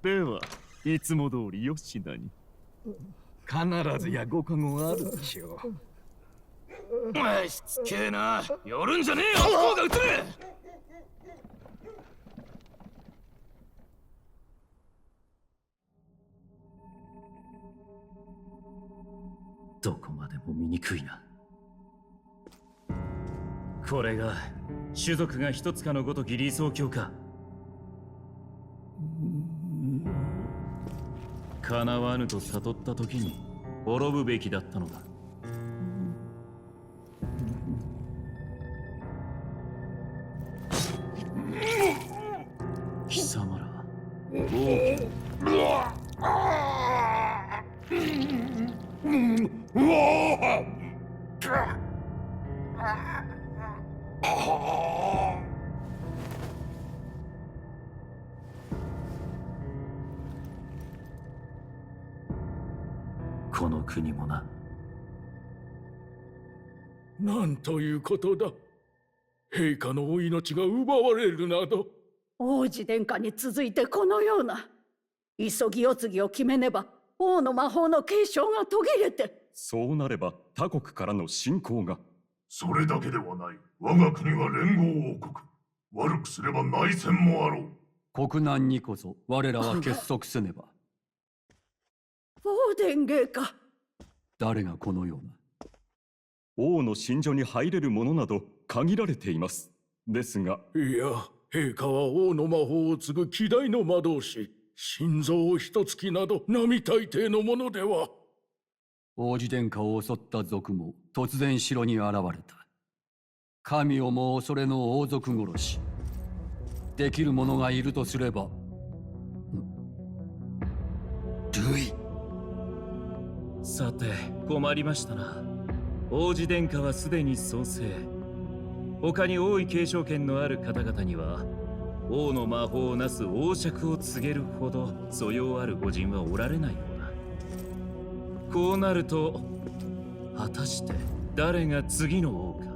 ではいつも通り吉田に。必ずやご加護があるでしょう。しつけえな。寄るんじゃねえよ。飛行が撃てねえ。どこまでも醜いな。これが種族が一つかのごとき理想郷か。叶わぬと悟った時に滅ぶべきだったのだ。貴様ら王家この国もな。なんということだ。陛下のお命が奪われるなど。王子殿下に続いてこのような急ぎ世継ぎを決めねば王の魔法の継承が途切れて。そうなれば他国からの侵攻が。それだけではない。我が国は連合王国。悪くすれば内戦もあろう。国難にこそ我らは結束せねば。王殿陛下。誰がこのような。王の寝所に入れるものなど限られています。ですが。いや、陛下は王の魔法を継ぐ希代の魔導士。心臓を一突きなど並大抵のものでは。王子殿下を襲った賊も突然城に現れた。神をも恐れの王族殺し。できる者がいるとすれば。ルイ。さて困りましたな。王子殿下はすでに創生。他に王位継承権のある方々には王の魔法をなす王爵を告げるほど素養ある御人はおられないようだ。こうなると果たして誰が次の王か。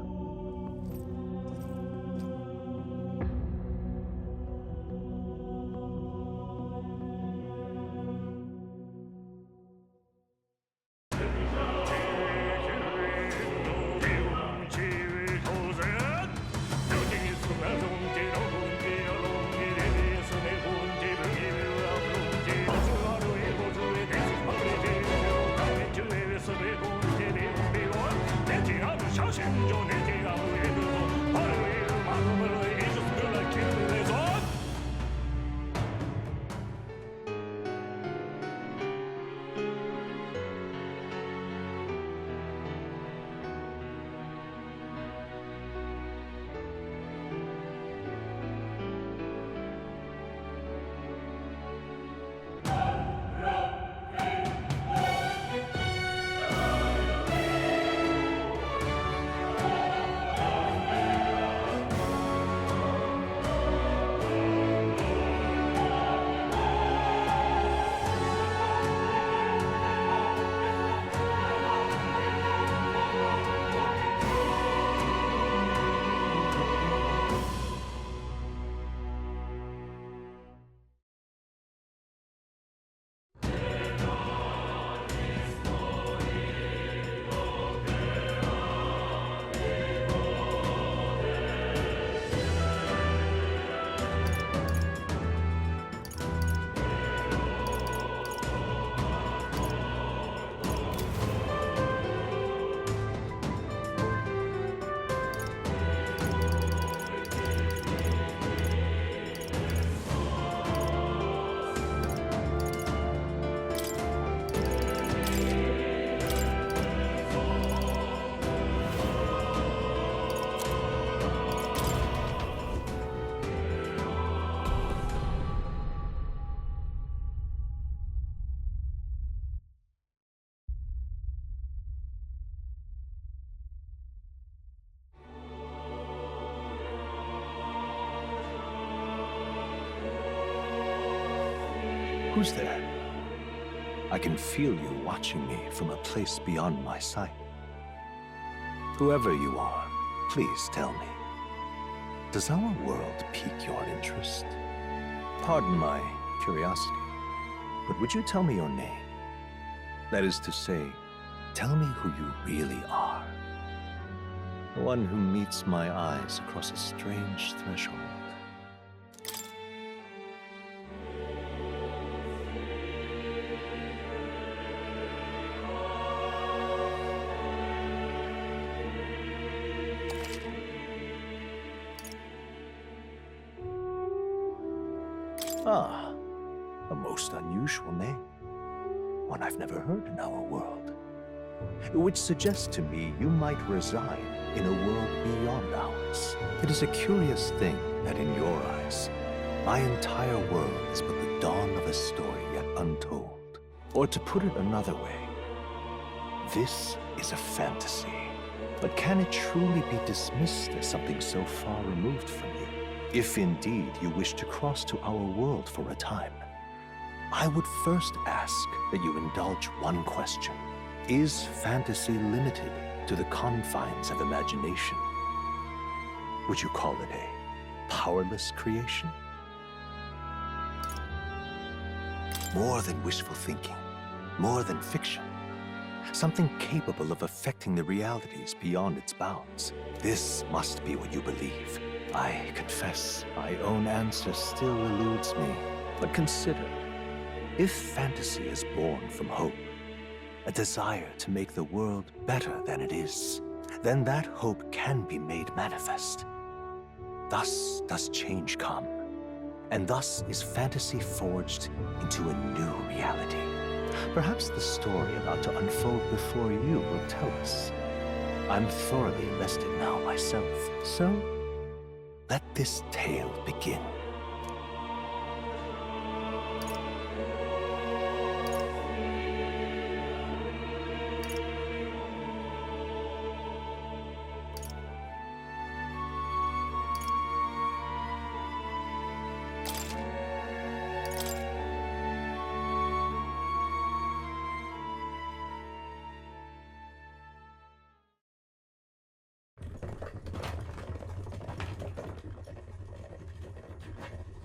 Who's there? I can feel you watching me from a place beyond my sight. Whoever you are, please tell me. Does our world pique your interest? Pardon my curiosity. But would you tell me your name? That is to say, tell me who you really are. The one who meets my eyes across a strange threshold. Ah, a most unusual name. One I've never heard in our world. Which suggests to me you might reside in a world beyond ours. It is a curious thing that in your eyes, my entire world is but the dawn of a story yet untold. Or to put it another way, this is a fantasy. But can it truly be dismissed as something so far removed from you? If indeed you wish to cross to our world for a time, I would first ask that you indulge one question. Is fantasy limited to the confines of imagination? Would you call it a powerless creation? More than wishful thinking, more than fiction. Something capable of affecting the realities beyond its bounds. This must be what you believe. I confess, my own answer still eludes me. But consider, if fantasy is born from hope, a desire to make the world better than it is, then that hope can be made manifest. Thus does change come, and thus is fantasy forged into a new reality. Perhaps the story about to unfold before you will tell us. I'm thoroughly invested now myself, so let this tale begin.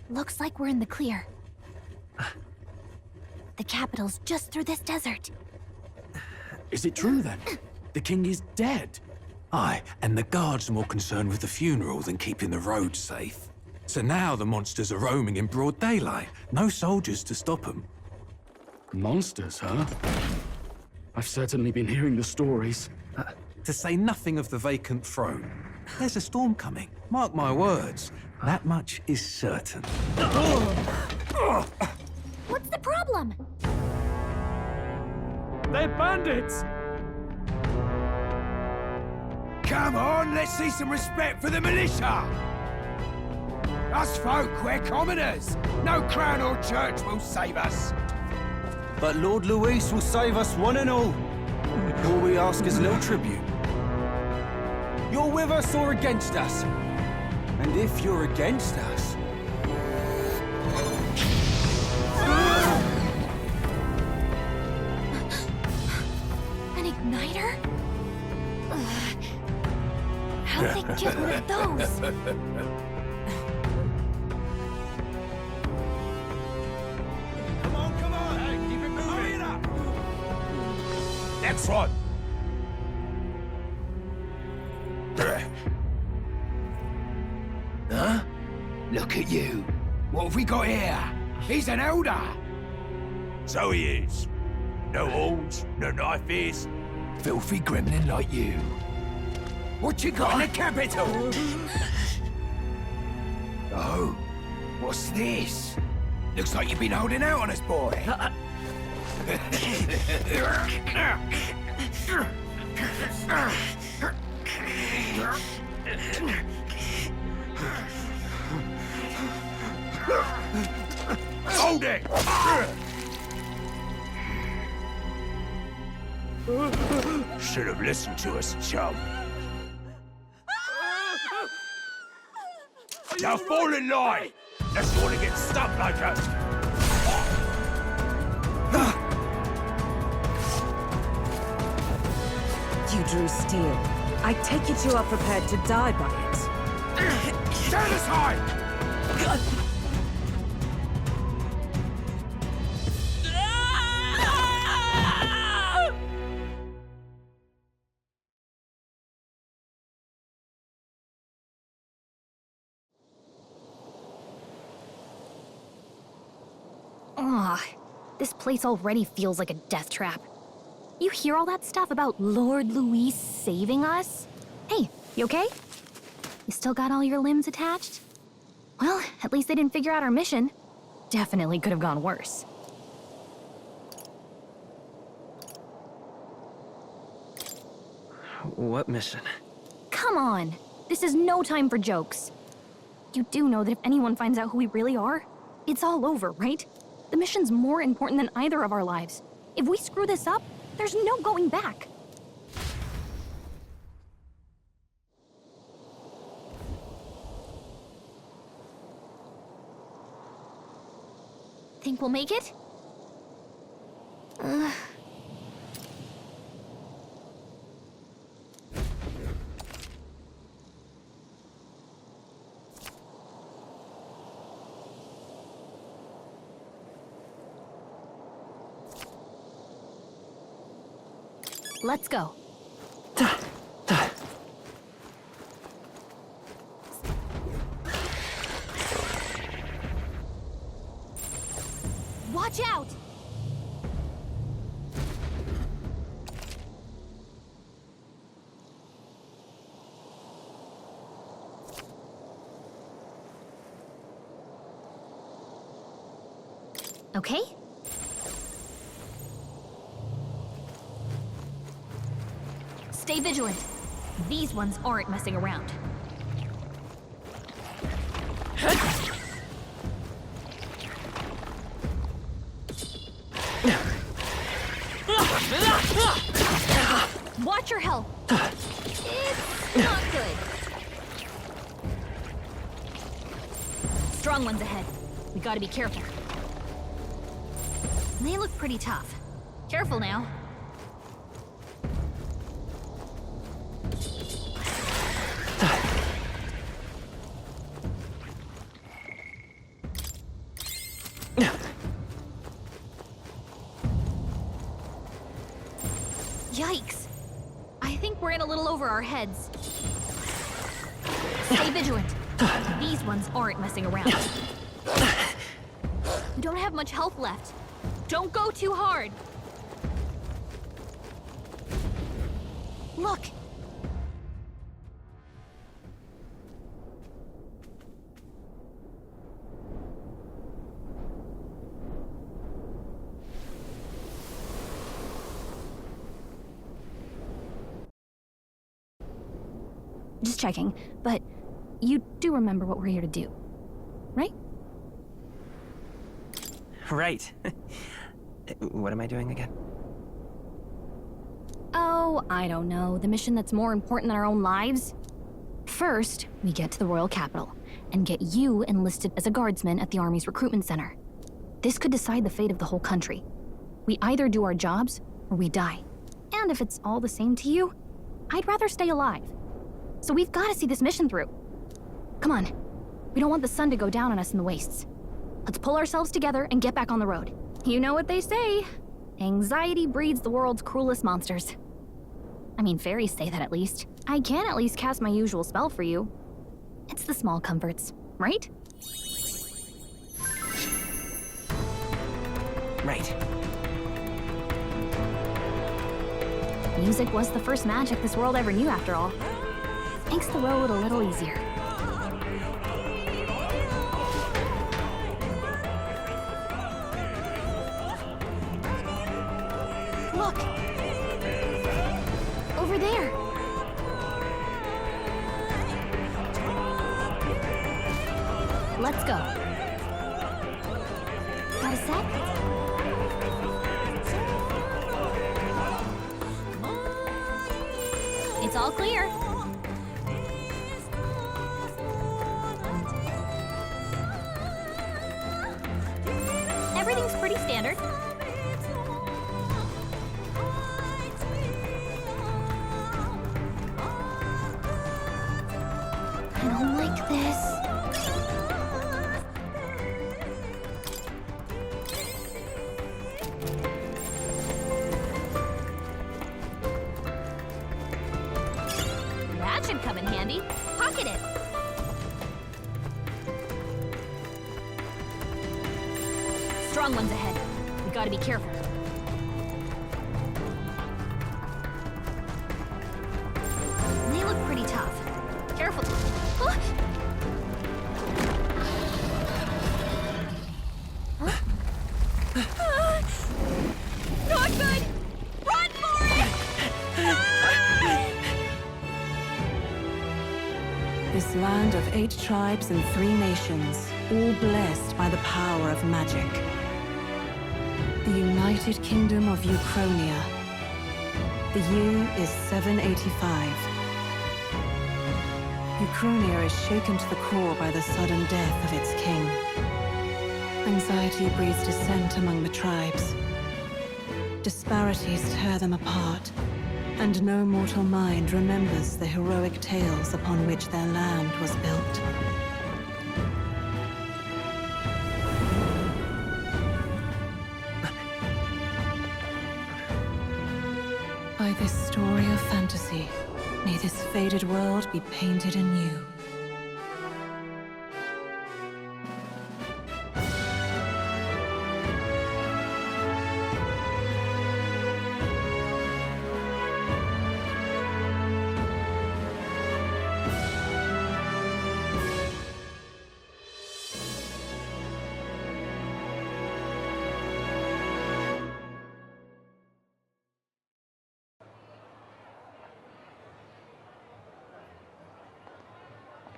Looks like we're in the clear. The capital's just through this desert. Is it true then? The king is dead? Aye, and the guards are more concerned with the funeral than keeping the roads safe. So now the monsters are roaming in broad daylight. No soldiers to stop them. Monsters, huh? I've certainly been hearing the stories. To say nothing of the vacant throne. There's a storm coming. Mark my words. That much is certain. What's the problem? They're bandits! Come on, let's see some respect for the militia! Us folk, we're commoners! No crown or church will save us! But Lord Luis will save us one and all. All we ask is a little tribute. You're with us or against us? And if you're against us... An igniter? How'd they get one of those? Come on! Hey, keep it moving! Hurry it up! Next one! Huh? Look at you. What have we got here? He's an elder. So he is. No horns, no knife is. Filthy gremlin like you. What you got in the capital? Oh, what's this? Looks like you've been holding out on us, boy. Hold it! Should have listened to us, chum. Now fall in line! Let's want to get stuck like us! You drew steel. I take it you are prepared to die by it. Stand aside! This place already feels like a death trap. You hear all that stuff about Lord Luis saving us? Hey, you okay? You still got all your limbs attached? Well, at least they didn't figure out our mission. Definitely could have gone worse. What mission? Come on! This is no time for jokes. You do know that if anyone finds out who we really are, it's all over, right? The mission's more important than either of our lives. If we screw this up, there's no going back. Think we'll make it? Let's go. Watch out! Okay? Stay vigilant. These ones aren't messing around. Watch your health. It's not good. Strong ones ahead. We gotta be careful. They look pretty tough. Careful now. Yikes! I think we're in a little over our heads. Stay vigilant. These ones aren't messing around. We don't have much health left. Don't go too hard. Look! Just checking, but you do remember what we're here to do, right? Right. What am I doing again? Oh, I don't know. The mission that's more important than our own lives? First, we get to the royal capital and get you enlisted as a guardsman at the army's recruitment center. This could decide the fate of the whole country. We either do our jobs or we die. And if it's all the same to you, I'd rather stay alive. So we've got to see this mission through. Come on. We don't want the sun to go down on us in the wastes. Let's pull ourselves together and get back on the road. You know what they say. Anxiety breeds the world's cruelest monsters. I mean, fairies say that at least. I can at least cast my usual spell for you. It's the small comforts, right? Right. Music was the first magic this world ever knew, after all. Makes the road a little easier. Look! Over there! Let's go. Got a sec? It's all clear. Everything's pretty standard. I don't like this. That should come in handy. Pocket it. Strong ones ahead. gotta be careful. They look pretty tough. Careful. Huh? Not good! Run for it! This land of 8 tribes and 3 nations, all blessed by the power of magic. The United Kingdom of Uchronia. The year is 785. Uchronia is shaken to the core by the sudden death of its king. Anxiety breeds dissent among the tribes. Disparities tear them apart, and no mortal mind remembers the heroic tales upon which their land was built. By this story of fantasy, may this faded world be painted anew.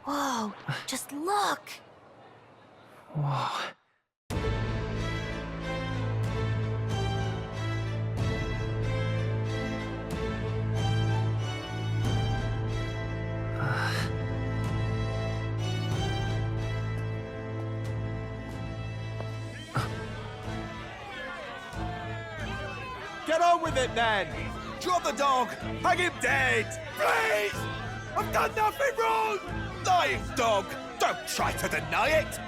Whoa, just look! Whoa. Get on with it, then! Drop the dog! Hang him dead! Please! I've done nothing wrong! Lying dog! Don't try to deny it!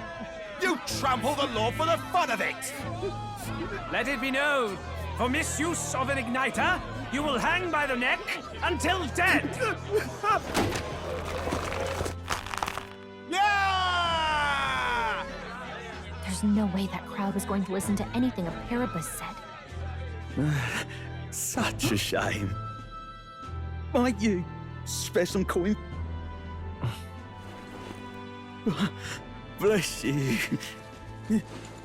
You trample the law for the fun of it! Let it be known, for misuse of an igniter, you will hang by the neck until dead! Yeah! There's no way that crowd was going to listen to anything a Paribus said. Such a shame. Might you spare some coin? Bless you.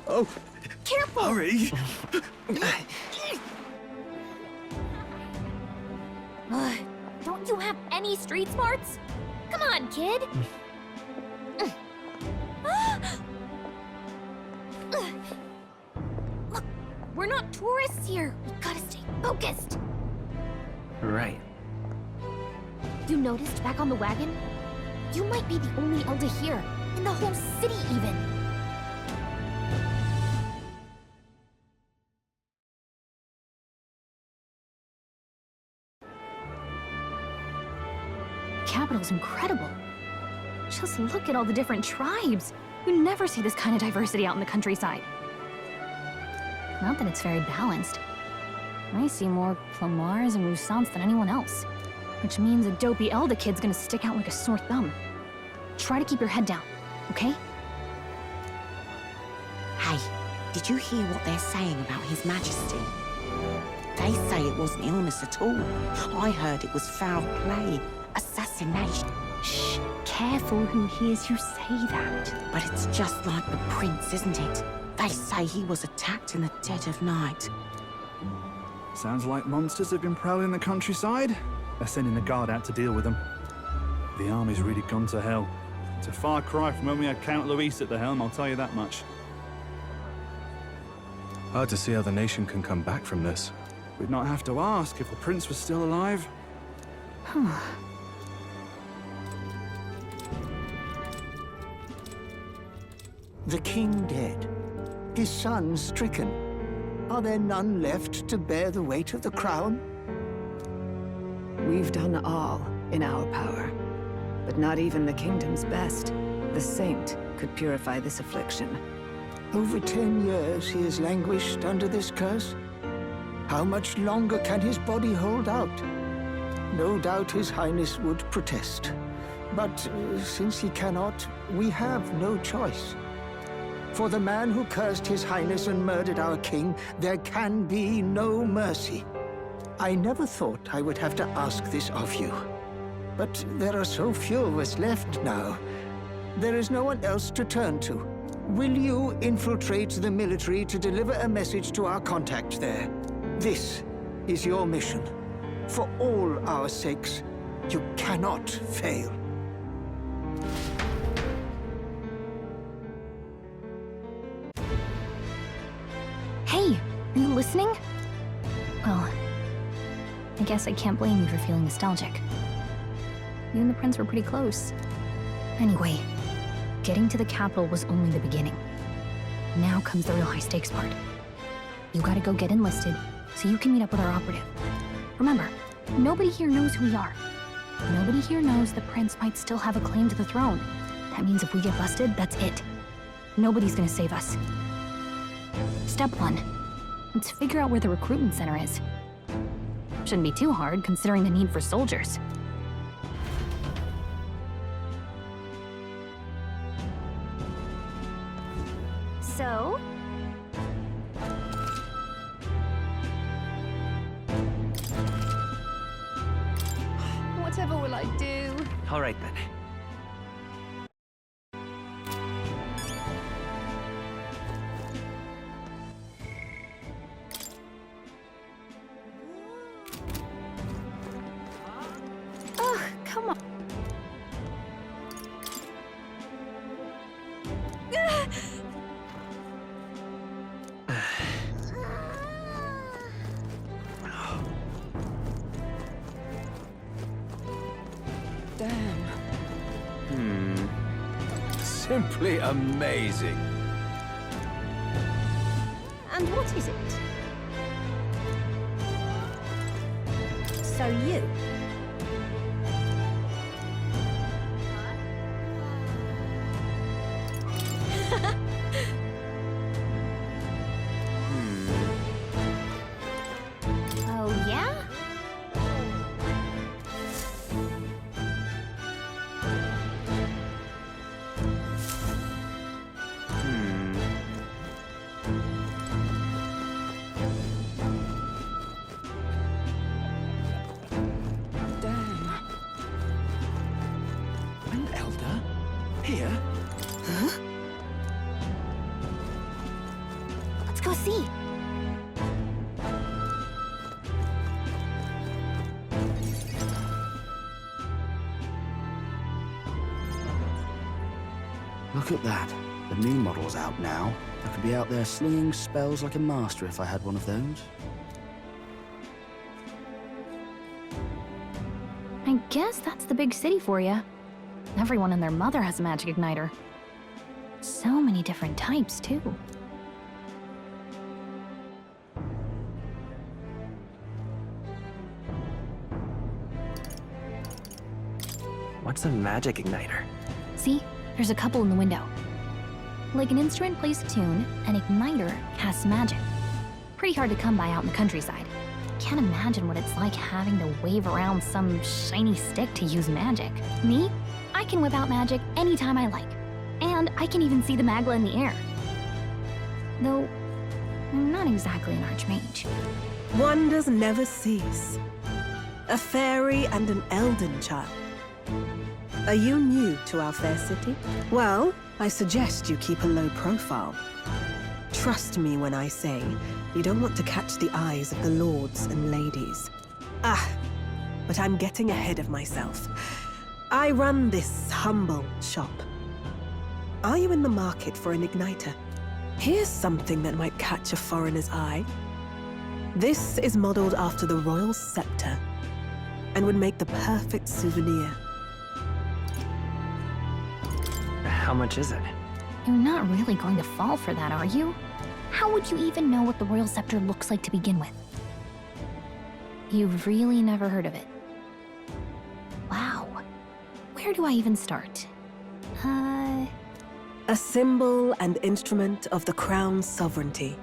Oh, careful! Hurry! Don't you have any street smarts? Come on, kid! Look, we're not tourists here. We gotta stay focused. Right. You noticed back on the wagon? You might be the only elder here, in the whole city even. Capital's incredible. Just look at all the different tribes. You never see this kind of diversity out in the countryside. Not that it's very balanced. I see more Plomars and Roussants than anyone else. Which means a dopey elder kid's gonna stick out like a sore thumb. Try to keep your head down, okay? Hey, did you hear what they're saying about His Majesty? They say it wasn't illness at all. I heard it was foul play, assassination. Shh, careful who hears you say that. But it's just like the prince, isn't it? They say he was attacked in the dead of night. Sounds like monsters have been prowling the countryside. They're sending the guard out to deal with them. The army's really gone to hell. It's a far cry from when we had Count Luis at the helm, I'll tell you that much. Hard to see how the nation can come back from this. We'd not have to ask if the prince was still alive. The king dead, his son stricken. Are there none left to bear the weight of the crown? We've done all in our power, but not even the kingdom's best, the saint, could purify this affliction. Over 10 years he has languished under this curse. How much longer can his body hold out? No doubt his highness would protest. But since he cannot, we have no choice. For the man who cursed His Highness and murdered our king, there can be no mercy. I never thought I would have to ask this of you. But there are so few of us left now. There is no one else to turn to. Will you infiltrate the military to deliver a message to our contact there? This is your mission. For all our sakes, you cannot fail. Hey, are you listening? Well, I guess I can't blame you for feeling nostalgic. You and the prince were pretty close. Anyway, getting to the capital was only the beginning. Now comes the real high-stakes part. You gotta go get enlisted, so you can meet up with our operative. Remember, nobody here knows who we are. Nobody here knows the prince might still have a claim to the throne. That means if we get busted, that's it. Nobody's gonna save us. Step 1. Let's figure out where the recruitment center is. Shouldn't be too hard, considering the need for soldiers. So? Whatever will I do? All right, then. Ugh, come on. Simply amazing. And what is it? So you? Oh, yeah? An elder? Here? Huh? Let's go see. Look at that. The new model's out now. I could be out there slinging spells like a master if I had one of those. I guess that's the big city for you. Everyone and their mother has a magic igniter. So many different types, too. What's a magic igniter? See? There's a couple in the window. Like an instrument plays a tune, an igniter casts magic. Pretty hard to come by out in the countryside. Can't imagine what it's like having to wave around some shiny stick to use magic. Me? I can whip out magic anytime I like. And I can even see the magla in the air. Though, I'm not exactly an archmage. Wonders never cease. A fairy and an elden child. Are you new to our fair city? Well, I suggest you keep a low profile. Trust me when I say you don't want to catch the eyes of the lords and ladies. But I'm getting ahead of myself. I run this humble shop. Are you in the market for an igniter? Here's something that might catch a foreigner's eye. This is modeled after the royal scepter and would make the perfect souvenir. How much is it? You're not really going to fall for that, are you? How would you even know what the royal scepter looks like to begin with? You've really never heard of it. Wow. Where do I even start? A symbol and instrument of the crown's sovereignty.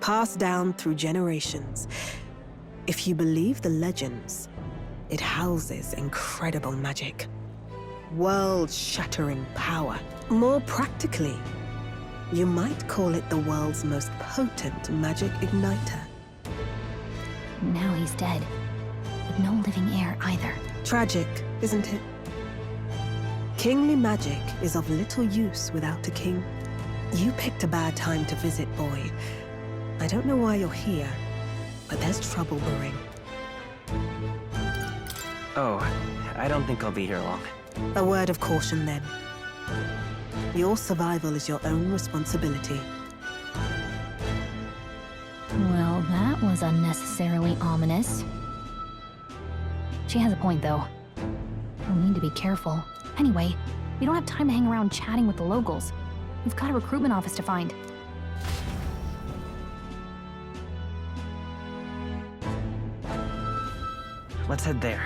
Passed down through generations. If you believe the legends, it houses incredible magic. World-shattering power. More practically, You might call it the world's most potent magic igniter. Now he's dead. With no living heir either. Tragic, isn't it? Kingly magic is of little use without a king. You picked a bad time to visit, boy. I don't know why you're here, but there's trouble brewing. Oh, I don't think I'll be here long. A word of caution, then. Your survival is your own responsibility. Well, that was unnecessarily ominous. She has a point, though. We'll need to be careful. Anyway, we don't have time to hang around chatting with the locals. We've got a recruitment office to find. Let's head there.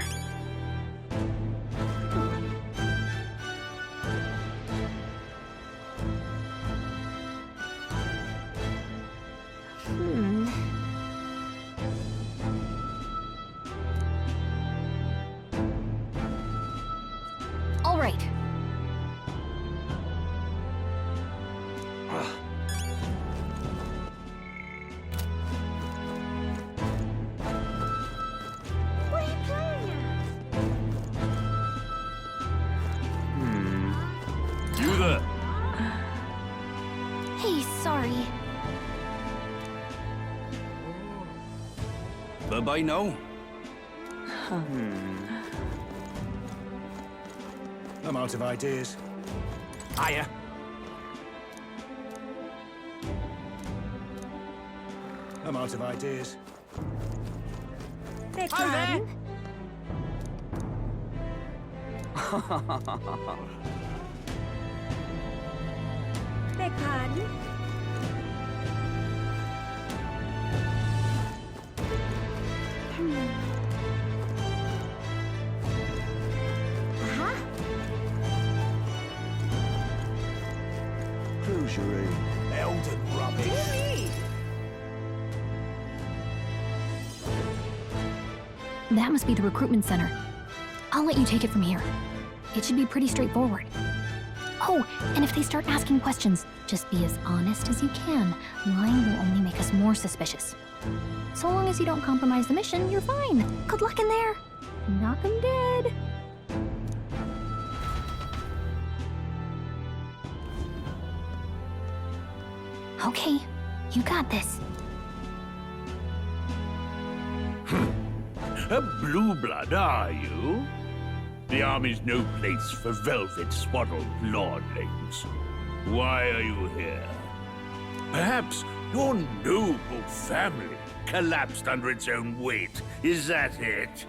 All right. What are you playing at? You there? Hey, sorry. Bye-bye now. I'm out of ideas. Hiya. I'm out of ideas. Beg Hi there. pardon? Beg pardon? Aha! Cruisery. Elden rubbish. Dearie! That must be the recruitment center. I'll let you take it from here. It should be pretty straightforward. Oh, and if they start asking questions, just be as honest as you can. Lying will only make us more suspicious. So long as you don't compromise the mission, you're fine. Good luck in there. Knock 'em dead. Okay, you got this. A blue blood, are you? The army's no place for velvet-swaddled lordlings. Why are you here? Perhaps your noble family collapsed under its own weight. Is that it?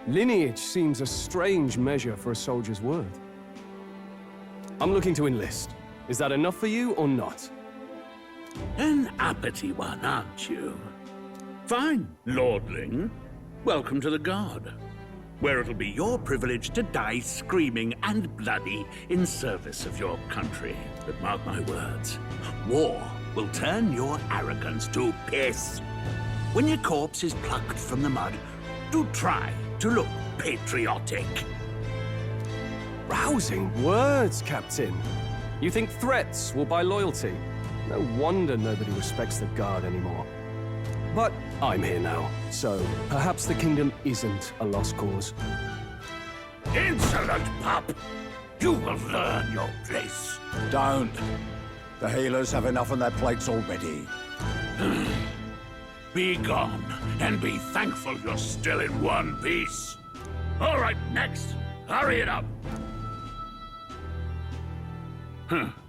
Lineage seems a strange measure for a soldier's word. I'm looking to enlist. Is that enough for you or not? An uppity one, aren't you? Fine, lordling. Welcome to the Guard, where it'll be your privilege to die screaming and bloody in service of your country. But mark my words, war will turn your arrogance to piss. When your corpse is plucked from the mud, do try to look patriotic. Rousing words, Captain. You think threats will buy loyalty? No wonder nobody respects the Guard anymore. But I'm here now, so perhaps the kingdom isn't a lost cause. Insolent pup! You will learn your place. Don't. The healers have enough on their plates already. Be gone, and be thankful you're still in one piece. All right, next. Hurry it up.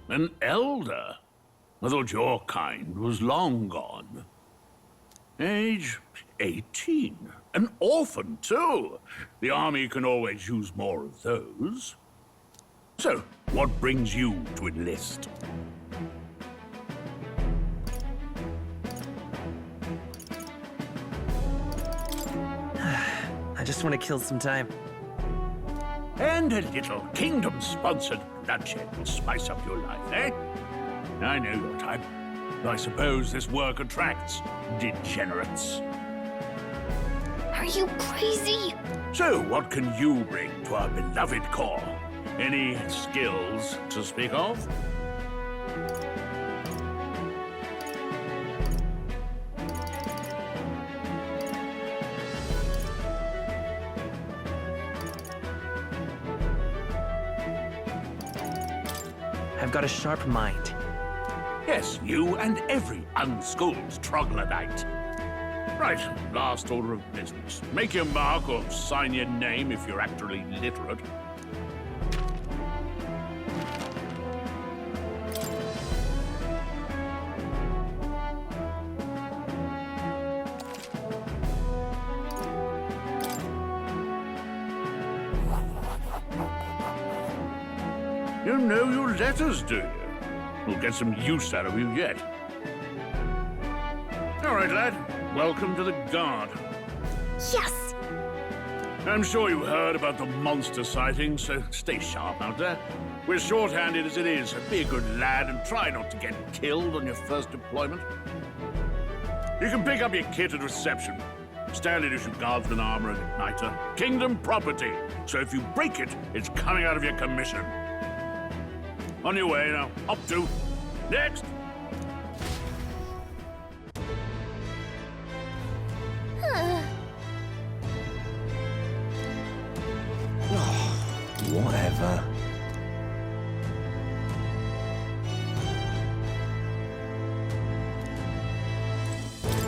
An elder? I thought your kind was long gone. Age 18. An orphan, too. The army can always use more of those. So, what brings you to enlist? I just want to kill some time. And a little kingdom-sponsored bloodshed will spice up your life, eh? I know your type. I suppose this work attracts degenerates. Are you crazy? So, what can you bring to our beloved corps? Any skills to speak of? I've got a sharp mind. Yes, you and every unschooled troglodyte. Right, last order of business. Make your mark or sign your name if you're actually literate. You know your letters, do you? We'll get some use out of you yet. All right, lad. Welcome to the Guard. Yes! I'm sure you heard about the monster sightings, so stay sharp out there. We're short-handed as it is, so be a good lad and try not to get killed on your first deployment. You can pick up your kit at reception. Standard issue guardsman armor and igniter. Kingdom property, so if you break it, it's coming out of your commission. On your way now. Up to. Next! Whatever.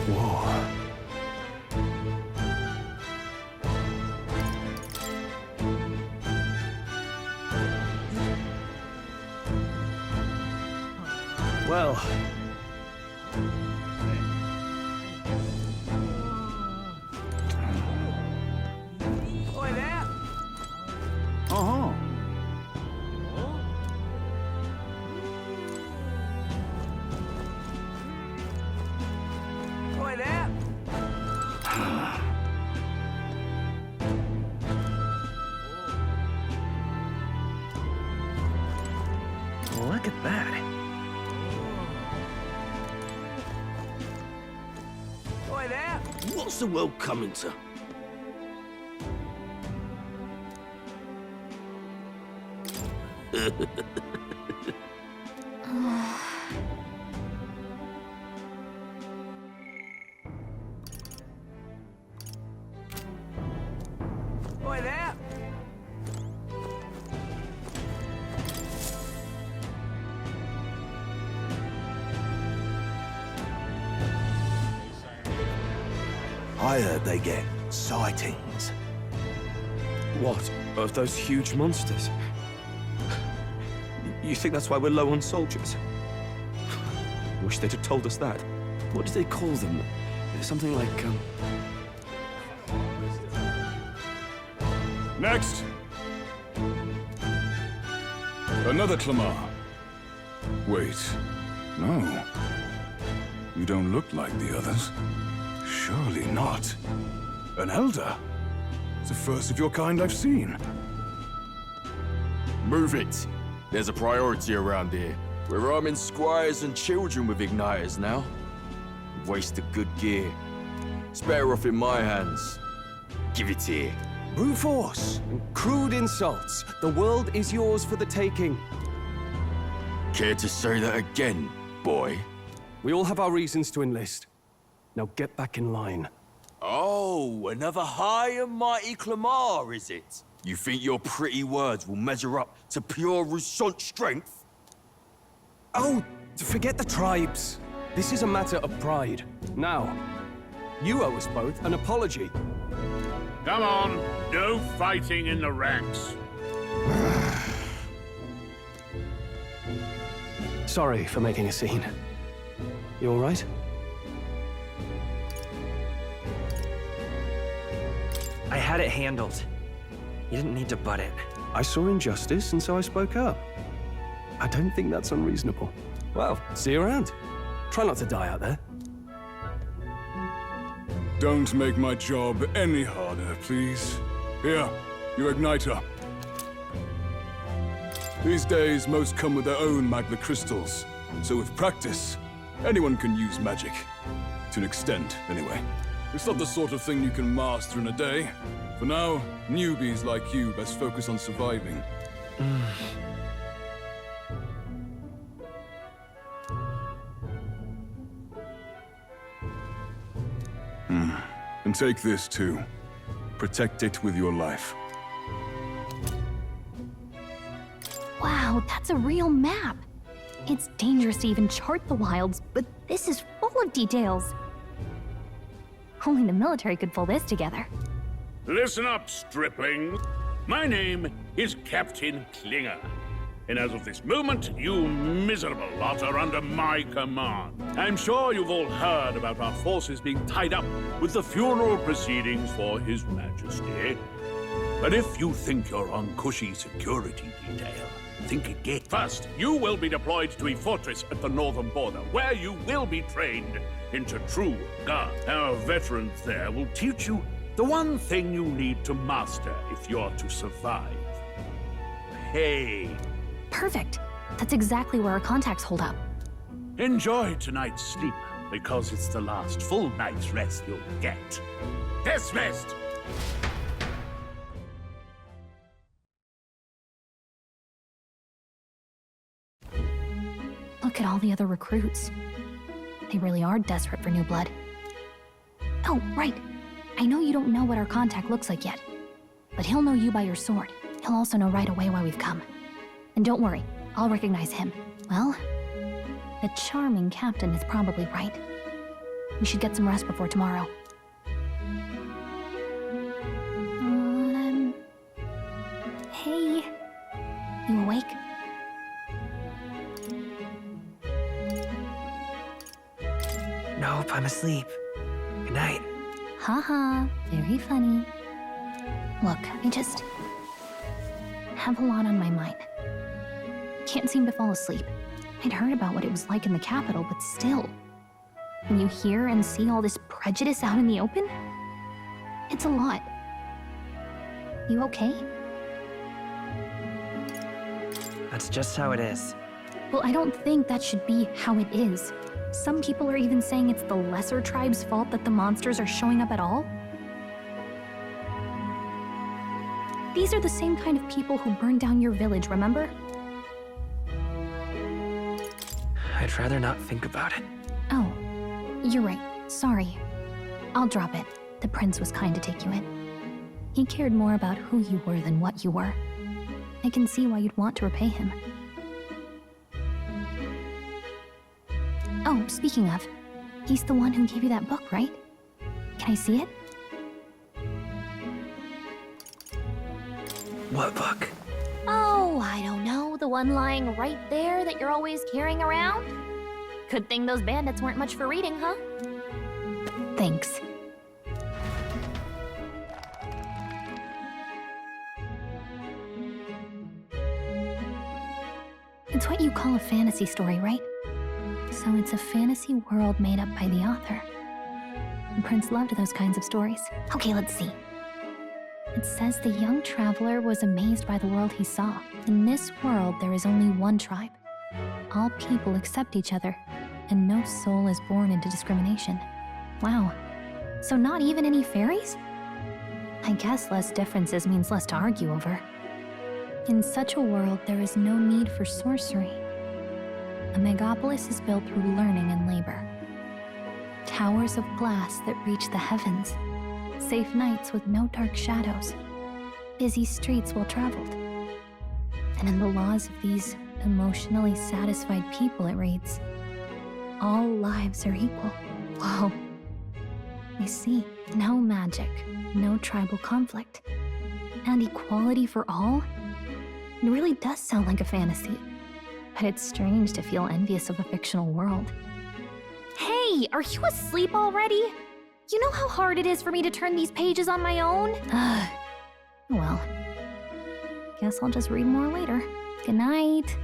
Whoa. Well. Oi there! Uh-huh. Oi there! Look at that. Oi there! What's the world coming to? Oi there! I heard they get sightings. What? Of those huge monsters? You think that's why we're low on soldiers? Wish they'd have told us that. What do they call them? Something like, Next! Another Clamar. Wait, no. You don't look like the others. Surely not. An elder? It's the first of your kind I've seen. Move it. There's a priority around here. We're arming squires and children with igniters now. Waste of good gear. It's better off in my hands. Give it here. brute force and crude insults. The world is yours for the taking. Care to say that again, boy? We all have our reasons to enlist. Now get back in line. Oh, another high and mighty Clamar, is it? You think your pretty words will measure up to pure Roussant strength? Oh, forget the tribes. This is a matter of pride. Now, you owe us both an apology. Come on, no fighting in the ranks. Sorry for making a scene. You all right? I had it handled. You didn't need to butt it. I saw injustice, and so I spoke up. I don't think that's unreasonable. Well, see you around. Try not to die out there. Don't make my job any harder, please. Here, your igniter. These days, most come with their own magna crystals. So with practice, anyone can use magic. To an extent, anyway. It's not the sort of thing you can master in a day. For now, newbies like you best focus on surviving. And take this too. Protect it with your life. Wow, that's a real map. It's dangerous to even chart the wilds, but this is full of details. Only the military could pull this together. Listen up, stripling. My name is Captain Klinger. And as of this moment, you miserable lot are under my command. I'm sure you've all heard about our forces being tied up with the funeral proceedings for His Majesty. But if you think you're on cushy security detail, think again. First, you will be deployed to a fortress at the northern border, where you will be trained into true guard. Our veterans there will teach you the one thing you need to master if you're to survive. Pain. Perfect. That's exactly where our contacts hold up. Enjoy tonight's sleep, because it's the last full night's rest you'll get. Dismissed! Look at all the other recruits. They really are desperate for new blood. Oh, right. I know you don't know what our contact looks like yet, but he'll know you by your sword. He'll also know right away why we've come. And don't worry, I'll recognize him. Well, the charming captain is probably right. We should get some rest before tomorrow. Hey, you awake? Nope, I'm asleep. Good night. Haha, very funny. Look, I just have a lot on my mind. Can't seem to fall asleep. I'd heard about what it was like in the capital, but still. When you hear and see all this prejudice out in the open, it's a lot. You okay? That's just how it is. Well, I don't think that should be how it is. Some people are even saying it's the lesser tribe's fault that the monsters are showing up at all. These are the same kind of people who burned down your village, remember? I'd rather not think about it. Oh, you're right. Sorry. I'll drop it. The prince was kind to take you in. He cared more about who you were than what you were. I can see why you'd want to repay him. Oh, speaking of, he's the one who gave you that book, right? Can I see it? What book? Oh, I don't know. The one lying right there that you're always carrying around? Good thing those bandits weren't much for reading, huh? Thanks. It's what you call a fantasy story, right? So it's a fantasy world made up by the author. The prince loved those kinds of stories. Okay, let's see. It says the young traveler was amazed by the world he saw. In this world, there is only one tribe. All people accept each other, and no soul is born into discrimination. Wow. So not even any fairies? I guess less differences means less to argue over. In such a world, there is no need for sorcery. A megapolis is built through learning and labor. Towers of glass that reach the heavens. Safe nights with no dark shadows. Busy streets well traveled. And in the laws of these emotionally satisfied people, it reads, all lives are equal. Whoa. I see. No magic, no tribal conflict, and equality for all? It really does sound like a fantasy. But it's strange to feel envious of a fictional world. Hey, are you asleep already? You know how hard it is for me to turn these pages on my own? Well, guess I'll just read more later. Good night.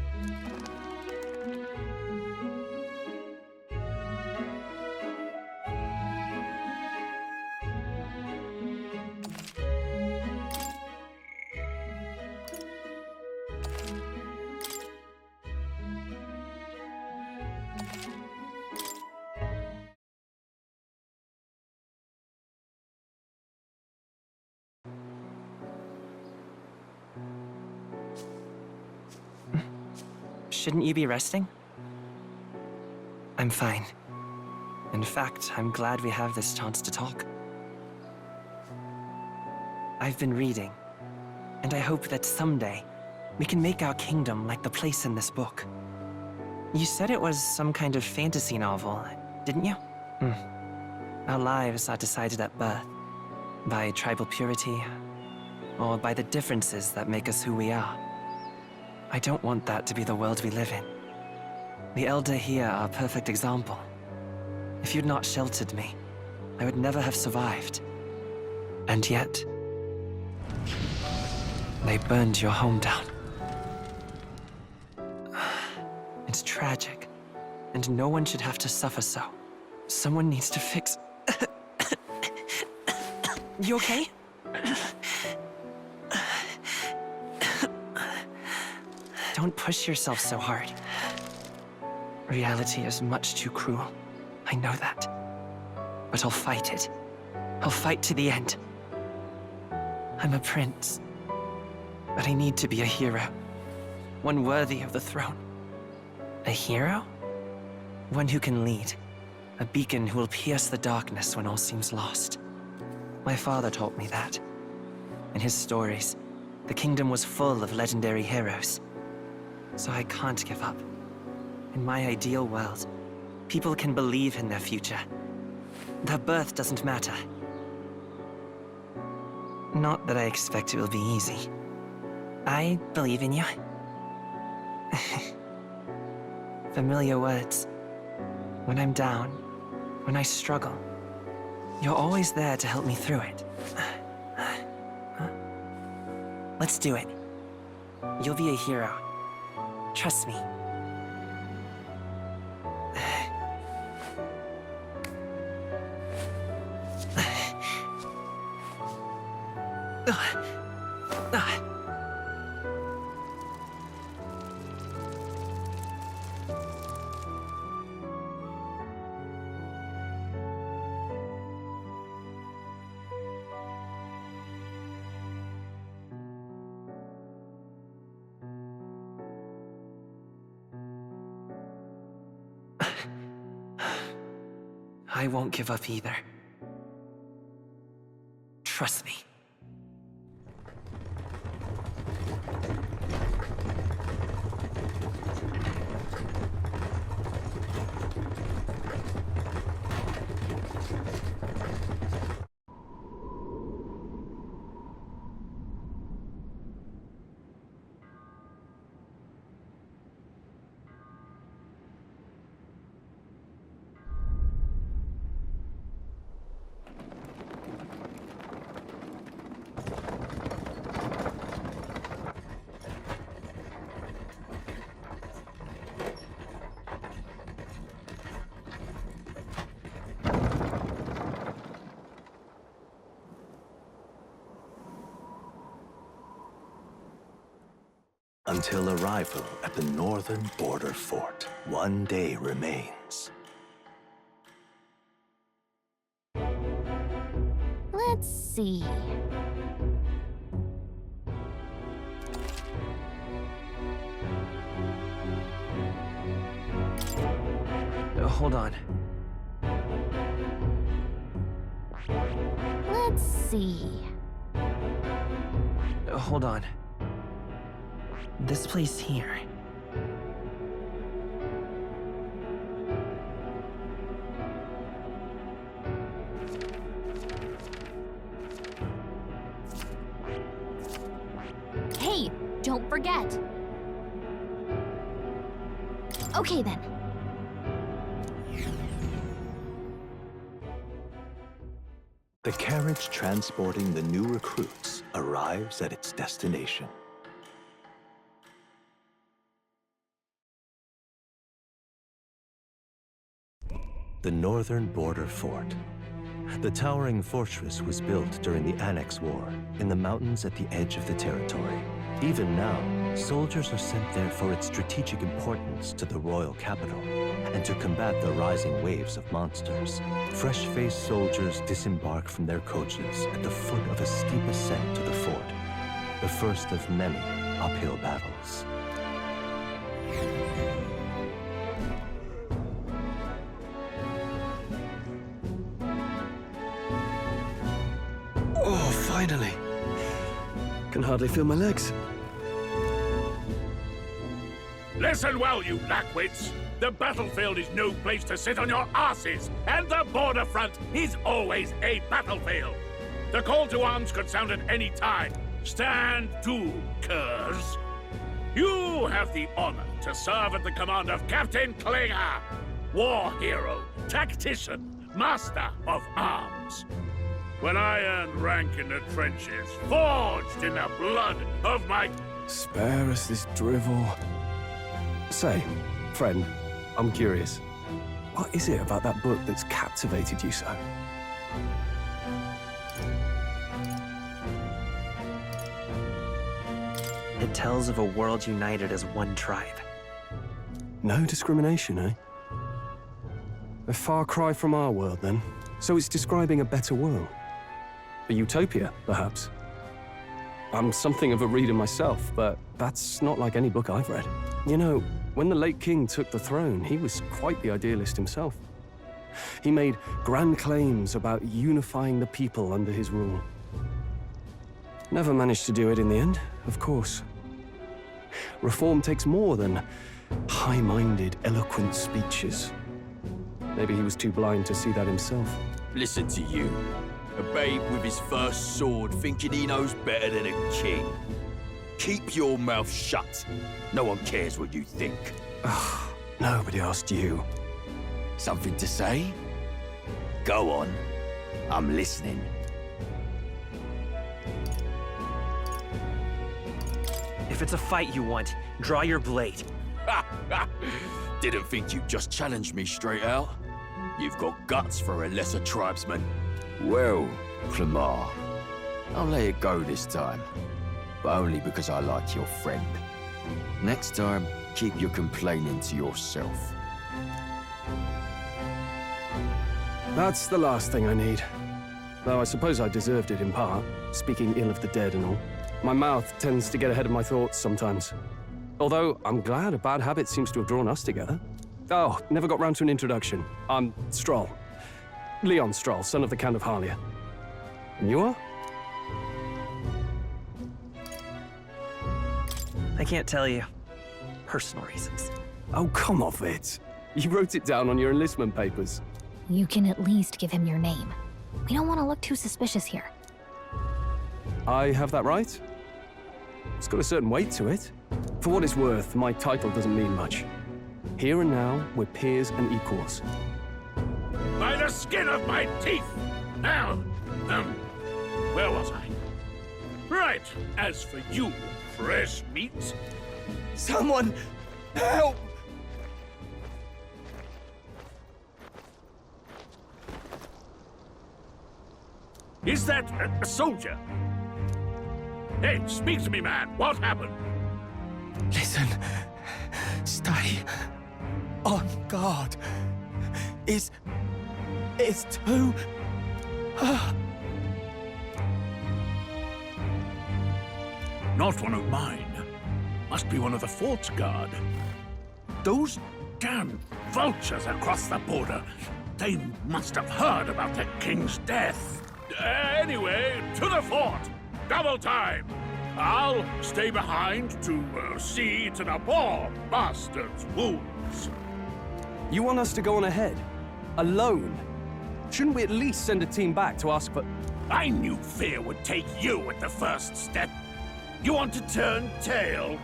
Shouldn't you be resting? I'm fine. In fact, I'm glad we have this chance to talk. I've been reading, and I hope that someday We can make our kingdom like the place in this book. You said it was some kind of fantasy novel, didn't you? Our lives are decided at birth, by tribal purity, or by the differences that make us who we are. I don't want that to be the world we live in. The Elder here are a perfect example. If you'd not sheltered me, I would never have survived. And yet, they burned your home down. It's tragic, and no one should have to suffer so. Someone needs to fix... You okay? Don't push yourself so hard. Reality is much too cruel. I know that. But I'll fight it. I'll fight to the end. I'm a prince. But I need to be a hero. One worthy of the throne. A hero? One who can lead. A beacon who will pierce the darkness when all seems lost. My father taught me that. In his stories, the kingdom was full of legendary heroes. So I can't give up. In my ideal world, people can believe in their future. Their birth doesn't matter. Not that I expect it will be easy. I believe in you. Familiar words. When I'm down, when I struggle, you're always there to help me through it. Let's do it. You'll be a hero. Trust me. I won't give up either. Trust me. Until arrival at the northern border fort, one day remains. Let's see. Hold on. Let's see. Hold on. This place here. Hey, don't forget. Okay then. The carriage transporting the new recruits arrives at its destination. The northern border fort. The towering fortress was built during the Annex War in the mountains at the edge of the territory. Even now, soldiers are sent there for its strategic importance to the royal capital and to combat the rising waves of monsters. Fresh-faced soldiers disembark from their coaches at the foot of a steep ascent to the fort, the first of many uphill battles. Oh, finally! Can hardly feel my legs. Listen well, you lackwits. The battlefield is no place to sit on your asses, and the border front is always a battlefield. The call to arms could sound at any time. Stand to, curs. You have the honor to serve at the command of Captain Klinger, war hero, tactician, master of arms. When I earned rank in the trenches, forged in the blood of my... Spare us this drivel. Say, friend, I'm curious. What is it about that book that's captivated you so? It tells of a world united as one tribe. No discrimination, eh? A far cry from our world, then. So it's describing a better world. A utopia, perhaps. I'm something of a reader myself, but that's not like any book I've read. You know, when the late king took the throne, he was quite the idealist himself. He made grand claims about unifying the people under his rule. Never managed to do it in the end, of course. Reform takes more than high-minded, eloquent speeches. Maybe he was too blind to see that himself. Listen to you. A babe with his first sword thinking he knows better than a king. Keep your mouth shut. No one cares what you think. Ugh, nobody asked you. Something to say? Go on. I'm listening. If it's a fight you want, draw your blade. Didn't think you'd just challenge me straight out. You've got guts for a lesser tribesman. Well, Clemar, I'll let it go this time. But only because I like your friend. Next time, keep your complaining to yourself. That's the last thing I need. Though I suppose I deserved it in part, speaking ill of the dead and all. My mouth tends to get ahead of my thoughts sometimes. Although, I'm glad a bad habit seems to have drawn us together. Oh, never got round to an introduction. I'm Stroll. Leon Stroll, son of the Count of Harlia. And you are? I can't tell you. Personal reasons. Oh, come off it. You wrote it down on your enlistment papers. You can at least give him your name. We don't want to look too suspicious here. I have that right? It's got a certain weight to it. For what it's worth, my title doesn't mean much. Here and now, we're peers and equals. By the skin of my teeth! Now, where was I? Right, as for you, fresh meat... Someone, help! Is that a soldier? Hey, speak to me, man. What happened? Listen. Stay on guard. It's too... Not one of mine. Must be one of the fort's guard. Those damn vultures across the border. They must have heard about the king's death. Anyway, to the fort. Double time. I'll stay behind to see to the poor bastard's wounds. You want us to go on ahead? Alone? Shouldn't we at least send a team back to ask for... I knew fear would take you at the first step. You want to turn tail?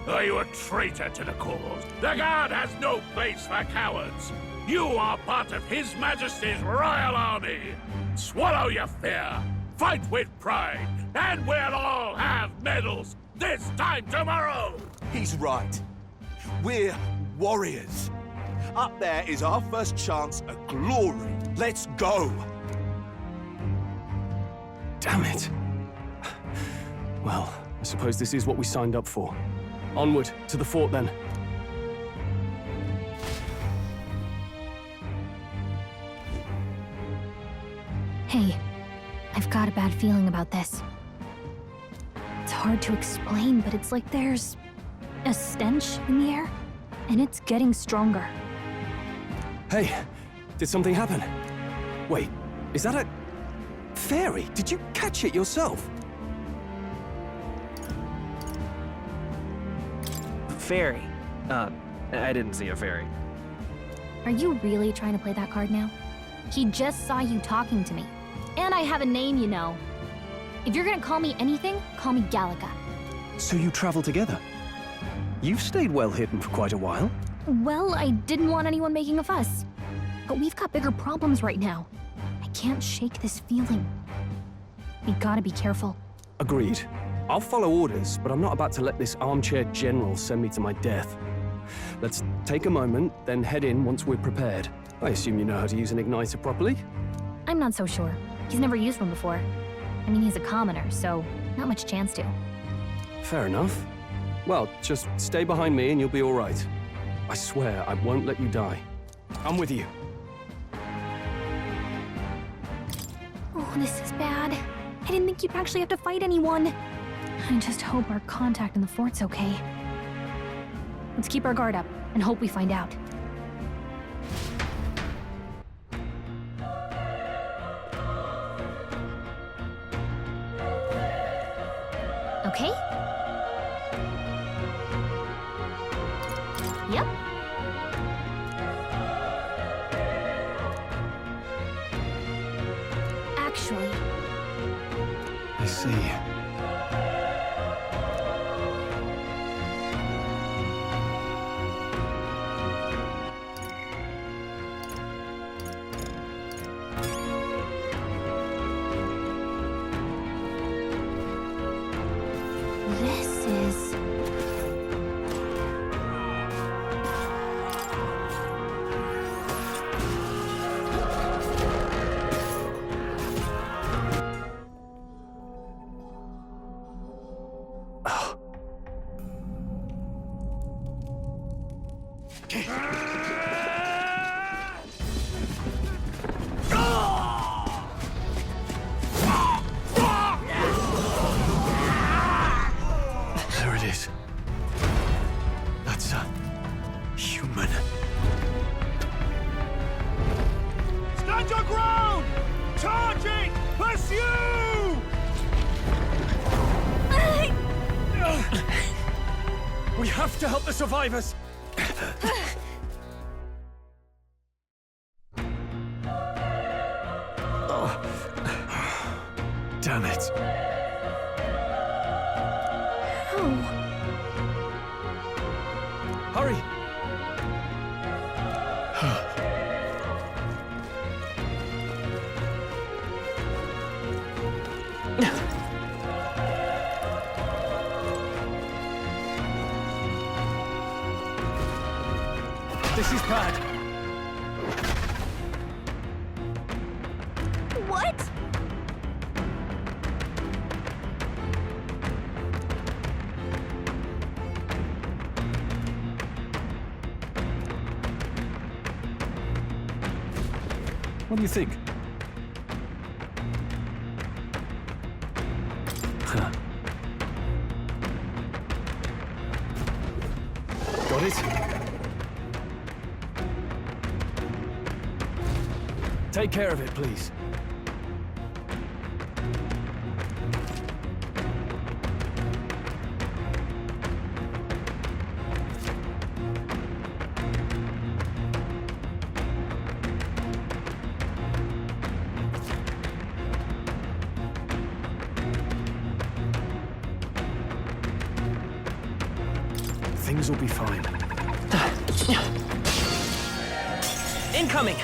Are you a traitor to the cause? The Guard has no place for cowards. You are part of His Majesty's Royal Army. Swallow your fear. Fight with pride. And we'll all have medals this time tomorrow. He's right. We're warriors. Up there is our first chance at glory. Let's go. Damn it. Well, I suppose this is what we signed up for. Onward, to the fort then. Hey, I've got a bad feeling about this. It's hard to explain, but it's like there's a stench in the air, and it's getting stronger. Hey, did something happen? Wait, is that a... fairy? Did you catch it yourself? Fairy. I didn't see a fairy. Are you really trying to play that card now? He just saw you talking to me. And I have a name, you know. If you're gonna call me anything, call me Gallica. So you travel together? You've stayed well hidden for quite a while. Well, I didn't want anyone making a fuss. But we've got bigger problems right now. I can't shake this feeling. We gotta be careful. Agreed. I'll follow orders, but I'm not about to let this armchair general send me to my death. Let's take a moment, then head in once we're prepared. I assume you know how to use an igniter properly? I'm not so sure. He's never used one before. I mean, he's a commoner, so not much chance to. Fair enough. Well, just stay behind me and you'll be all right. I swear I won't let you die. I'm with you. Oh, this is bad. I didn't think you'd actually have to fight anyone. I just hope our contact in the fort's okay. Let's keep our guard up and hope we find out. Okay? Yep. Actually... I see. This is... There it is. That's a human. Stand your ground! Charging! Pursue! We have to help the survivors! Damn it. Hurry! This is bad. What? What do you think? Huh. Got it? Take care of it, please. Things will be fine. Incoming!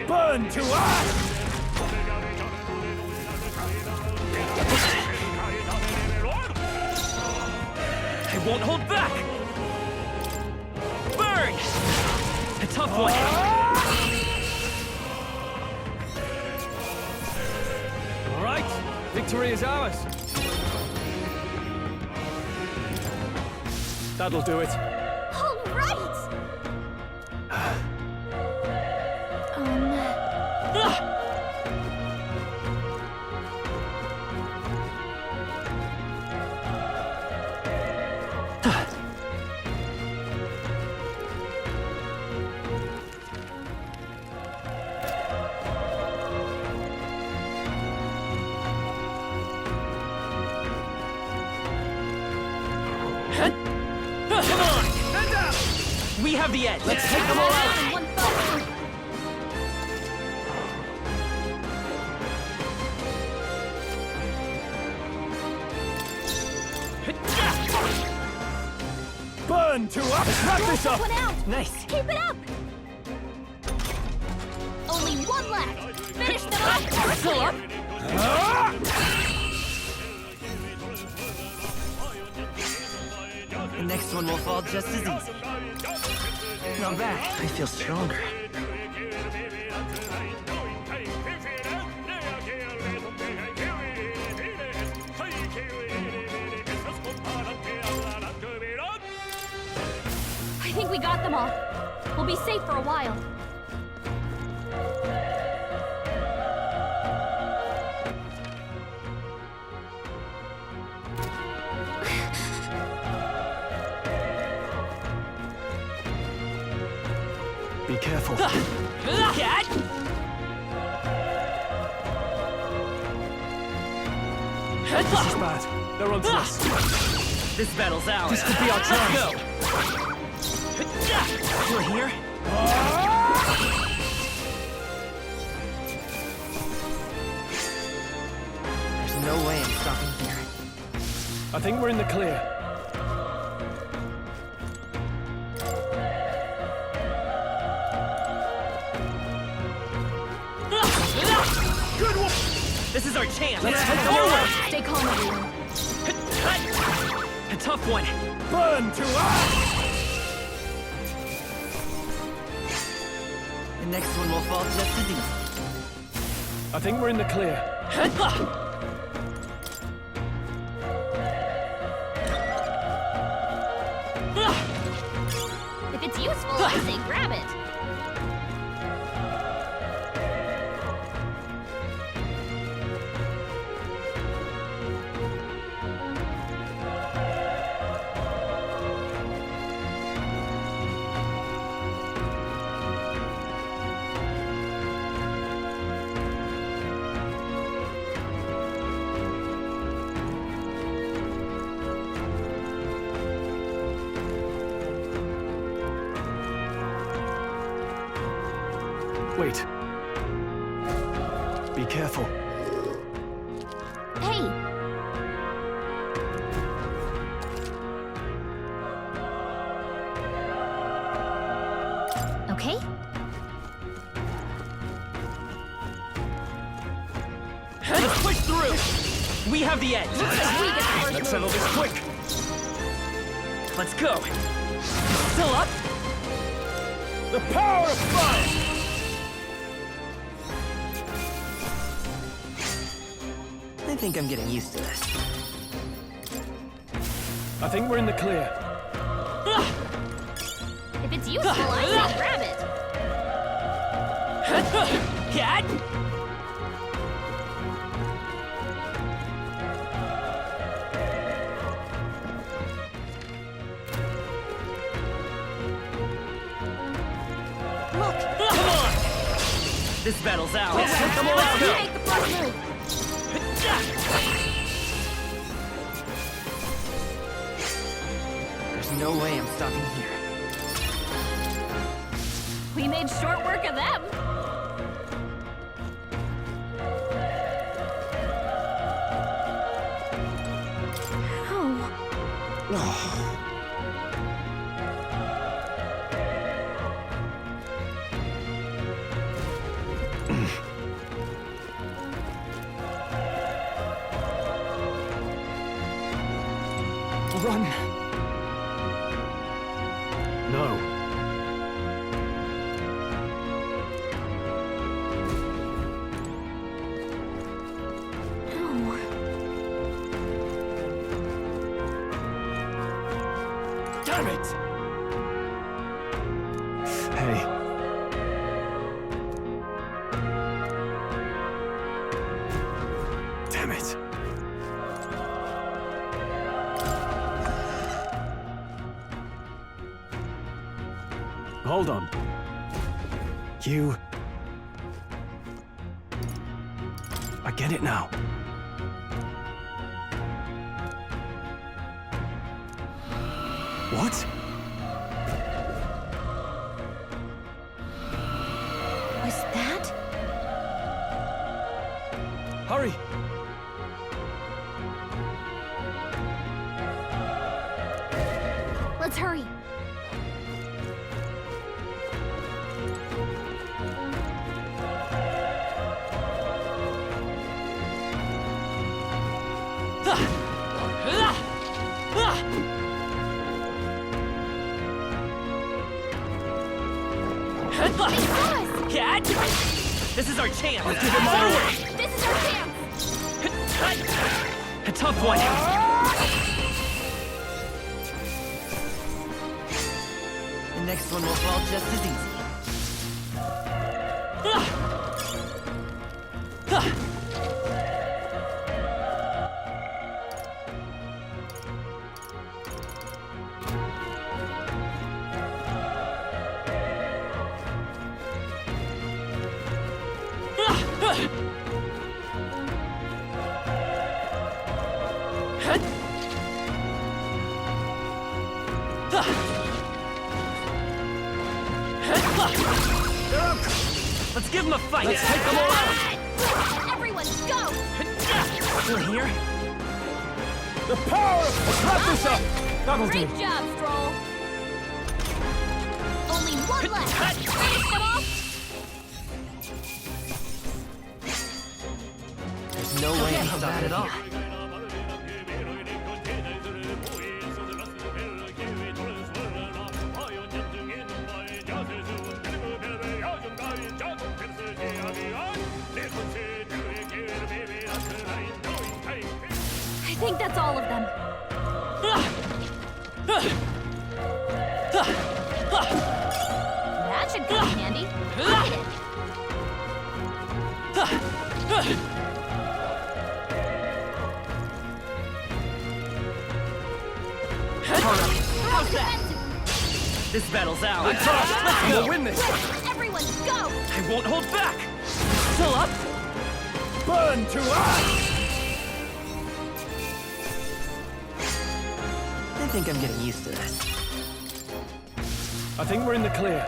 Burn to ash! I won't hold back! Burn! A tough one. All right, victory is ours. That'll do it. All right! Come on! We have the edge! Let's take them all out! Burn to up! Let's wrap this up! Nice! Keep it up! Only one left! Finish them off! Still up! The next one will fall just as easy. Not bad. I feel stronger. I think we got them all. We'll be safe for a while. Be careful. This is bad. They're onto us. This battle's ours. This could be our chance. Let's go. Still here? There's no way I'm stopping here. I think we're in the clear. Good one! This is our chance! Let's head forward! Stay calm, everyone. A tough one! Burn to us! The next one will fall just as easy. I think we're in the clear. If it's useful, I say grab it. Wait. Be careful. Hey! Okay? Let's push through! We have the edge! Let's settle this quick! Let's go! Still up? The power of fire! I think I'm getting used to this. I think we're in the clear. If it's useful, I say grab it. Look! Come on! This battle's ours. Let's go! You make the first move. There's no way I'm stopping here. We made short work of them. Run. No. Damn it! Hey. Damn it. Hold on. You... I get it now. What? Was that? Hurry! Let's hurry. Cat! This is our chance! Let's give him my order! This is our chance! A tough one! The next one will fall just as easy. Let's give them a fight! Let's take them all out! Everyone, go! Still here? The power! Let's wrap this up! That'll do. Great job, Stroll! Only one left! Finish them off! There's no way to stop it all. I think that's all of them. That should come in handy. Hit it. How's that? This battle's ours. Let's go! We'll win this! Everyone, go! I won't hold back! Still up? Burn to ash! I think I'm getting used to this. I think we're in the clear.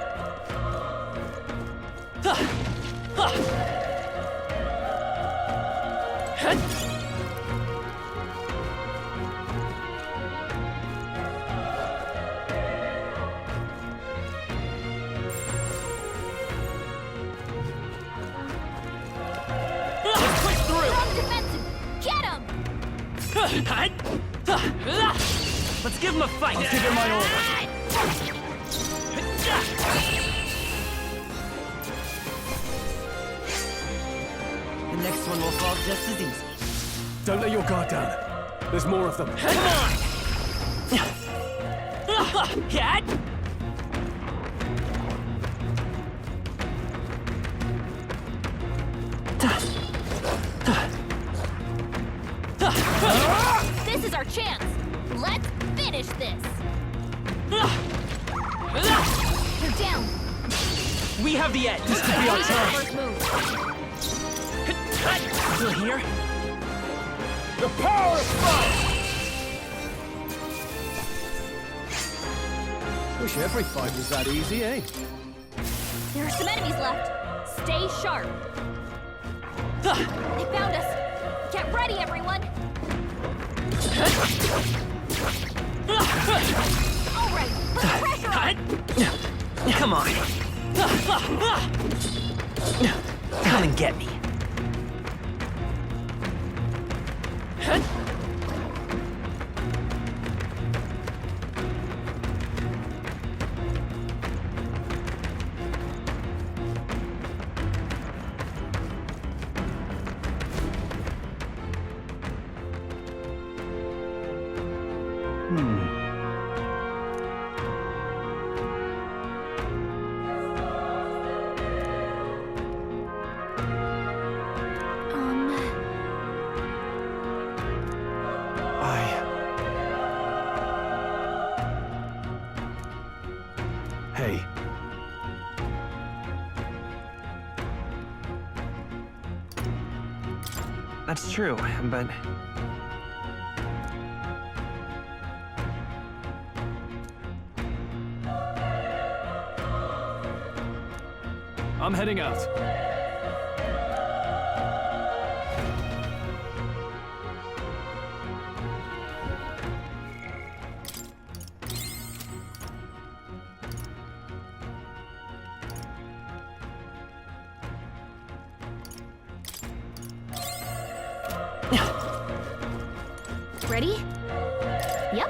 Let's push through! Strong defensive! Get him! Let's give him a fight! Let's give him my order! The next one will fall just as easy. Don't let your guard down. There's more of them. Come on! Cat! This is our chance! Let's finish this! They're down! We have the edge! This could be our turn! First move. Still here? The power of fire! Wish every fight was that easy, eh? There are some enemies left. Stay sharp. They found us. Get ready, everyone. All right, put the pressure on. Come on. Come and get me. Hey. That's true, but... I'm heading out. Ready? Yep.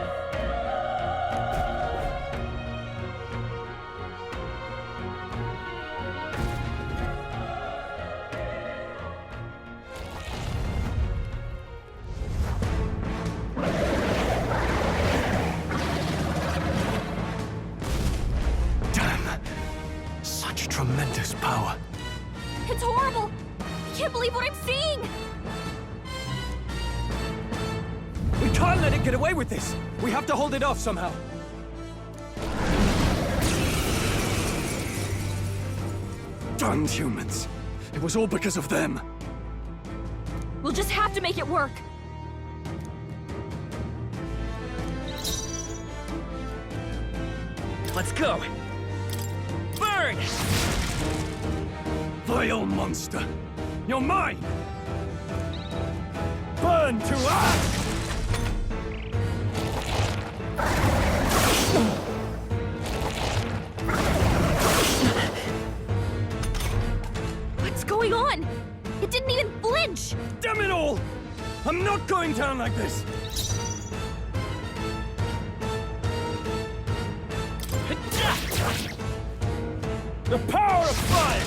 Damn. Such tremendous power. It's horrible! I can't believe what I'm seeing! We can't let it get away with this! We have to hold it off somehow! Darned humans. It was all because of them. We'll just have to make it work! Let's go! Burn! Vile monster! You're mine! Burn to ash! What's going on? It didn't even flinch! Damn it all! I'm not going down like this! The power of fire!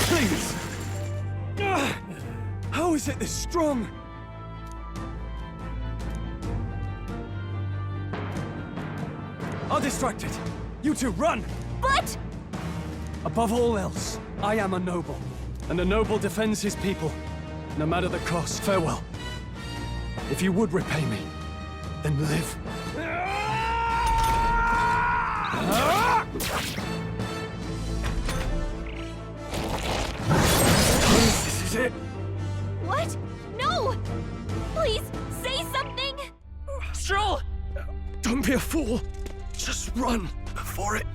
Please! How is it this strong? I'll distract it. You two, run! But... Above all else, I am a noble. And a noble defends his people, no matter the cost. Farewell. If you would repay me, then live. This is it. What? No! Please, say something! Stroll! Don't be a fool. Just run before it.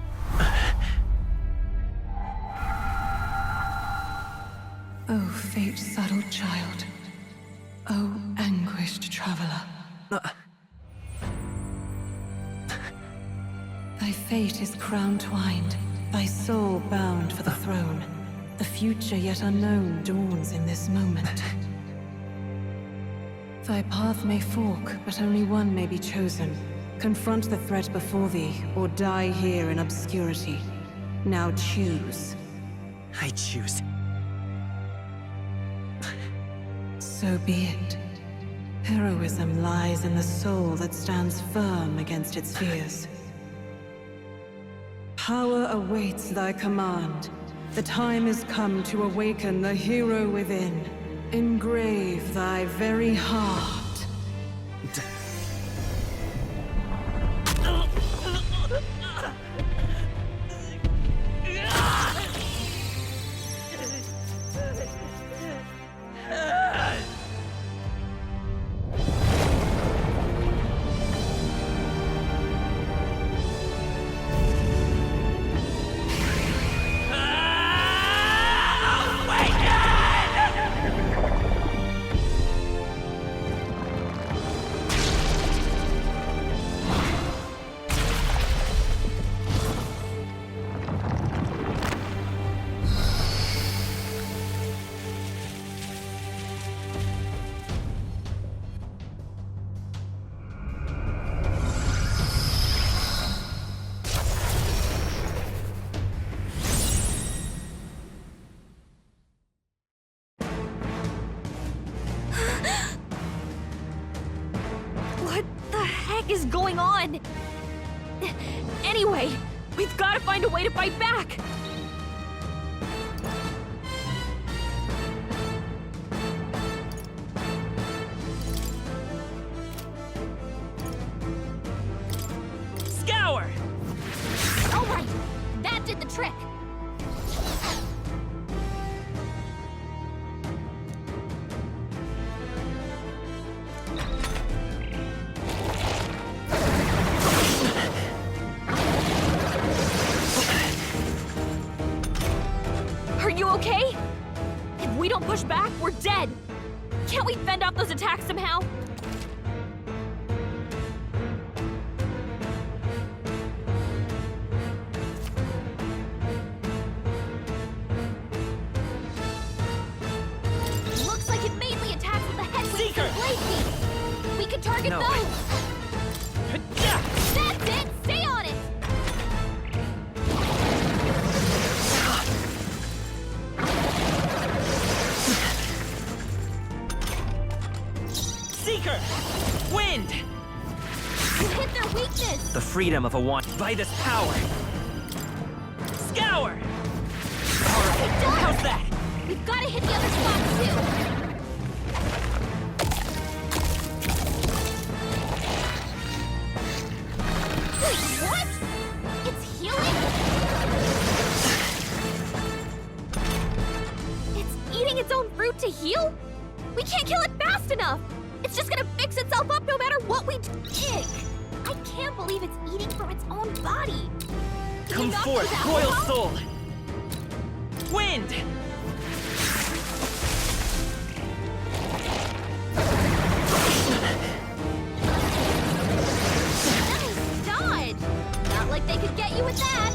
Oh, fate-saddled child. Oh, anguished traveler. Thy fate is crown-twined, thy soul bound for the throne. The future yet unknown dawns in this moment. Thy path may fork, but only one may be chosen. Confront the threat before thee, or die here in obscurity. Now choose. I choose. So be it. Heroism lies in the soul that stands firm against its fears. Power awaits thy command. The time is come to awaken the hero within. Engrave thy very heart. Is going on? Anyway, we've got to find a way to fight back! Scour! Alright, that did the trick! you okay? If we don't push back, we're dead. Can't we fend off those attacks somehow? Looks like it mainly attacks with the headwinds and blade feet. We can target those. That's it! Stay on it! Seeker! Wind! You hit their weakness! The freedom of a want by this power. Scour! How's that? We've got to hit the other spots too! Wait, what? It's healing? It's eating its own fruit to heal? We can't kill it fast enough! It's just gonna fix itself up no matter what we do. Ick! I can't believe it's eating from its own body! Can you Come knock forth, these out, royal huh? soul! Wind! Nice dodge! Not like they could get you with that!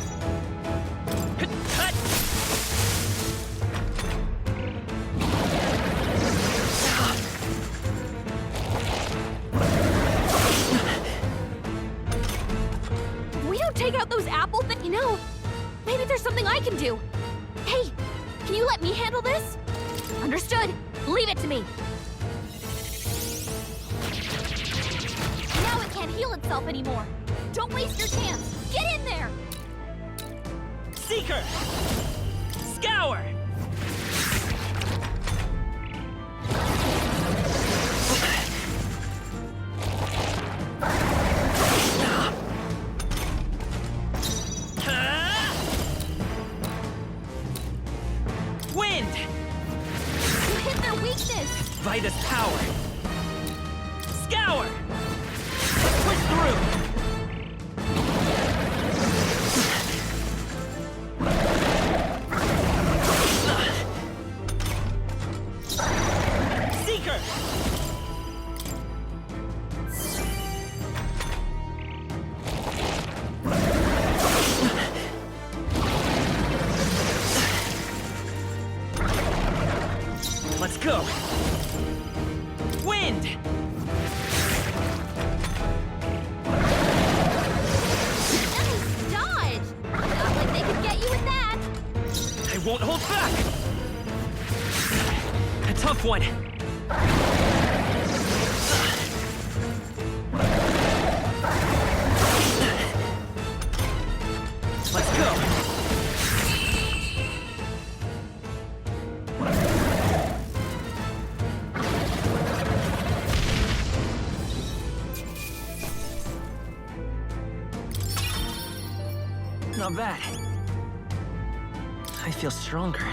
If we don't take out those apple things, you know, maybe there's something I can do. Hey, can you let me handle this? Understood. Leave it to me. Now it can't heal itself anymore. Don't waste your chance. Get in there! Seeker! Scour! Wind! You hit their weakness! By this power. Scour! Push through! Seeker! Let's go! Wind! Nice dodge! Not like they could get you with that! I won't hold back! A tough one! Let's go! Not bad. I feel stronger.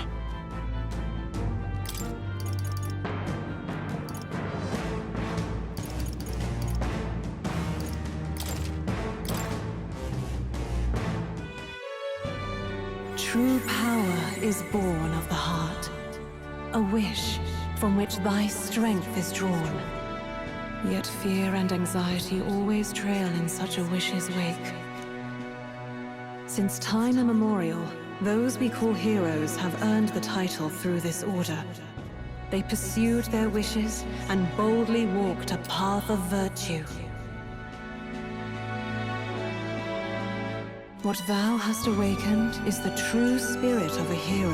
True power is born of the heart, a wish from which thy strength is drawn. Yet fear and anxiety always trail in such a wish's wake. Since time immemorial, those we call heroes have earned the title through this order. They pursued their wishes and boldly walked a path of virtue. What thou hast awakened is the true spirit of a hero.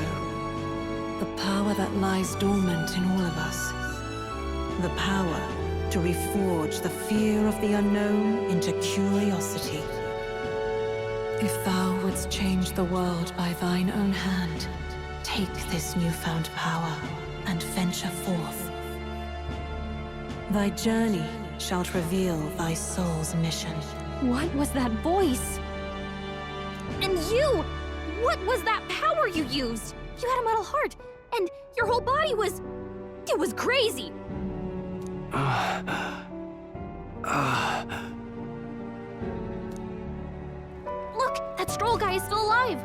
The power that lies dormant in all of us. The power to reforge the fear of the unknown into curiosity. If thou wouldst change the world by thine own hand, take this newfound power and venture forth. Thy journey shalt reveal thy soul's mission. What was that voice? And you! What was that power you used? You had a metal heart, and your whole body was... It was crazy! Look, that Stroll guy is still alive!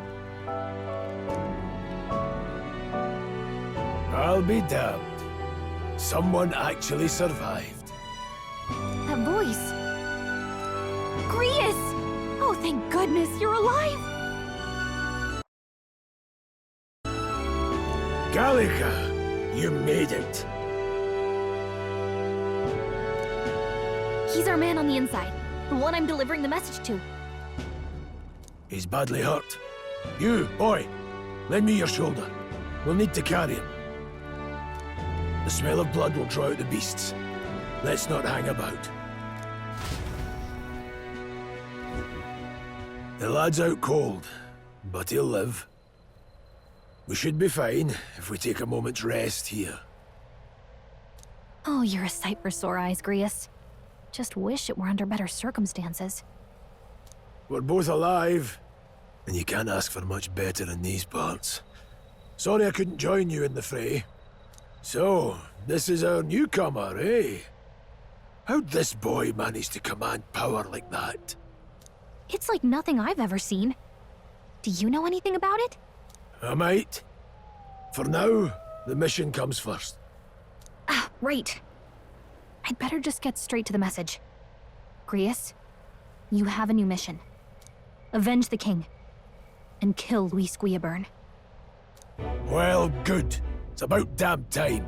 I'll be damned. Someone actually survived. That voice. Grius! Oh, thank goodness you're alive! Gallica, you made it. He's our man on the inside. The one I'm delivering the message to. He's badly hurt. You, boy, lend me your shoulder. We'll need to carry him. The smell of blood will draw out the beasts. Let's not hang about. The lad's out cold, but he'll live. We should be fine if we take a moment's rest here. Oh, you're a sight for sore eyes, Grius. Just wish it were under better circumstances. We're both alive, and you can't ask for much better in these parts. Sorry I couldn't join you in the fray. So, this is our newcomer, eh? How'd this boy manage to command power like that? It's like nothing I've ever seen. Do you know anything about it? I might. For now, the mission comes first. Ah, right. I'd better just get straight to the message. Grius, you have a new mission. Avenge the king. And kill Luis Guillaburn. Well, good. It's about damn time.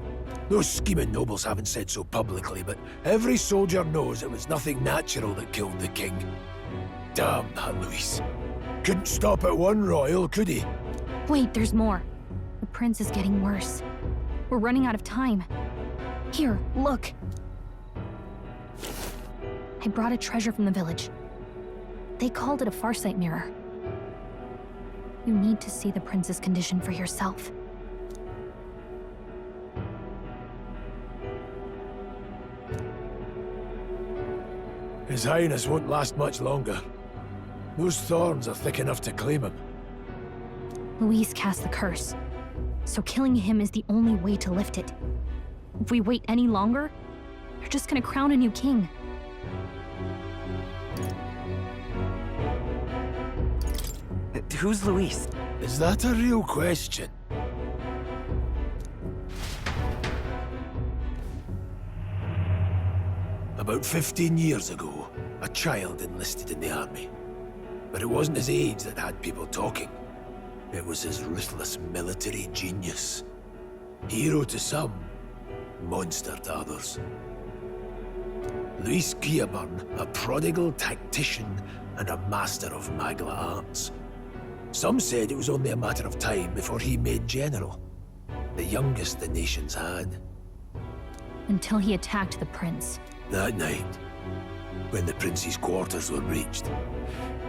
Those scheming nobles haven't said so publicly, but every soldier knows it was nothing natural that killed the king. Damn that Luis. Couldn't stop at one royal, could he? Wait, there's more. The prince is getting worse. We're running out of time. Here, look. I brought a treasure from the village. They called it a farsight mirror. You need to see the prince's condition for yourself. His Highness won't last much longer. Those thorns are thick enough to claim him. Luis cast the curse, so killing him is the only way to lift it. If we wait any longer, they're just gonna crown a new king. Who's Luis? Is that a real question? About 15 years ago, a child enlisted in the army. But it wasn't his age that had people talking. It was his ruthless military genius. Hero to some, monster to others. Luis Guillaburn, a prodigal tactician and a master of Magla arts. Some said it was only a matter of time before he made general. The youngest the nations had. Until he attacked the prince. That night, when the prince's quarters were breached,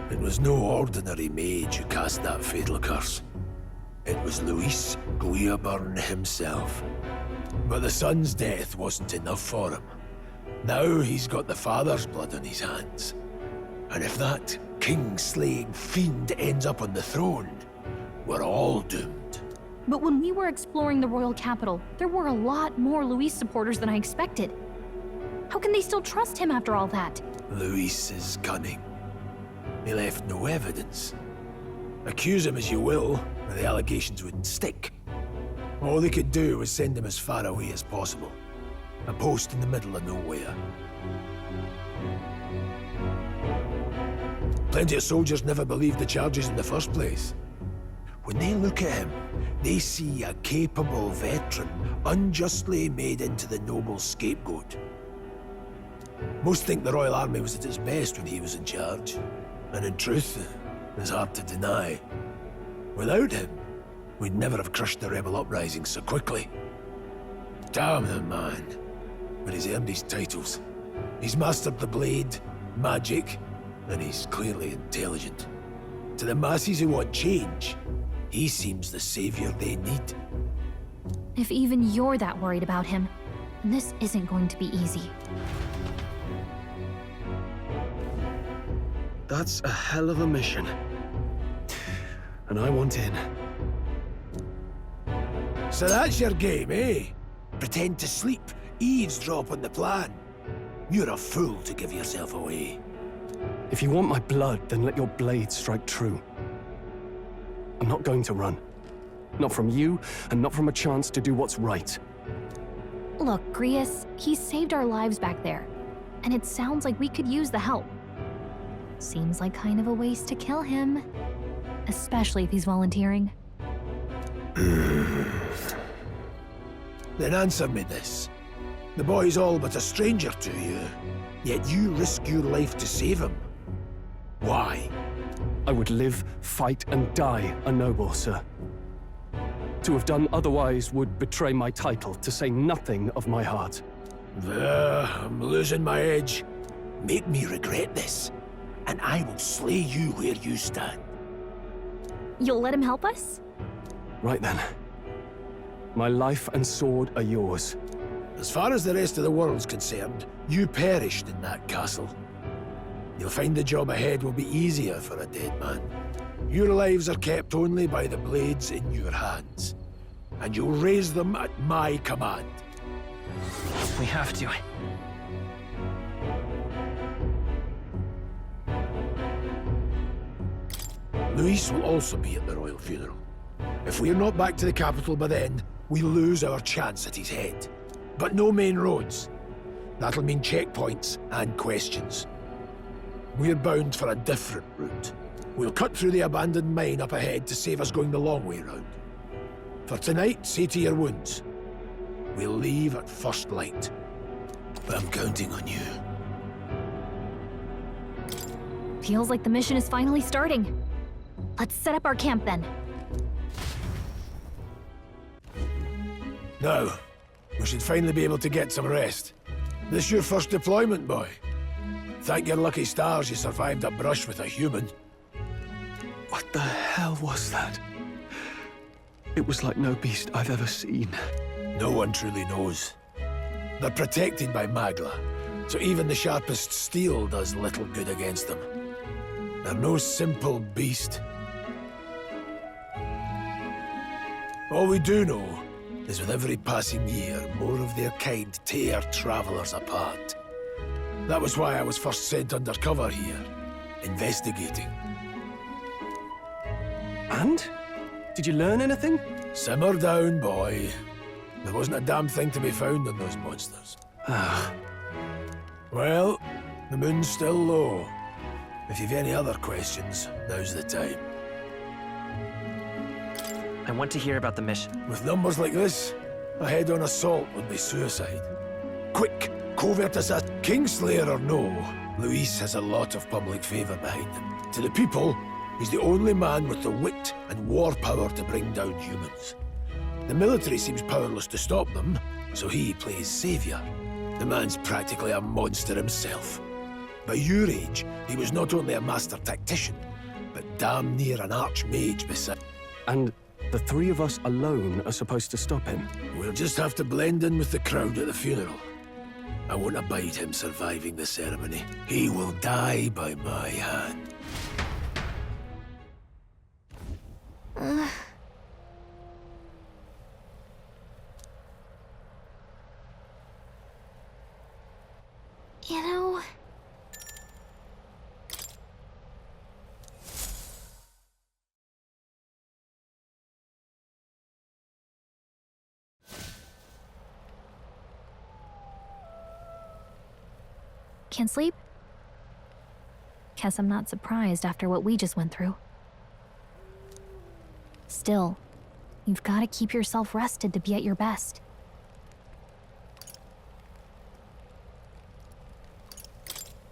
it was no ordinary mage who cast that fatal curse. It was Luis Guillaburn himself. But the son's death wasn't enough for him. Now he's got the father's blood on his hands. And if that king-slaying fiend ends up on the throne, we're all doomed. But when we were exploring the royal capital, there were a lot more Luis supporters than I expected. How can they still trust him after all that? Luis is cunning. He left no evidence. Accuse him as you will, the allegations wouldn't stick. All they could do was send him as far away as possible. A post in the middle of nowhere. Plenty of soldiers never believed the charges in the first place. When they look at him, they see a capable veteran unjustly made into the noble scapegoat. Most think the Royal Army was at its best when he was in charge. And in truth, it's hard to deny. Without him, we'd never have crushed the rebel uprising so quickly. Damn the man. But he's earned his titles. He's mastered the blade, magic, and he's clearly intelligent. To the masses who want change, he seems the savior they need. If even you're that worried about him, then this isn't going to be easy. That's a hell of a mission. And I want in. So that's your game, eh? Pretend to sleep, eavesdrop on the plan. You're a fool to give yourself away. If you want my blood, then let your blade strike true. I'm not going to run. Not from you, and not from a chance to do what's right. Look, Grius, he saved our lives back there, and it sounds like we could use the help. Seems like kind of a waste to kill him, especially if he's volunteering. Then answer me this. The boy's all but a stranger to you, yet you risk your life to save him. Why? I would live, fight, and die a noble, sir. To have done otherwise would betray my title, to say nothing of my heart. I'm losing my edge. Make me regret this, and I will slay you where you stand. You'll let him help us? Right then. My life and sword are yours. As far as the rest of the world's concerned, you perished in that castle. You'll find the job ahead will be easier for a dead man. Your lives are kept only by the blades in your hands, and you'll raise them at my command. We have to. Luis will also be at the royal funeral. If we're not back to the capital by then, we lose our chance at his head. But no main roads. That'll mean checkpoints and questions. We're bound for a different route. We'll cut through the abandoned mine up ahead to save us going the long way round. For tonight, see to your wounds. We'll leave at first light. I'm counting on you. Feels like the mission is finally starting. Let's set up our camp then. Now, we should finally be able to get some rest. This your first deployment, boy? Thank your lucky stars you survived a brush with a human. What the hell was that? It was like no beast I've ever seen. No one truly knows. They're protected by Magla, so even the sharpest steel does little good against them. They're no simple beast. All we do know is with every passing year, more of their kind tear travelers apart. That was why I was first sent undercover here, investigating. And? Did you learn anything? Simmer down, boy. There wasn't a damn thing to be found on those monsters. Well, the moon's still low. If you've any other questions, now's the time. I want to hear about the mission. With numbers like this, a head-on assault would be suicide. Quick, covert assassin. Kingslayer or no, Luis has a lot of public favor behind him. To the people, he's the only man with the wit and war power to bring down humans. The military seems powerless to stop them, so he plays savior. The man's practically a monster himself. By your age, he was not only a master tactician, but damn near an archmage beside. And the three of us alone are supposed to stop him? We'll just have to blend in with the crowd at the funeral. I won't abide him surviving the ceremony. He will die by my hand. You know... Can't sleep? Guess I'm not surprised after what we just went through. Still, you've got to keep yourself rested to be at your best.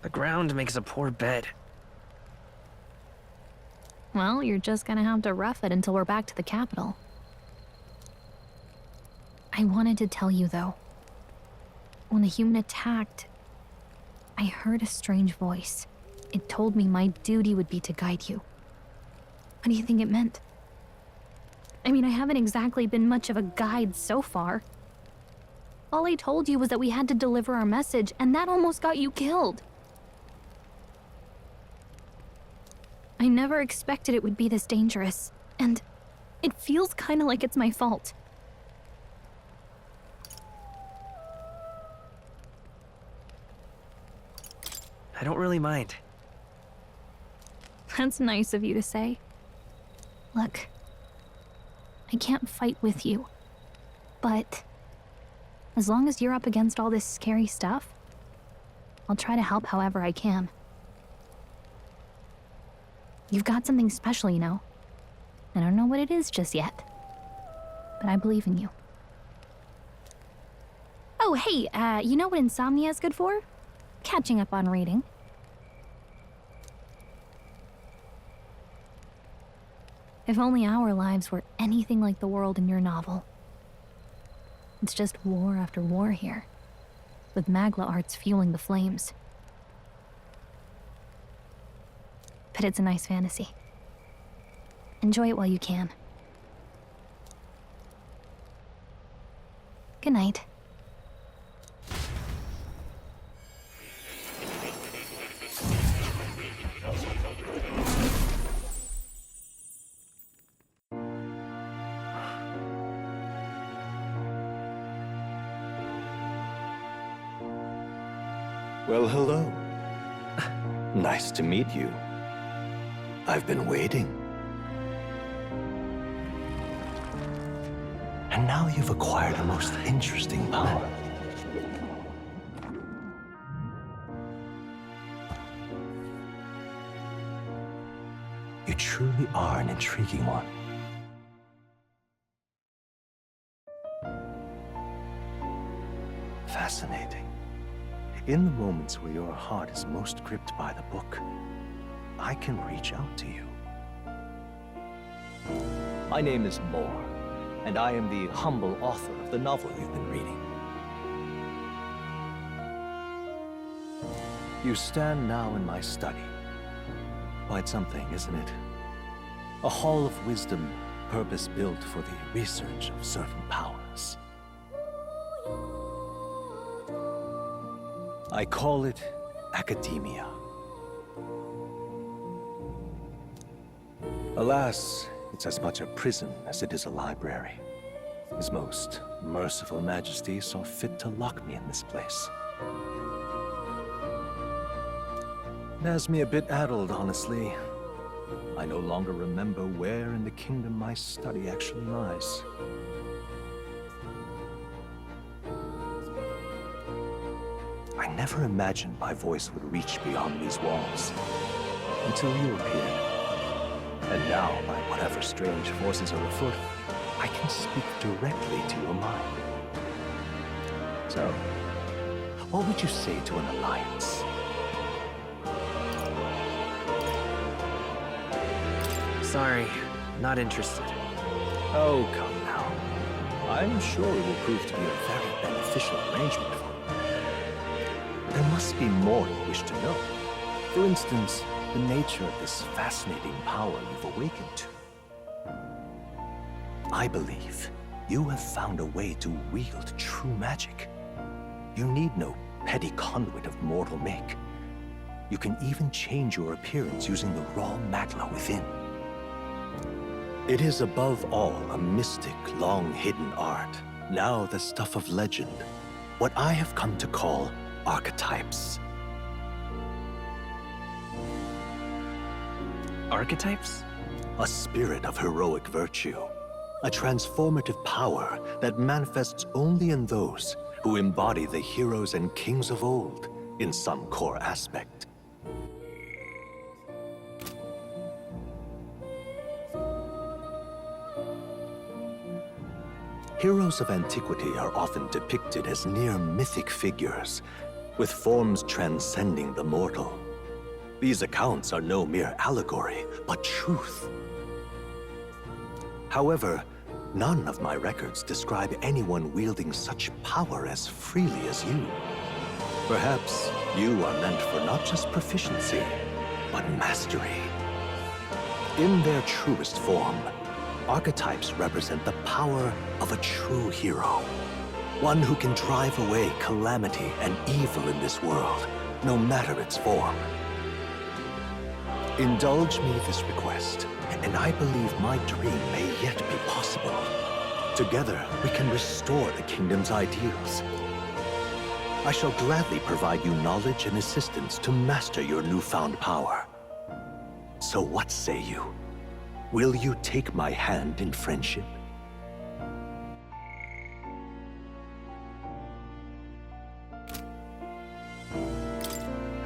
The ground makes a poor bed. Well, you're just gonna have to rough it until we're back to the capital. I wanted to tell you, though. When the human attacked, I heard a strange voice. It told me my duty would be to guide you. What do you think it meant? I mean, I haven't exactly been much of a guide so far. All I told you was that we had to deliver our message, and that almost got you killed. I never expected it would be this dangerous, and it feels kind of like it's my fault. I don't really mind. That's nice of you to say. Look, I can't fight with you. But as long as you're up against all this scary stuff, I'll try to help however I can. You've got something special, you know. I don't know what it is just yet, but I believe in you. Oh, hey, you know what insomnia is good for? Catching up on reading. If only our lives were anything like the world in your novel. It's just war after war here, with Magla arts fueling the flames. But it's a nice fantasy. Enjoy it while you can. Good night. Well, hello. Nice to meet you. I've been waiting. And now you've acquired a most interesting power. You truly are an intriguing one. Fascinating. In the moments where your heart is most gripped by the book, I can reach out to you. My name is Moore, and I am the humble author of the novel you've been reading. You stand now in my study. Quite something, isn't it? A hall of wisdom, purpose-built for the research of certain powers. I call it academia. Alas, it's as much a prison as it is a library. His most merciful majesty saw fit to lock me in this place. It has me a bit addled, honestly. I no longer remember where in the kingdom my study actually lies. I never imagined my voice would reach beyond these walls, until you appeared. And now, by whatever strange forces are afoot, I can speak directly to your mind. So, what would you say to an alliance? Sorry, not interested. Oh, come now. I'm sure it will prove to be a very beneficial arrangement for you. There must be more you wish to know. For instance, the nature of this fascinating power you've awakened to. I believe you have found a way to wield true magic. You need no petty conduit of mortal make. You can even change your appearance using the raw magla within. It is above all a mystic, long-hidden art, now the stuff of legend, what I have come to call archetypes. Archetypes? A spirit of heroic virtue. A transformative power that manifests only in those who embody the heroes and kings of old in some core aspect. Heroes of antiquity are often depicted as near mythic figures, with forms transcending the mortal. These accounts are no mere allegory, but truth. However, none of my records describe anyone wielding such power as freely as you. Perhaps you are meant for not just proficiency, but mastery. In their truest form, archetypes represent the power of a true hero. One who can drive away calamity and evil in this world, no matter its form. Indulge me this request, and I believe my dream may yet be possible. Together, we can restore the kingdom's ideals. I shall gladly provide you knowledge and assistance to master your newfound power. So what say you? Will you take my hand in friendship?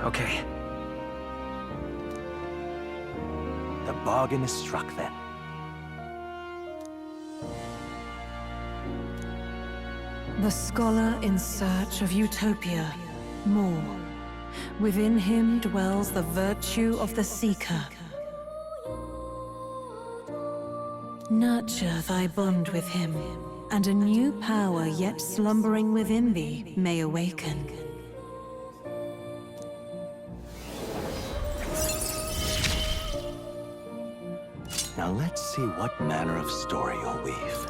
Okay. The bargain is struck then. The scholar in search of utopia. More. Within him dwells the virtue of the seeker. Nurture thy bond with him, and a new power yet slumbering within thee may awaken. Now let's see what manner of story you'll weave.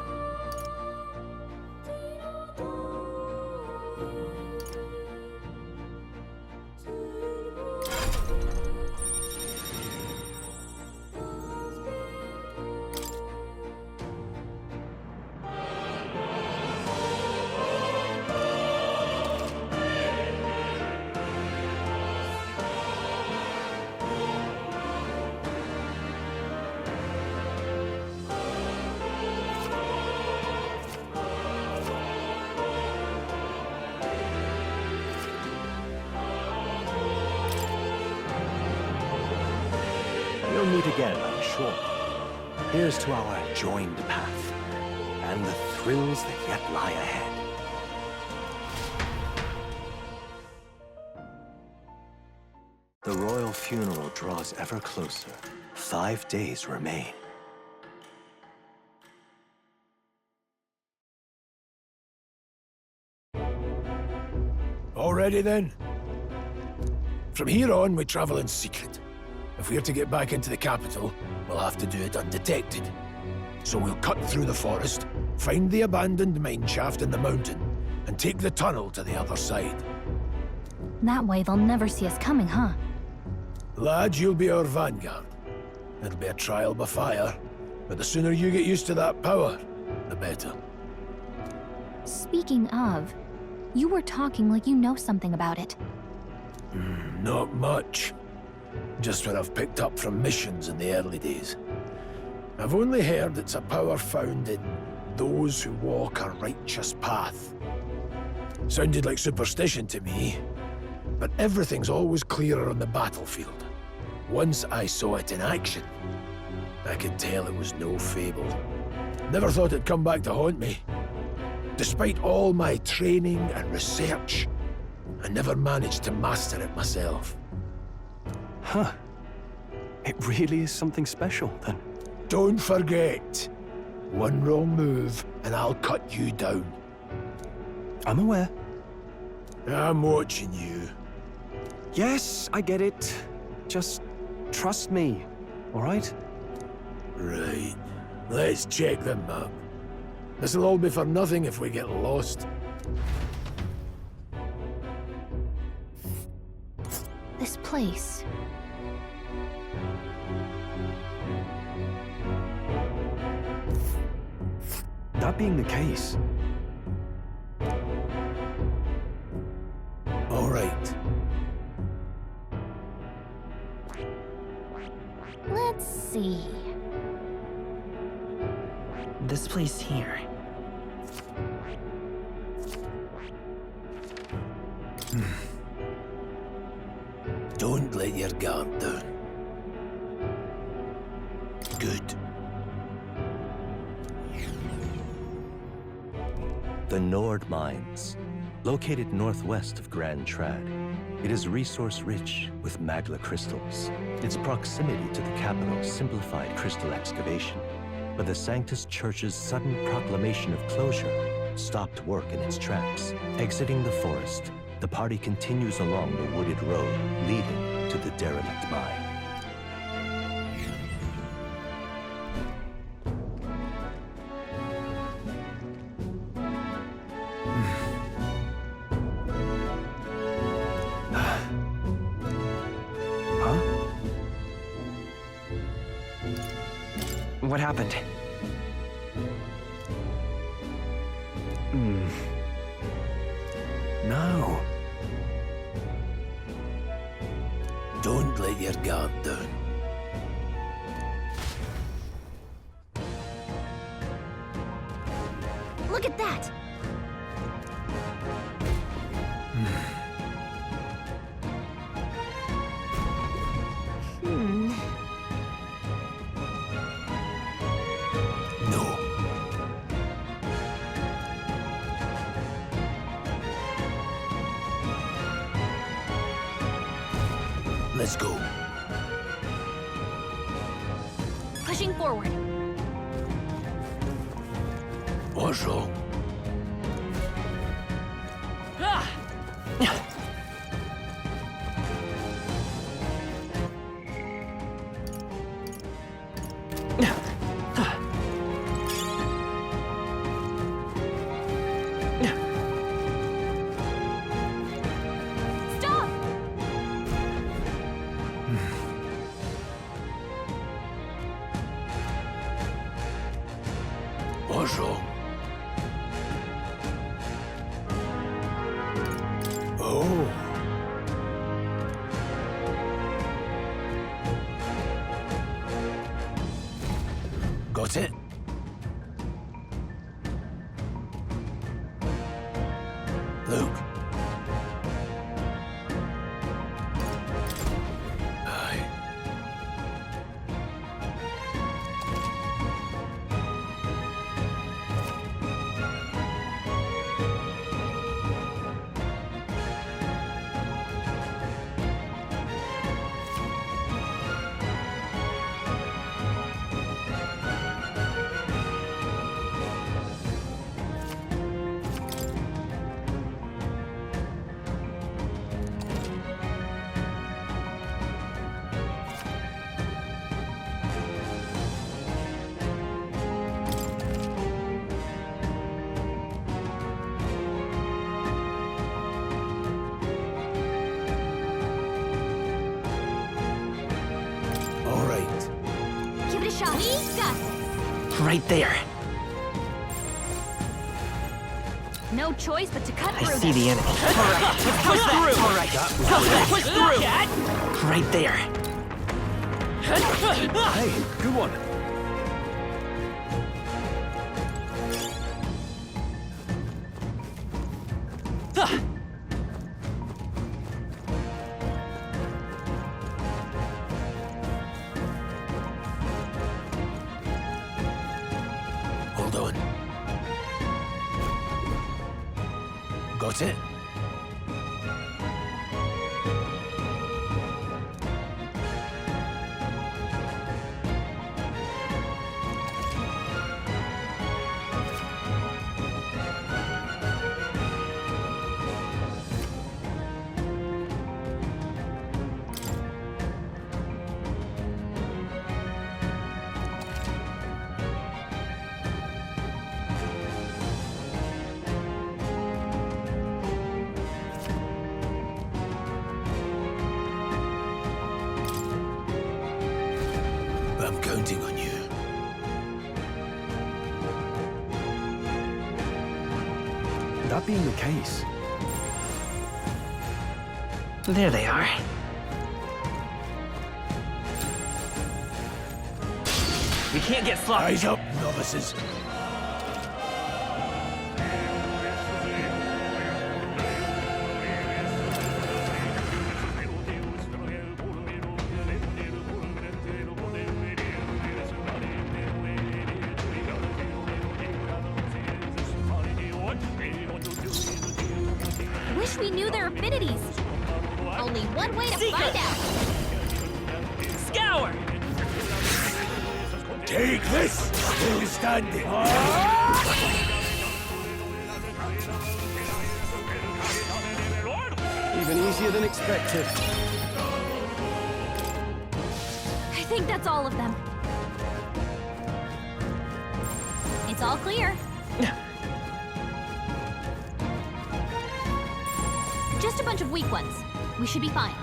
We'll meet again, I'm sure. Here's to our joined path, and the thrills that yet lie ahead. The royal funeral draws ever closer. 5 days remain. All ready then? From here on, we travel in secret. If we're to get back into the capital, we'll have to do it undetected. So we'll cut through the forest, find the abandoned mine shaft in the mountain, and take the tunnel to the other side. That way they'll never see us coming, huh? Lad, you'll be our vanguard. It'll be a trial by fire, but the sooner you get used to that power, the better. Speaking of, you were talking like you know something about it. Not much. Just what I've picked up from missions in the early days. I've only heard it's a power found in those who walk a righteous path. Sounded like superstition to me, but everything's always clearer on the battlefield. Once I saw it in action, I could tell it was no fable. Never thought it'd come back to haunt me. Despite all my training and research, I never managed to master it myself. Huh. It really is something special, then. Don't forget, one wrong move and I'll cut you down. I'm aware. I'm watching you. Yes, I get it. Just trust me, all right? Right. Let's check the map. This'll all be for nothing if we get lost. This place. That being the case... All right. Let's see. This place here. Don't let your guard down. Good. The Nord Mines, located northwest of Grand Trad. It is resource-rich with magla crystals. Its proximity to the capital simplified crystal excavation, but the Sanctus Church's sudden proclamation of closure stopped work in its tracks. Exiting the forest, the party continues along the wooded road leading to the derelict mine. What happened? No. Don't let your guard down. Look at that! Let's go. Pushing forward. What's wrong? Stop! What's wrong? Oh. Got it? Luke. Aye. All right. Give it a shot. We got this. Right there. No choice but to cut I through see them. the enemy. All right, let's push through. All right. Push through. Right there. Hey, good one. Hold on. Got it? I'm counting on you. That being the case, There they are. We can't get sloppy. Eyes up, novices. Wish we knew their affinities. Only one way to find out. Scour! Take this! Still standing. even easier than expected. I think that's all of them. It's all clear. Just a bunch of weak ones. We should be fine.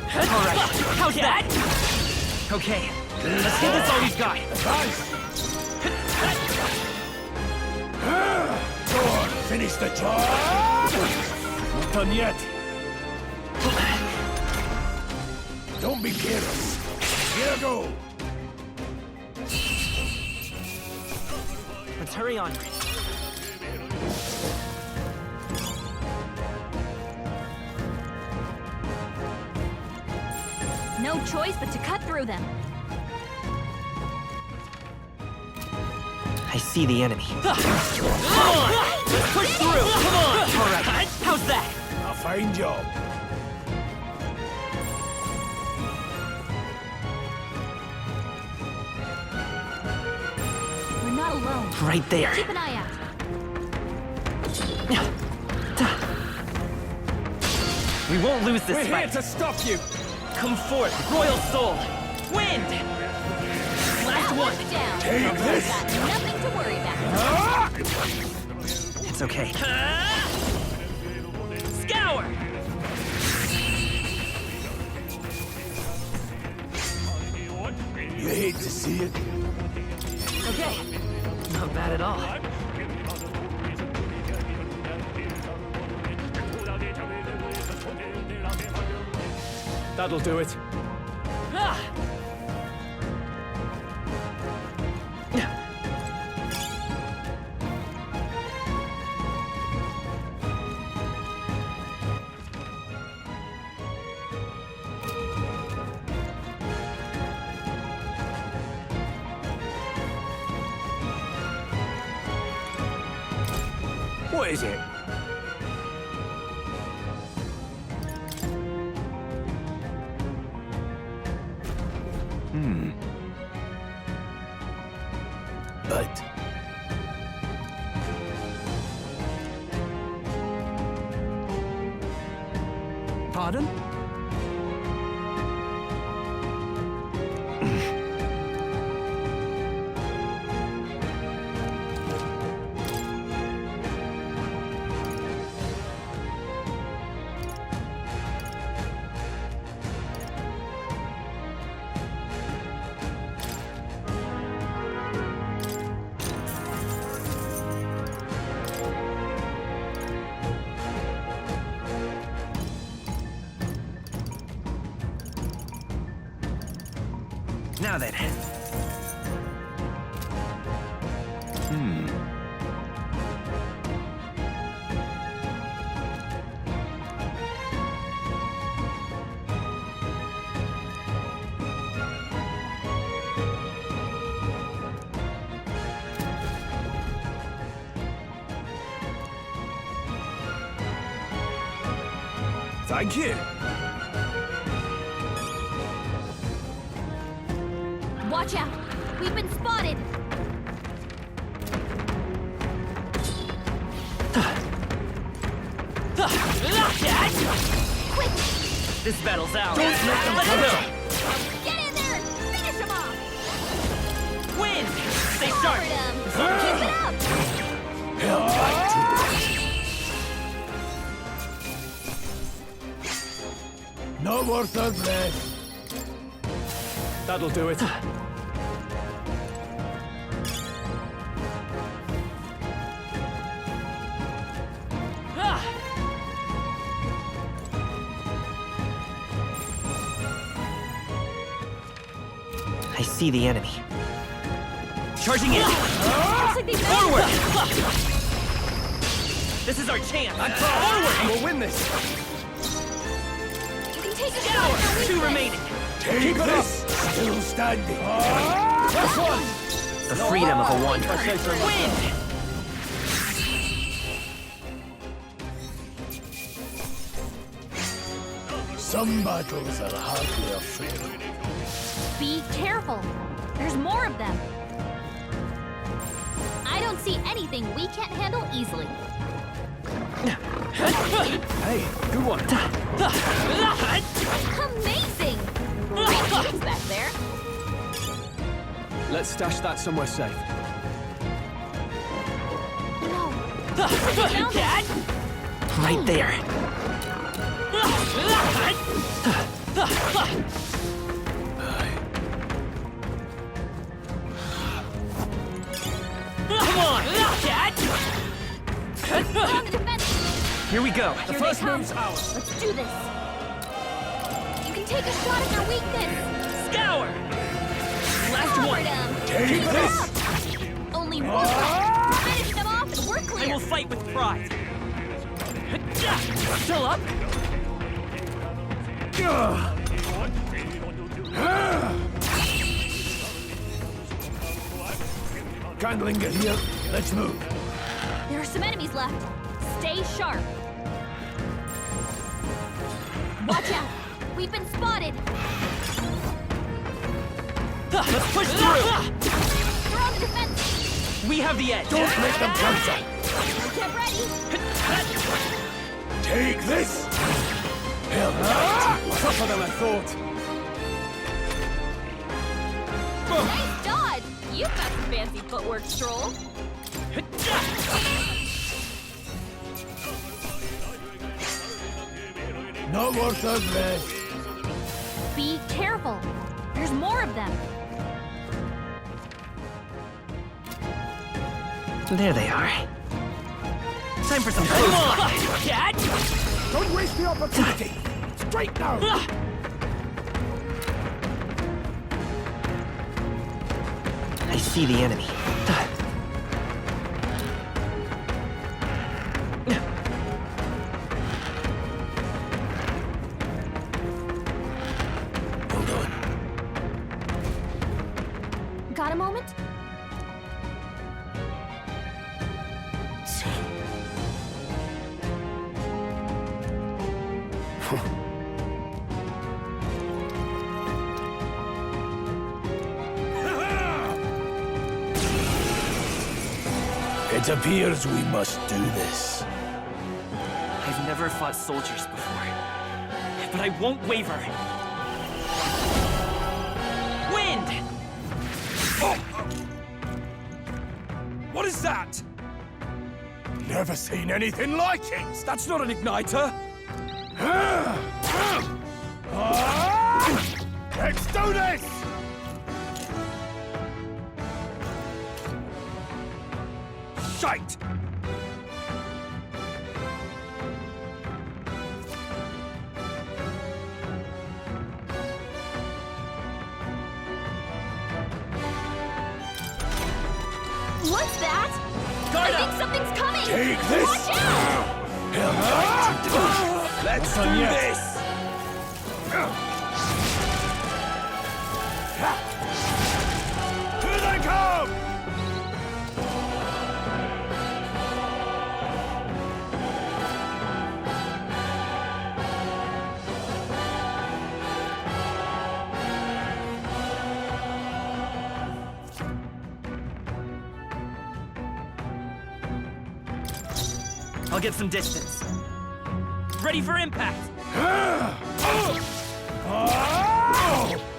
All right, how's that? Okay, let's see this all we've got. Go on, finish the job! Not done yet. Don't be careless. Here go. Let's hurry on. No choice but to cut through them. I see the enemy. Come on! Let's push through! Come on! All right, how's that? A fine job. We're not alone. Right there. Keep an eye out. We won't lose this We're fight. here to stop you! Come forth, Royal Soul! Wind! Last one! Down. Take this! Got nothing to worry about. It's okay. Scour! You hate to see it. Okay. Not bad at all. That'll do it. Ah! What is it? But Pardon? Now then. thank you. Watch out! We've been spotted! Quick! This battle's ours. Don't let them Let's come go! out. Get in there and finish him off! Win! Stay sharp! Keep it up! No more third breath. That'll do it. I see the enemy. Charging in! Forward! This is our chance! Forward! We'll win this! You can take a shot at their Two weakness. remaining! Keep it up. Still standing. This one. The freedom of a wanderer. Win! Some battles are hardly a fair. Be careful. There's more of them. I don't see anything we can't handle easily. Hey, good one. Amazing! Great moves back there. Let's stash that somewhere safe. Right there. Come on, cat! Here we go. The first move's ours. Let's do this. You can take a shot at their weakness. Scour! Last one. Take this. Only one fight. Finish them off and we're clear. I will fight with pride. Still up? Can't linger here. Let's move. There are some enemies left. Stay sharp. Watch out! We've been spotted! Let's push through! They're on the defense! We have the edge! Don't make them closer! Get ready! Take this! Hell, Tougher than I thought. Nice dodge! You've got some fancy footwork, Stroll. not worth a breath. Be careful! There's more of them! There they are. Time for some Come on, cat! Don't waste the opportunity! Straight now! I see the enemy. Hold on. Got a moment? It appears we must do this. I've never fought soldiers before, but I won't waver. Wind! What is that? Never seen anything like it! That's not an igniter. Let's do this! Shite! What's that? I think something's coming! Take this! Watch out! Let's do this! Here they come! I'll get some distance. Ready for impact!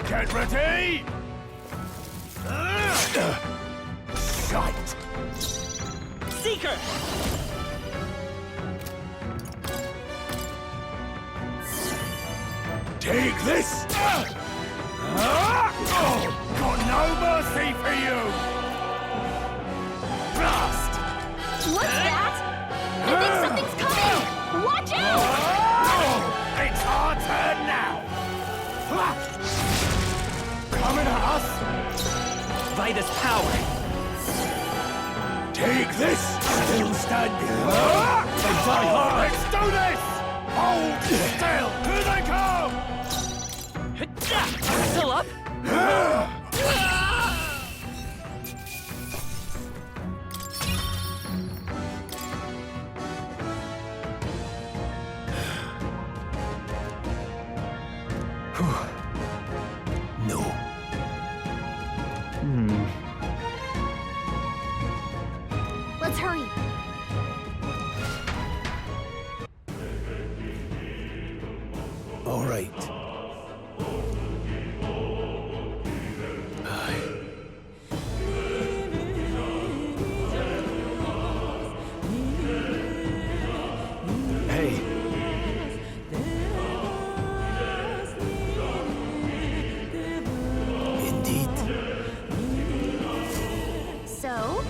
Get ready! Shite! Seeker! Take this! Got no mercy for you! Blast! What's that? I think something's coming! Watch out! It's our turn now! Coming at us! By this power! Take this! Still standing! They die hard! Let's do this! Hold still! Here they come! Still up? No. Let's hurry! All right. Hey. Indeed. So?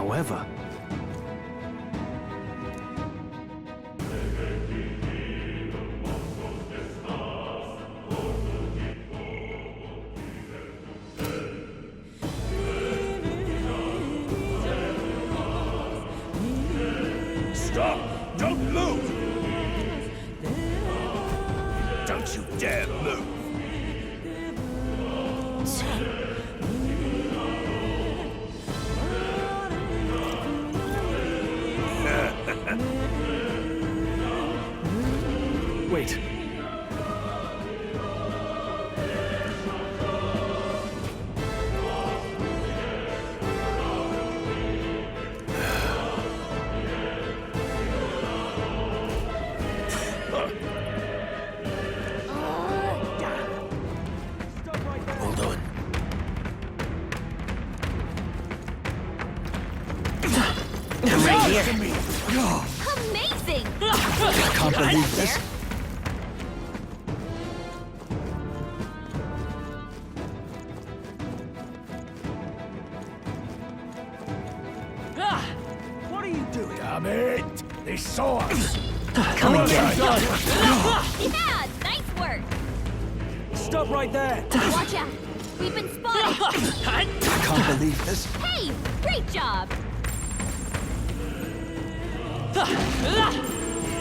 However, Stop! Don't move! Don't you dare move! wait. Hold on. Right here. Amazing! I can't believe this. What are you doing? Damn it! They saw us! Come and get it. Yeah, nice work! Stop right there! Watch out! We've been spotted! I can't believe this. Hey! Great job!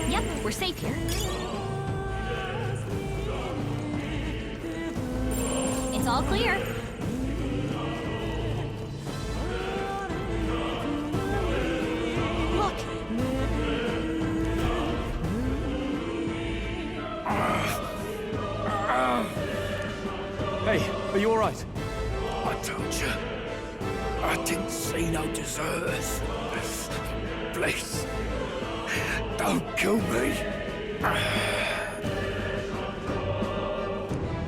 Yep, we're safe here. It's all clear. Look! Hey, are you all right? I told you. I didn't see no deserters. Please. Don't kill me.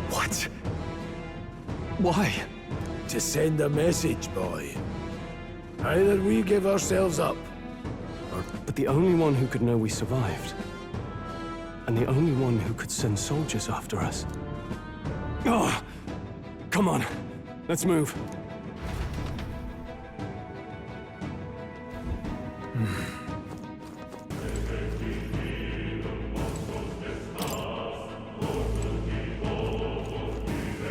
What? Why? To send a message, boy. Either we give ourselves up. But the only one who could know we survived, and the only one who could send soldiers after us. Oh, come on, let's move.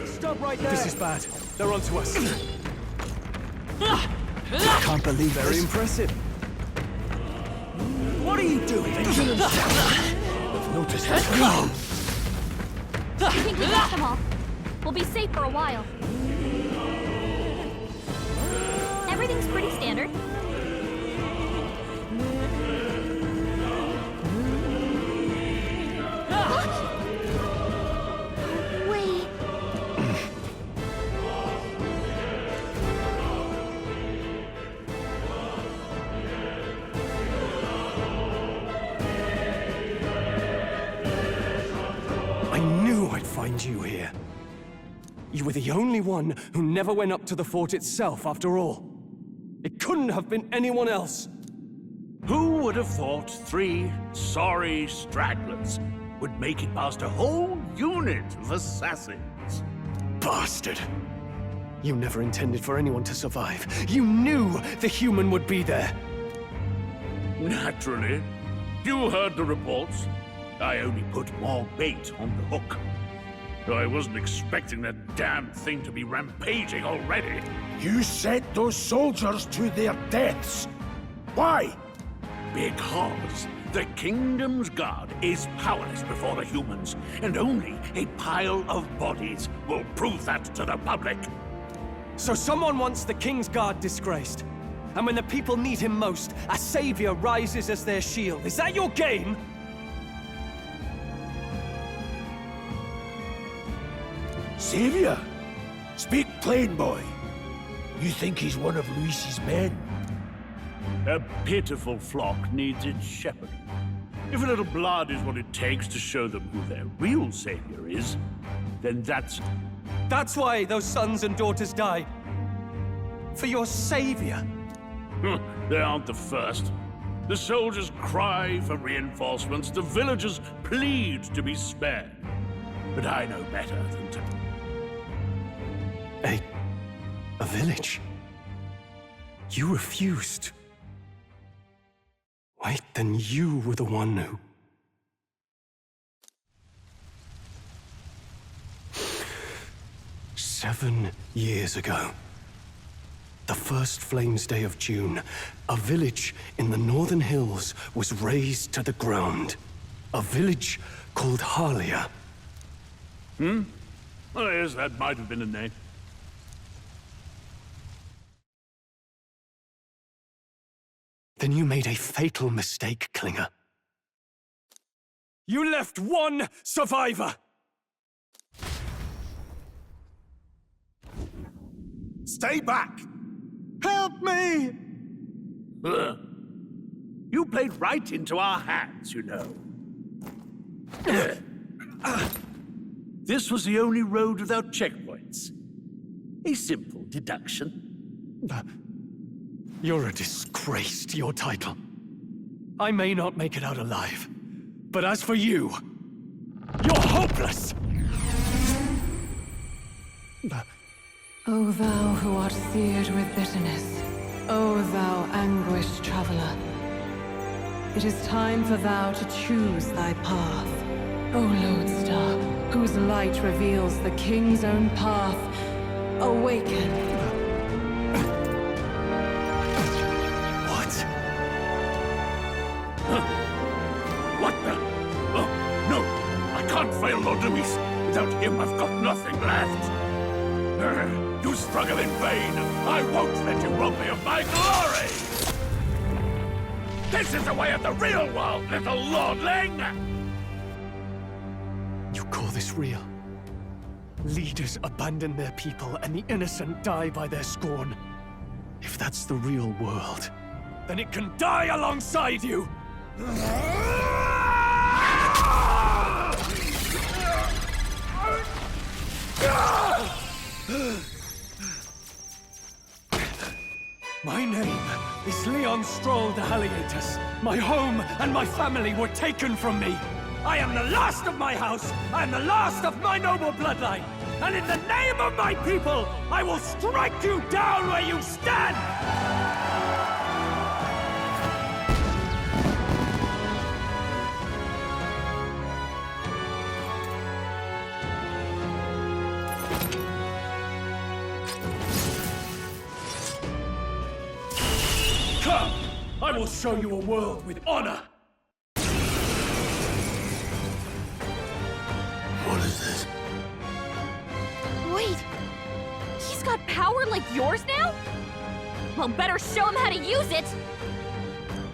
Stop right there! This is bad. They're onto us. I can't believe Very this. impressive. What are you doing? They've noticed us. I think we got them all. We'll be safe for a while. Everything's pretty standard. Wait. I knew I'd find you here. You were the only one who never went up to the fort itself, after all. It couldn't have been anyone else. Who would have thought 3 sorry stragglers would make it past a whole unit of assassins? Bastard! You never intended for anyone to survive. You knew the human would be there. Naturally. You heard the reports. I only put more bait on the hook. I wasn't expecting that damn thing to be rampaging already. You sent those soldiers to their deaths. Why? Because the Kingdom's Guard is powerless before the humans, and only a pile of bodies will prove that to the public. So someone wants the King's Guard disgraced. And when the people need him most, a savior rises as their shield. Is that your game? Savior? Speak plain, boy. You think he's one of Luis's men? A pitiful flock needs its shepherd. If a little blood is what it takes to show them who their real savior is, then that's why those sons and daughters died. For your savior. They aren't the first. The soldiers cry for reinforcements, the villagers plead to be spared. But I know better than to... A village? You refused Wait, then you were the one who... "7 years ago, the first Flames Day of June, a village in the northern hills was razed to the ground. A village called Harlia." Well, yes, that might have been a name. Then you made a fatal mistake, Klinger. You left one survivor! Stay back! Help me! You played right into our hands, you know. This was the only road without checkpoints. A simple deduction. You're a disgrace to your title. I may not make it out alive, but as for you, you're hopeless! O thou who art seared with bitterness, O thou anguished traveler, it is time for thou to choose thy path. O lodestar, whose light reveals the king's own path, awaken. What the? Oh, no! I can't fail Lord Luis. Without him, I've got nothing left. You struggle in vain. I won't let you rob me of my glory! This is the way of the real world, little lordling! You call this real? Leaders abandon their people and the innocent die by their scorn. If that's the real world, then it can die alongside you! My name is Leon Stroll de Halietus. My home and my family were taken from me. I am the last of my house. I am the last of my noble bloodline. And in the name of my people, I will strike you down where you stand! Come! I will show you a world with honor! What is this? Wait! He's got power like yours now? Well, better show him how to use it!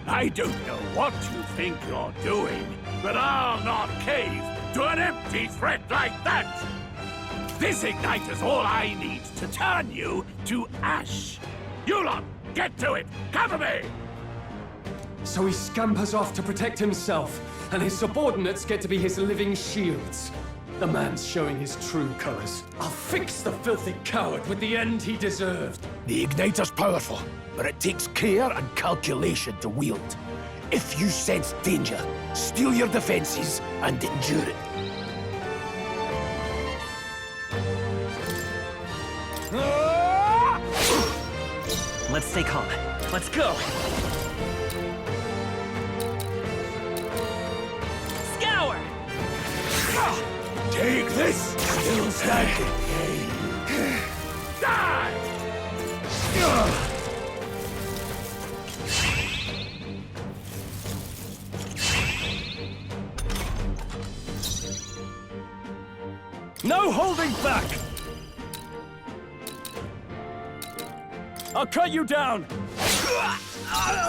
I don't know what you think you're doing, but I'll not cave to an empty threat like that! This ignite is all I need to turn you to ash. You lot, get to it! Cover me! So he scampers off to protect himself, and his subordinates get to be his living shields. The man's showing his true colors. I'll fix the filthy coward with the end he deserved. The igniter's powerful, but it takes care and calculation to wield. If you sense danger, steel your defenses and endure it. Let's stay calm. Let's go! Scour! Take this! Still standing. Die! No holding back! I'll cut you down!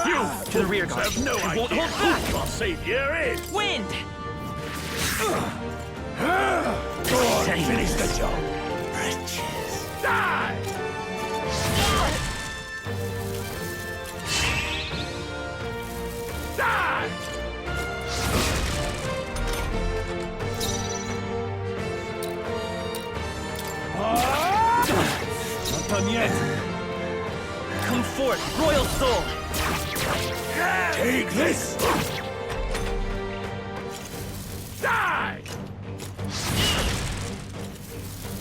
You To the rear guard. have no I idea won't hold back. who your savior is! Wind! Go on, finish the job. Riches! Die! Die! Not done yet. Come forth, Royal Soul! Take this! Die!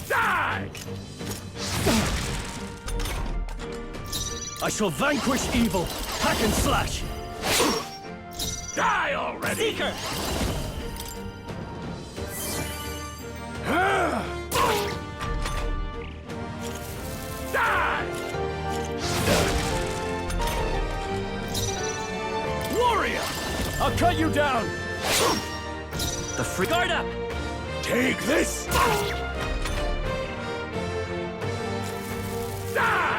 Die! I shall vanquish evil, hack and slash. Die already! Seeker! Die! Warrior! I'll cut you down! The free guard up! Take this! Die!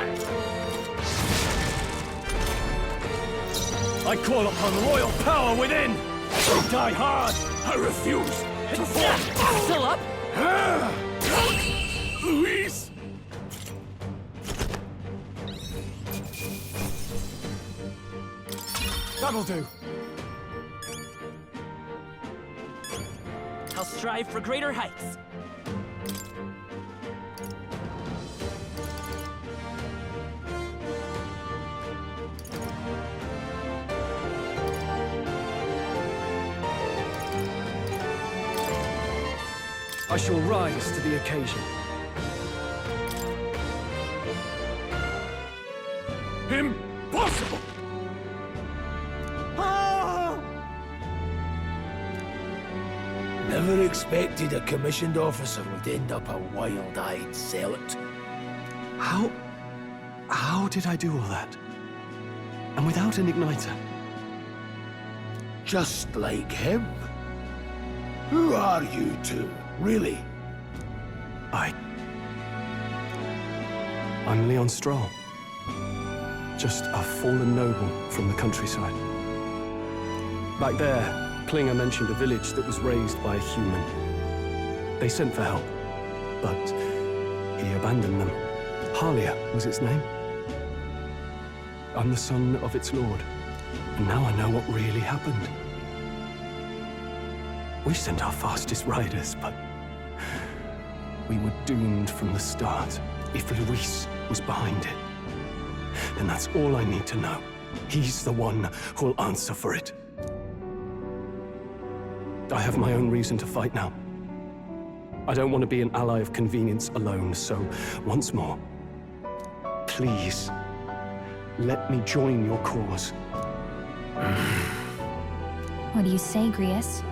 I call upon royal power within! Die hard! I refuse to fall! Still up? Luis! That'll do. I'll strive for greater heights. I shall rise to the occasion. Impossible! Never expected a commissioned officer would end up a wild-eyed zealot. How did I do all that? And without an igniter? Just like him. Who are you two, really? I'm Leon Stroll. Just a fallen noble from the countryside. Back there, Klinger mentioned a village that was raised by a human. They sent for help, but he abandoned them. Halia was its name. I'm the son of its lord, and now I know what really happened. We sent our fastest riders, but we were doomed from the start. If Luis was behind it, then that's all I need to know. He's the one who'll answer for it. I have my own reason to fight now. I don't want to be an ally of convenience alone, so once more, please, let me join your cause. What do you say, Grius?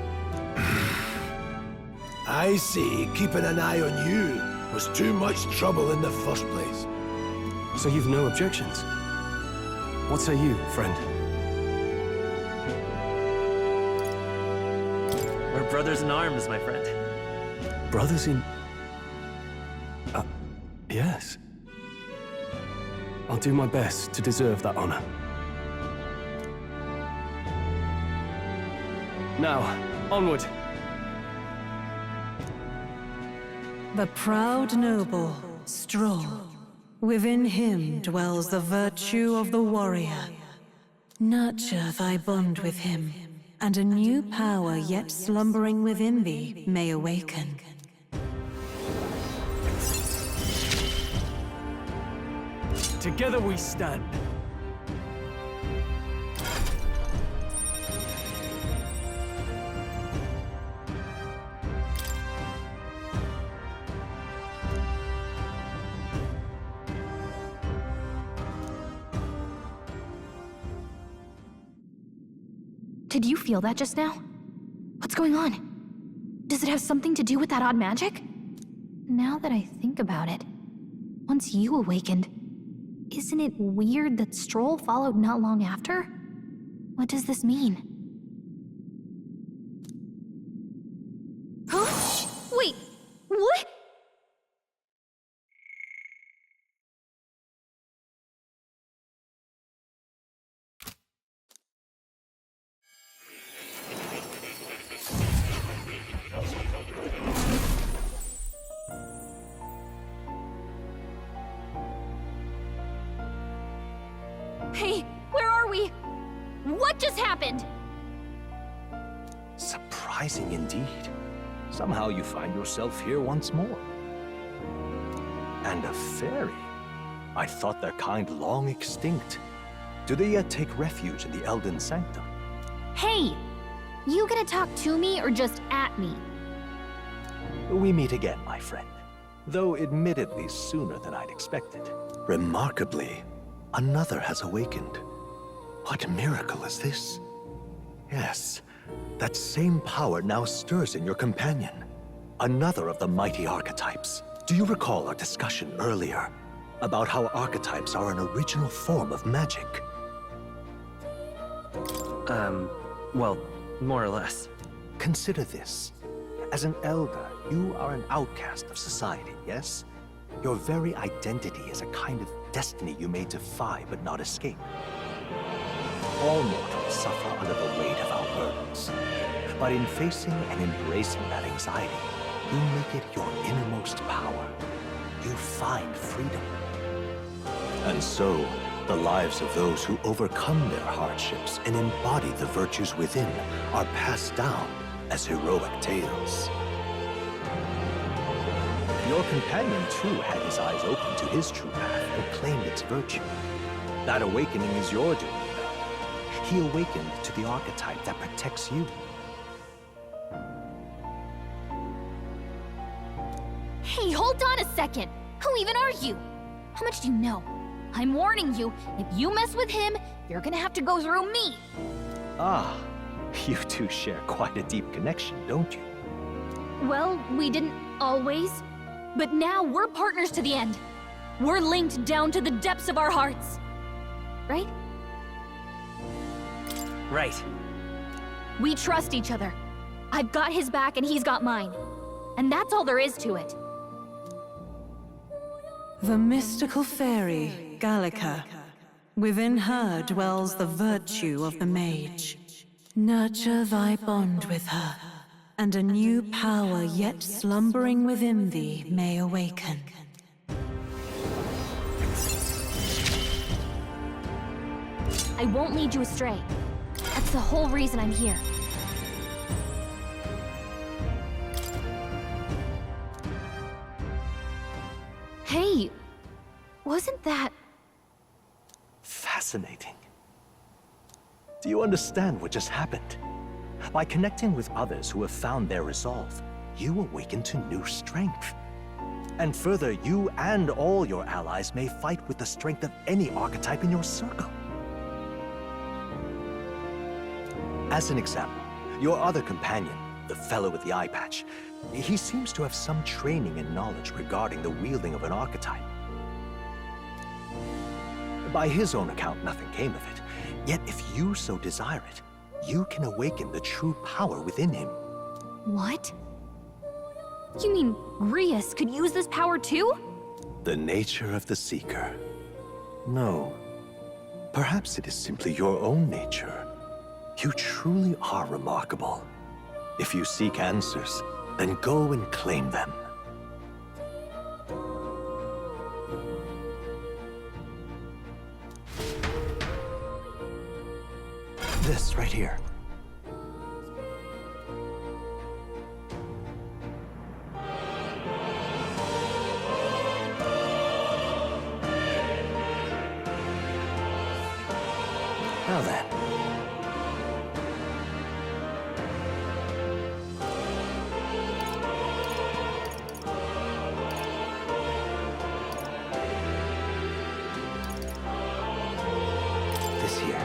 I see keeping an eye on you was too much trouble in the first place. So you've no objections? What say you, friend? We're brothers in arms, my friend. Brothers in... yes. I'll do my best to deserve that honor. Now, onward. The proud noble, Stroll. Within him dwells the virtue of the warrior. Nurture thy bond with him, and a new power yet slumbering within thee may awaken. Together we stand. Did you feel that just now? What's going on? Does it have something to do with that odd magic? Now that I think about it, once you awakened, isn't it weird that Stroll followed not long after? What does this mean? Huh? Wait, what? Hey, where are we? What just happened? Surprising indeed. Somehow you find yourself here once more. And a fairy. I thought their kind long extinct. Do they yet take refuge in the Elden Sanctum? Hey! You gonna talk to me or just at me? We meet again, my friend. Though admittedly sooner than I'd expected. Remarkably, another has awakened. What miracle is this? Yes, that same power now stirs in your companion. Another of the mighty archetypes. Do you recall our discussion earlier about how archetypes are an original form of magic? Well, more or less. Consider this. As an elder, you are an outcast of society, yes? Your very identity is a kind of destiny you may defy but not escape. All mortals suffer under the weight of our burdens. But in facing and embracing that anxiety, you make it your innermost power. You find freedom. And so, the lives of those who overcome their hardships and embody the virtues within are passed down as heroic tales. Your companion, too, had his eyes open to his true path and claimed its virtue. That awakening is your doing, though. He awakened to the archetype that protects you. Hey, hold on a second! Who even are you? How much do you know? I'm warning you, if you mess with him, you're gonna have to go through me! Ah, you two share quite a deep connection, don't you? Well, we didn't always. But now we're partners to the end. We're linked down to the depths of our hearts. Right? Right. We trust each other. I've got his back and he's got mine. And that's all there is to it. The mystical fairy, Gallica. Within her dwells the virtue of the mage. Nurture thy bond with her, and a new power yet slumbering within thee may awaken. I won't lead you astray. That's the whole reason I'm here. Hey, wasn't that... Fascinating. Do you understand what just happened? By connecting with others who have found their resolve, you awaken to new strength. And further, you and all your allies may fight with the strength of any archetype in your circle. As an example, your other companion, the fellow with the eye patch, he seems to have some training and knowledge regarding the wielding of an archetype. By his own account, nothing came of it. Yet if you so desire it, you can awaken the true power within him. What? You mean Rias could use this power too? The nature of the Seeker. No. Perhaps it is simply your own nature. You truly are remarkable. If you seek answers, then go and claim them. This right here. Now then. This here.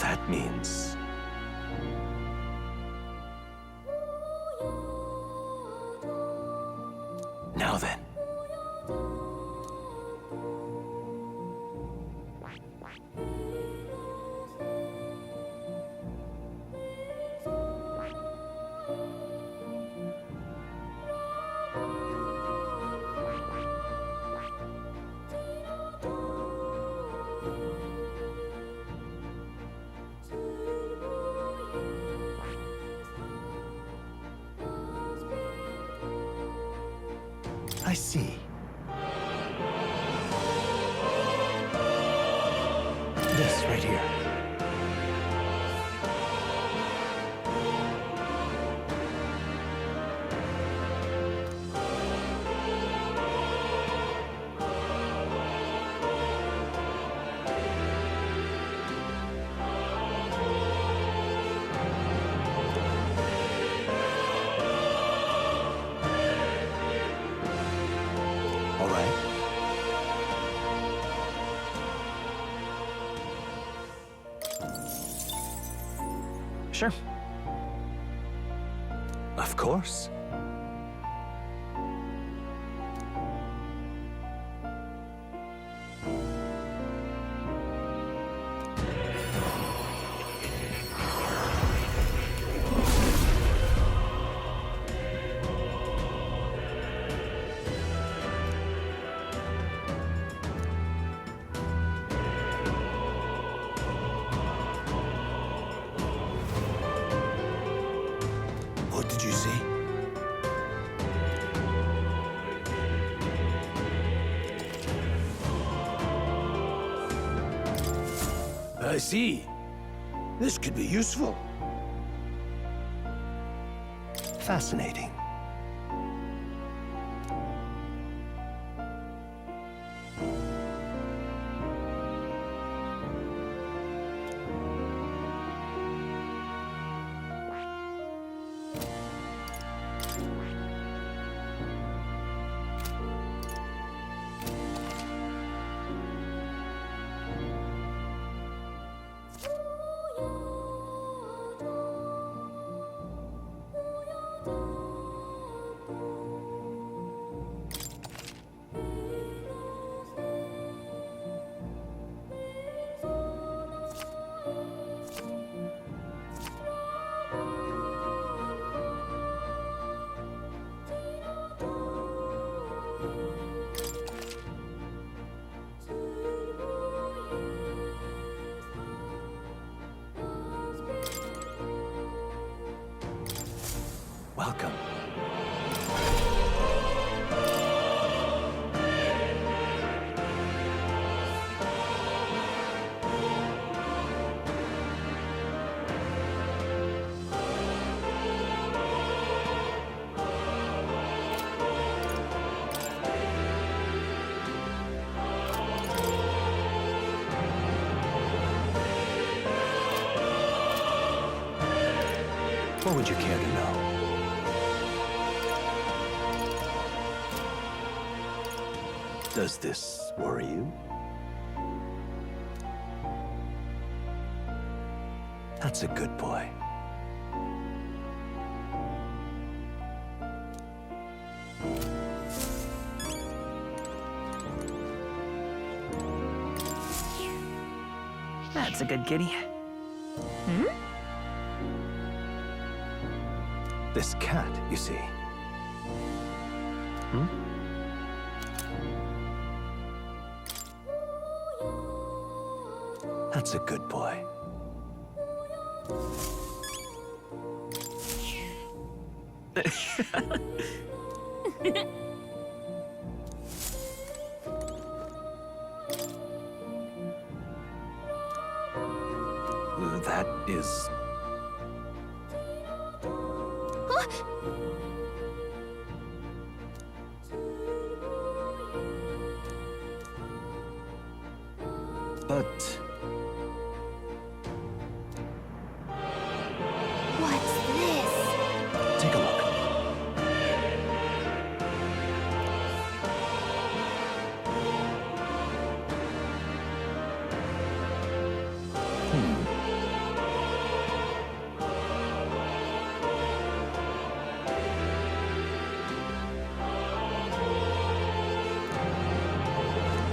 That means... Now then. see. This right here. All right. Sure. Of course. What did you see? I see. This could be useful. Fascinating. Welcome. What would you care to know? Does this worry you? That's a good boy. That's a good kitty. This cat, you see. That's a good boy. That is... But... What's this? take a look.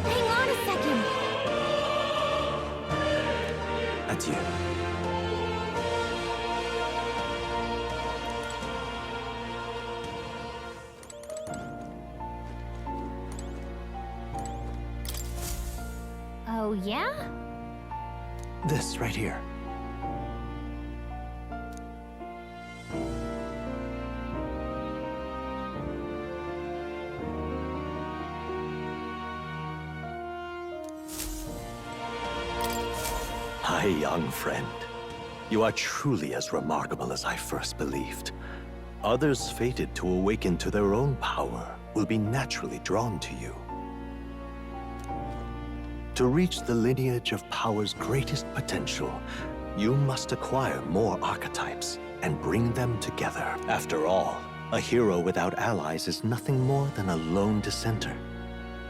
Hang on a second. Adieu. Oh, yeah? This right here. My young friend, you are truly as remarkable as I first believed. Others fated to awaken to their own power will be naturally drawn to you. To reach the lineage of power's greatest potential, you must acquire more archetypes and bring them together. After all, a hero without allies is nothing more than a lone dissenter.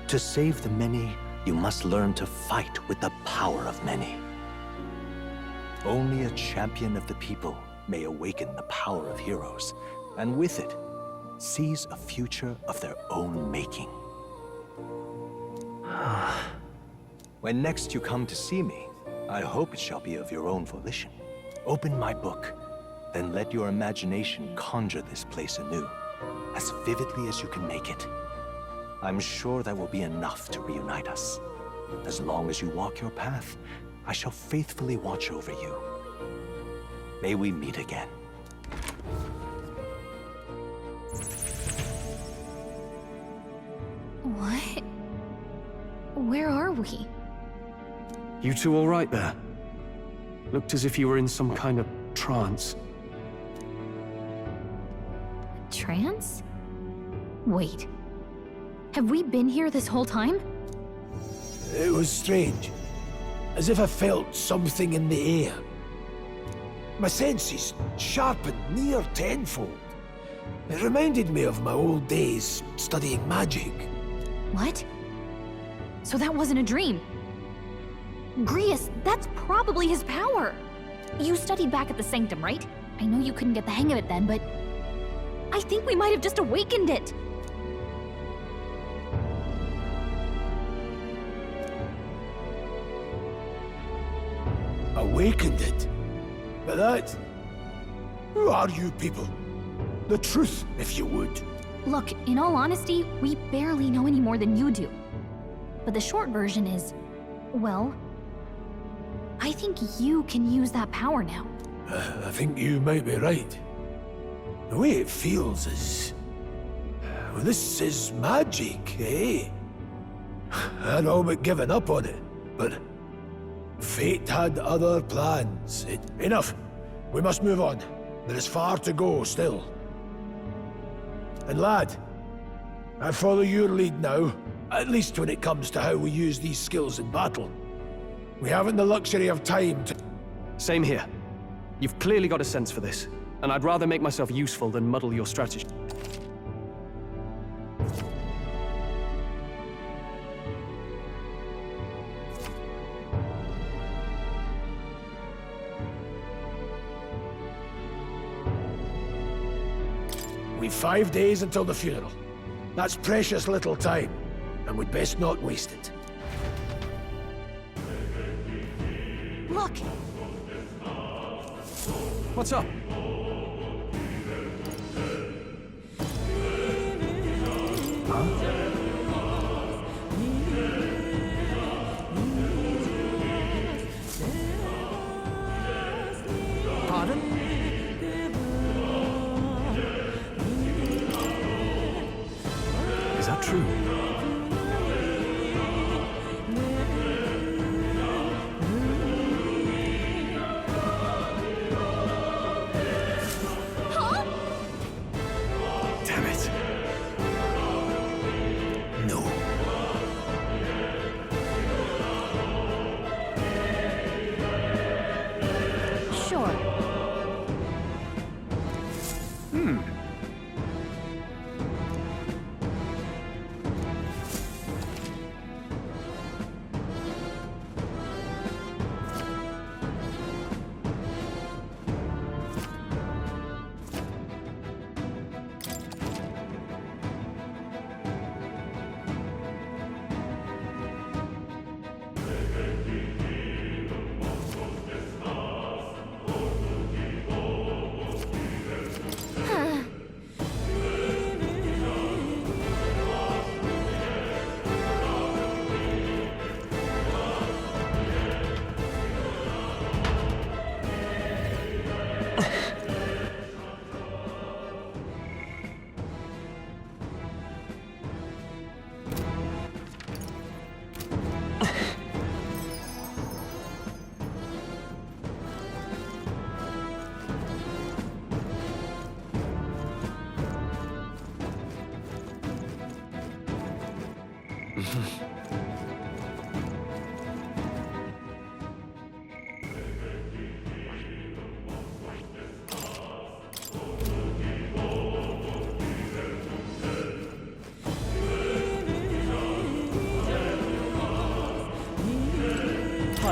To save the many, you must learn to fight with the power of many. Only a champion of the people may awaken the power of heroes, and with it, seize a future of their own making. When next you come to see me, I hope it shall be of your own volition. Open my book, then let your imagination conjure this place anew, as vividly as you can make it. I'm sure that will be enough to reunite us. As long as you walk your path, I shall faithfully watch over you. May we meet again. What? Where are we? You two all right there? Looked as if you were in some kind of trance. Trance? Wait. Have we been here this whole time? It was strange. As if I felt something in the air. My senses sharpened near tenfold. It reminded me of my old days studying magic. What? So that wasn't a dream. Grius, that's probably his power. You studied back at the Sanctum, right? I know you couldn't get the hang of it then, but I think we might have just awakened it. Awakened it? But that... Who are you people? The truth, if you would. Look, in all honesty, we barely know any more than you do. But the short version is, well, I think you can use that power now. I think you might be right. The way it feels is... Well, this is magic, eh? I'd all but given up on it, but... Fate had other plans. Enough! We must move on. There is far to go still. And lad, I follow your lead now, at least when it comes to how we use these skills in battle. We haven't the luxury of time to... Same here. You've clearly got a sense for this, and I'd rather make myself useful than muddle your strategy. We've 5 days until the funeral. That's precious little time, and we'd best not waste it. Look! What's up? Pardon? Is that true? Huh? Damn it.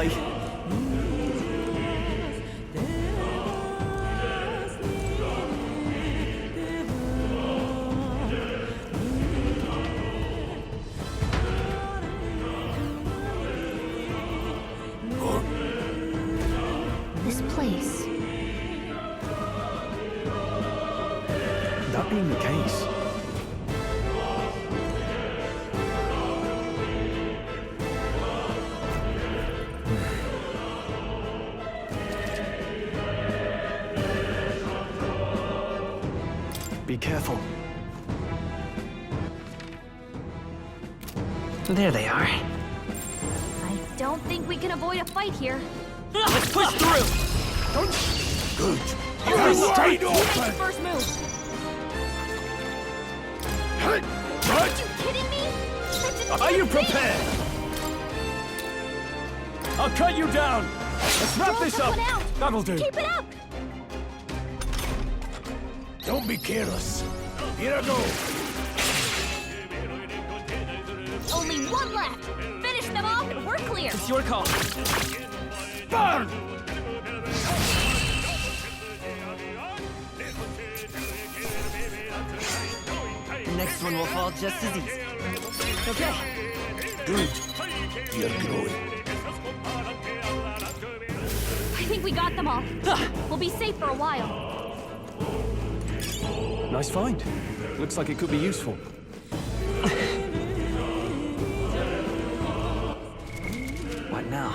die. This place. That being the case, be careful. There they are. I don't think we can avoid a fight here. Let's push through! Good. You You're make wide the open! first move. What? Are you kidding me? That's Are you insane. prepared? I'll cut you down! Let's wrap Roll this that up! one out. That'll do. Keep it up! Don't be careless. Here I go. Only one left. Finish them off and we're clear. It's your call. Burn! The next one will fall just as easy. Okay. Good. You're growing. I think we got them all. We'll be safe for a while. Nice find. Looks like it could be useful. What now?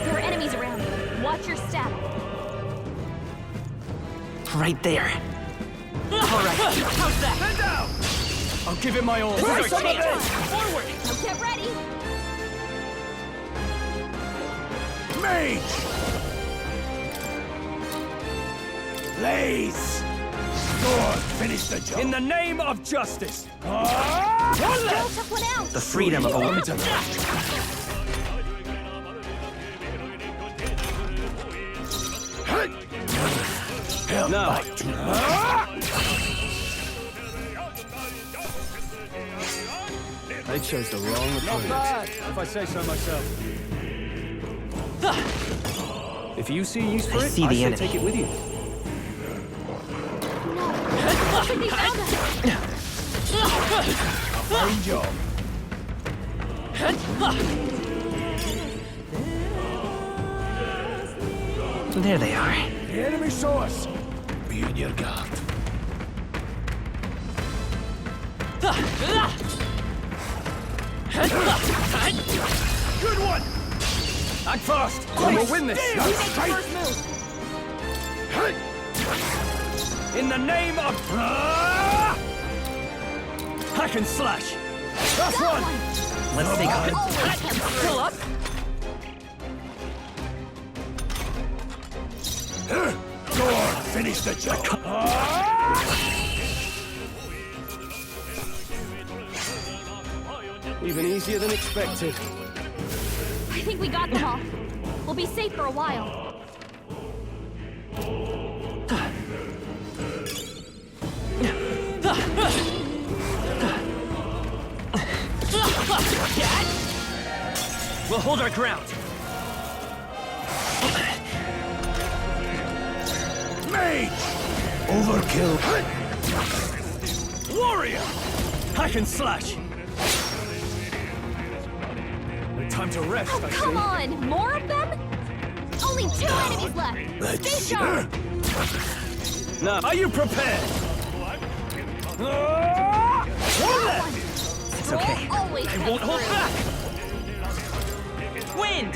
There are enemies around. Watch your step. Right there. All right, how's that? Stand down! I'll give it my all. This is our chance. Forward! Now get ready. Mage! Blaze! Go on, finish the job. In the name of justice! Still took one out. The freedom of a woman. Help No. back to I chose the wrong approach. Not bad, if I say so myself. If you see use for I it, see I the say enemy. take it with you. I think they found us. fine job. There they are. The enemy saw us. Be on your guard. Good one! Act fast! And we'll win this! You make the first move. In the name of... Hack and slash! That's one! Let's take on. Always come Still up? Go on, finish the job. Even easier than expected. I think we got them all. We'll be safe for a while. We'll hold our ground. Mage! Overkill. Warrior! Hack and slash! No time to rest, Oh, I see. come on! More of them? Only 2 enemies left! Let's Stay sharp! Now, are you prepared? One left! It's okay. Always I won't hold back! Wind!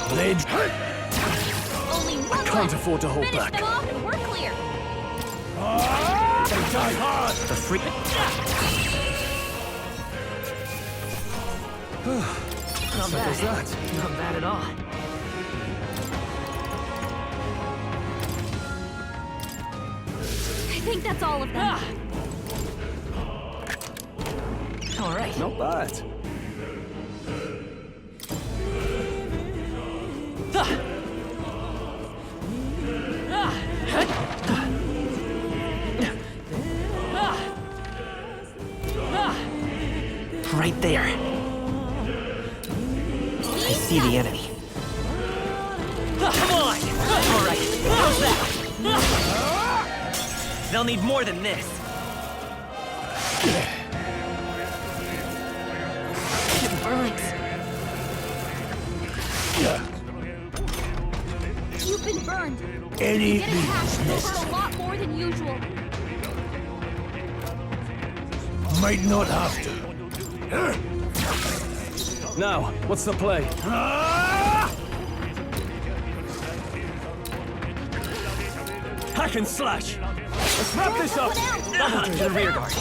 Blade. Only one I can't left. afford to hold Finish back. them off and we're clear. die hard! The free... Not bad. Not bad at all. I think that's all of them. All right. Not bad. Right there. I see the enemy. Come on! All right. How's that? They'll need more than this. It burns. You've been burned. Any You get attacked over a lot more than usual. might not have to. Now, what's the play? Hack and slash! Let's wrap this up! To the rear guard.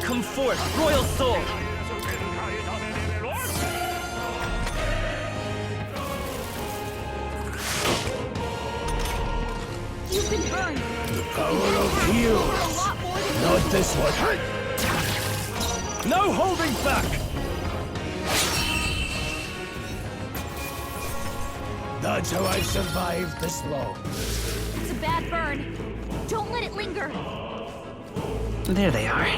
Come forth, Royal Soul! You've been burned. The power of heals. Not this one. No holding back! That's how I've survived this long. It's a bad burn. Don't let it linger. There they are.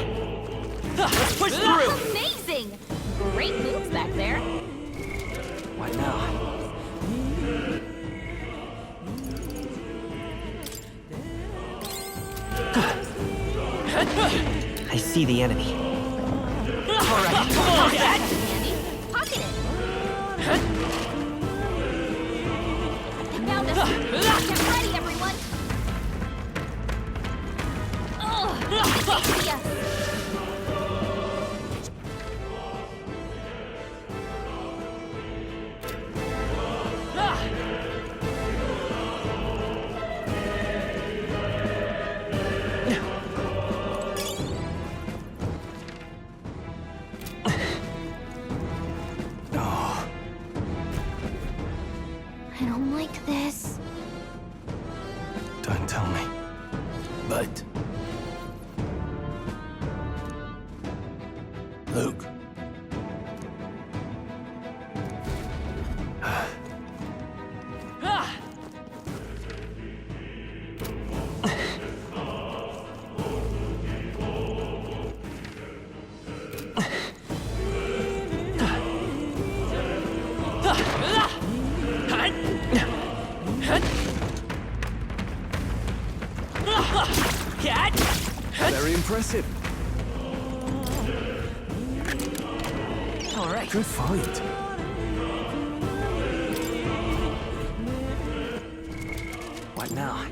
Let's push through! Amazing! Great moves back there. What now? I see the enemy. All right, come on! Andy, pocket it. Found us. Get ready, everyone. See ya. I don't like this. Don't tell me. But... Luke. Very impressive. All right. Good fight. What now?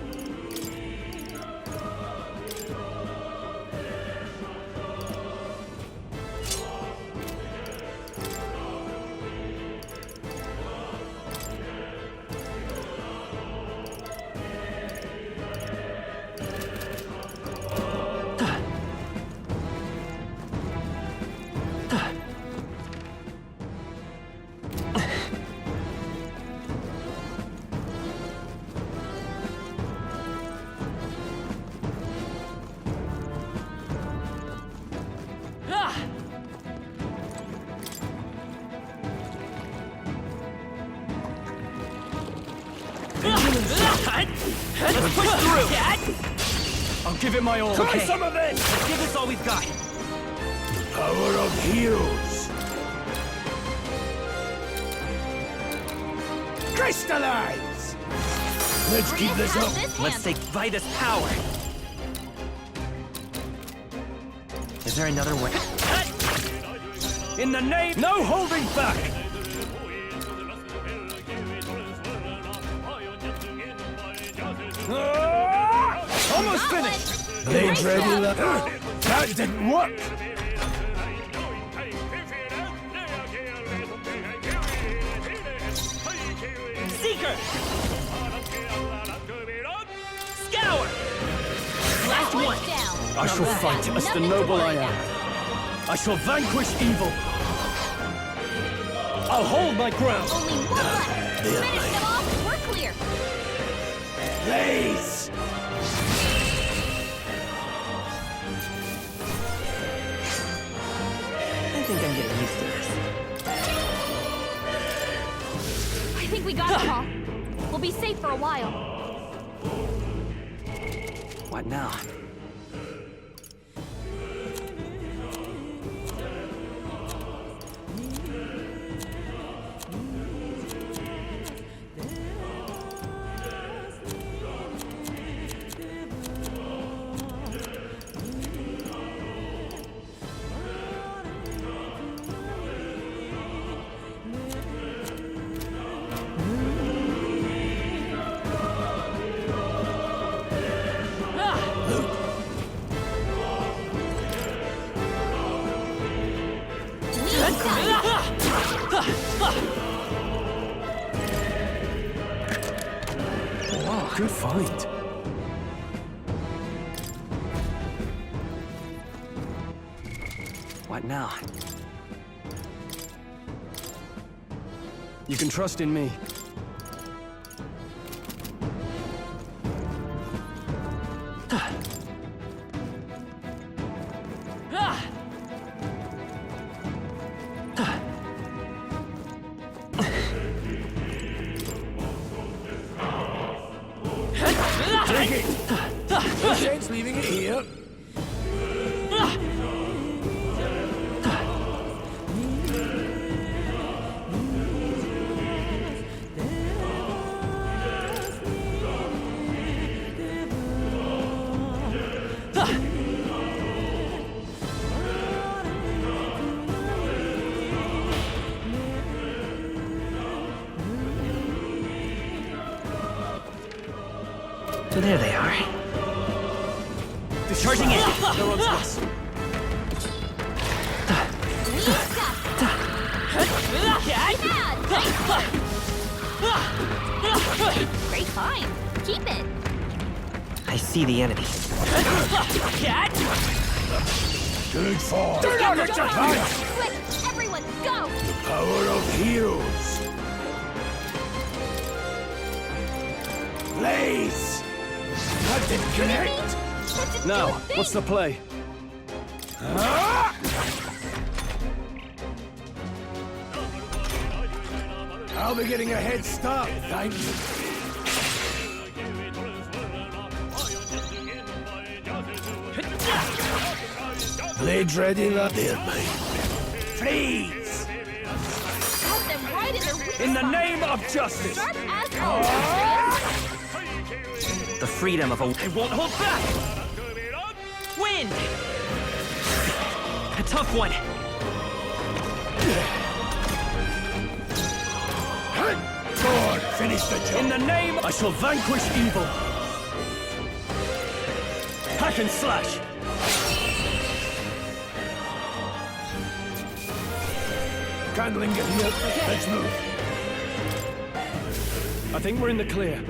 Let's push through! I'll give it my all. Try some of it! Let's give this all we've got. Power of heals. Crystallize! Let's keep this up. Let's take Vitus power. Is there another way? In the name... No holding back! Almost finished! Blades ready, that didn't work! Seeker! Scour! Last one! Down. I shall fight as the noble I am. I shall vanquish evil. I'll hold my ground. Only one left. Finish them off. We're clear. Please! I think I'm getting used to this. I think we got it, Paul. We'll be safe for a while. What now? Wow, good fight. What now? You can trust in me. Take it! No sense leaving it here. So there they are. Discharging it! They're on to us. Great find. Keep it. I see the enemy. Good fall. Just Turn get out your your gun. punch! Quick, everyone, go! Power of heroes. Blaze! That didn't connect. Now, what's the play? Ah! I'll be getting a head start, thanks. Blades ready, lad. They're mine. Freeze! Got them right in their weak In the spot. name of justice! Sharp as always. The freedom of a... I won't hold back! Wind! A tough one. Go on, finish the job. In the name, I shall vanquish evil. Hack and slash. Candling get here. Let's move. I think we're in the clear.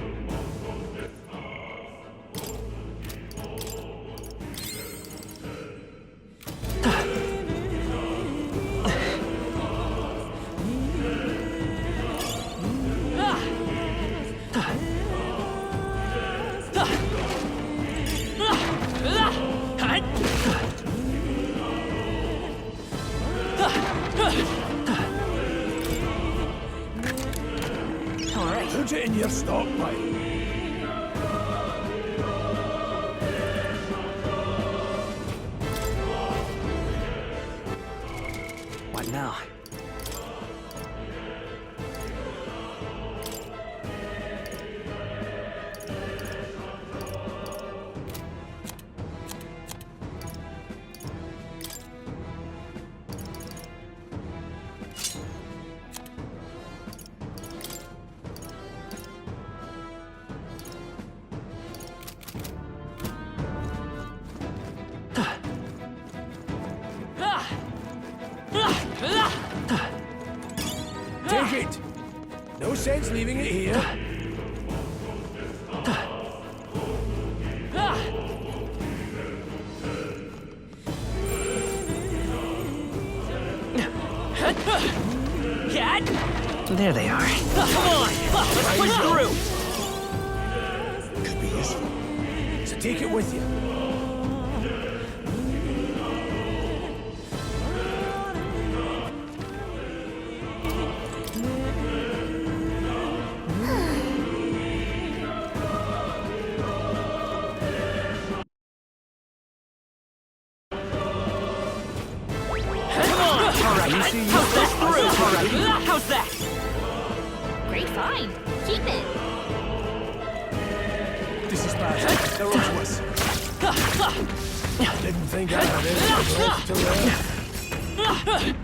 Put it in your stockpile. What now? Take it. No sense leaving it here. There they are. Come on! Let's push through! Could be useful. So take it with you. How's that? Great find. Keep it. This is bad. They're on to us. Didn't think I had anything left to learn.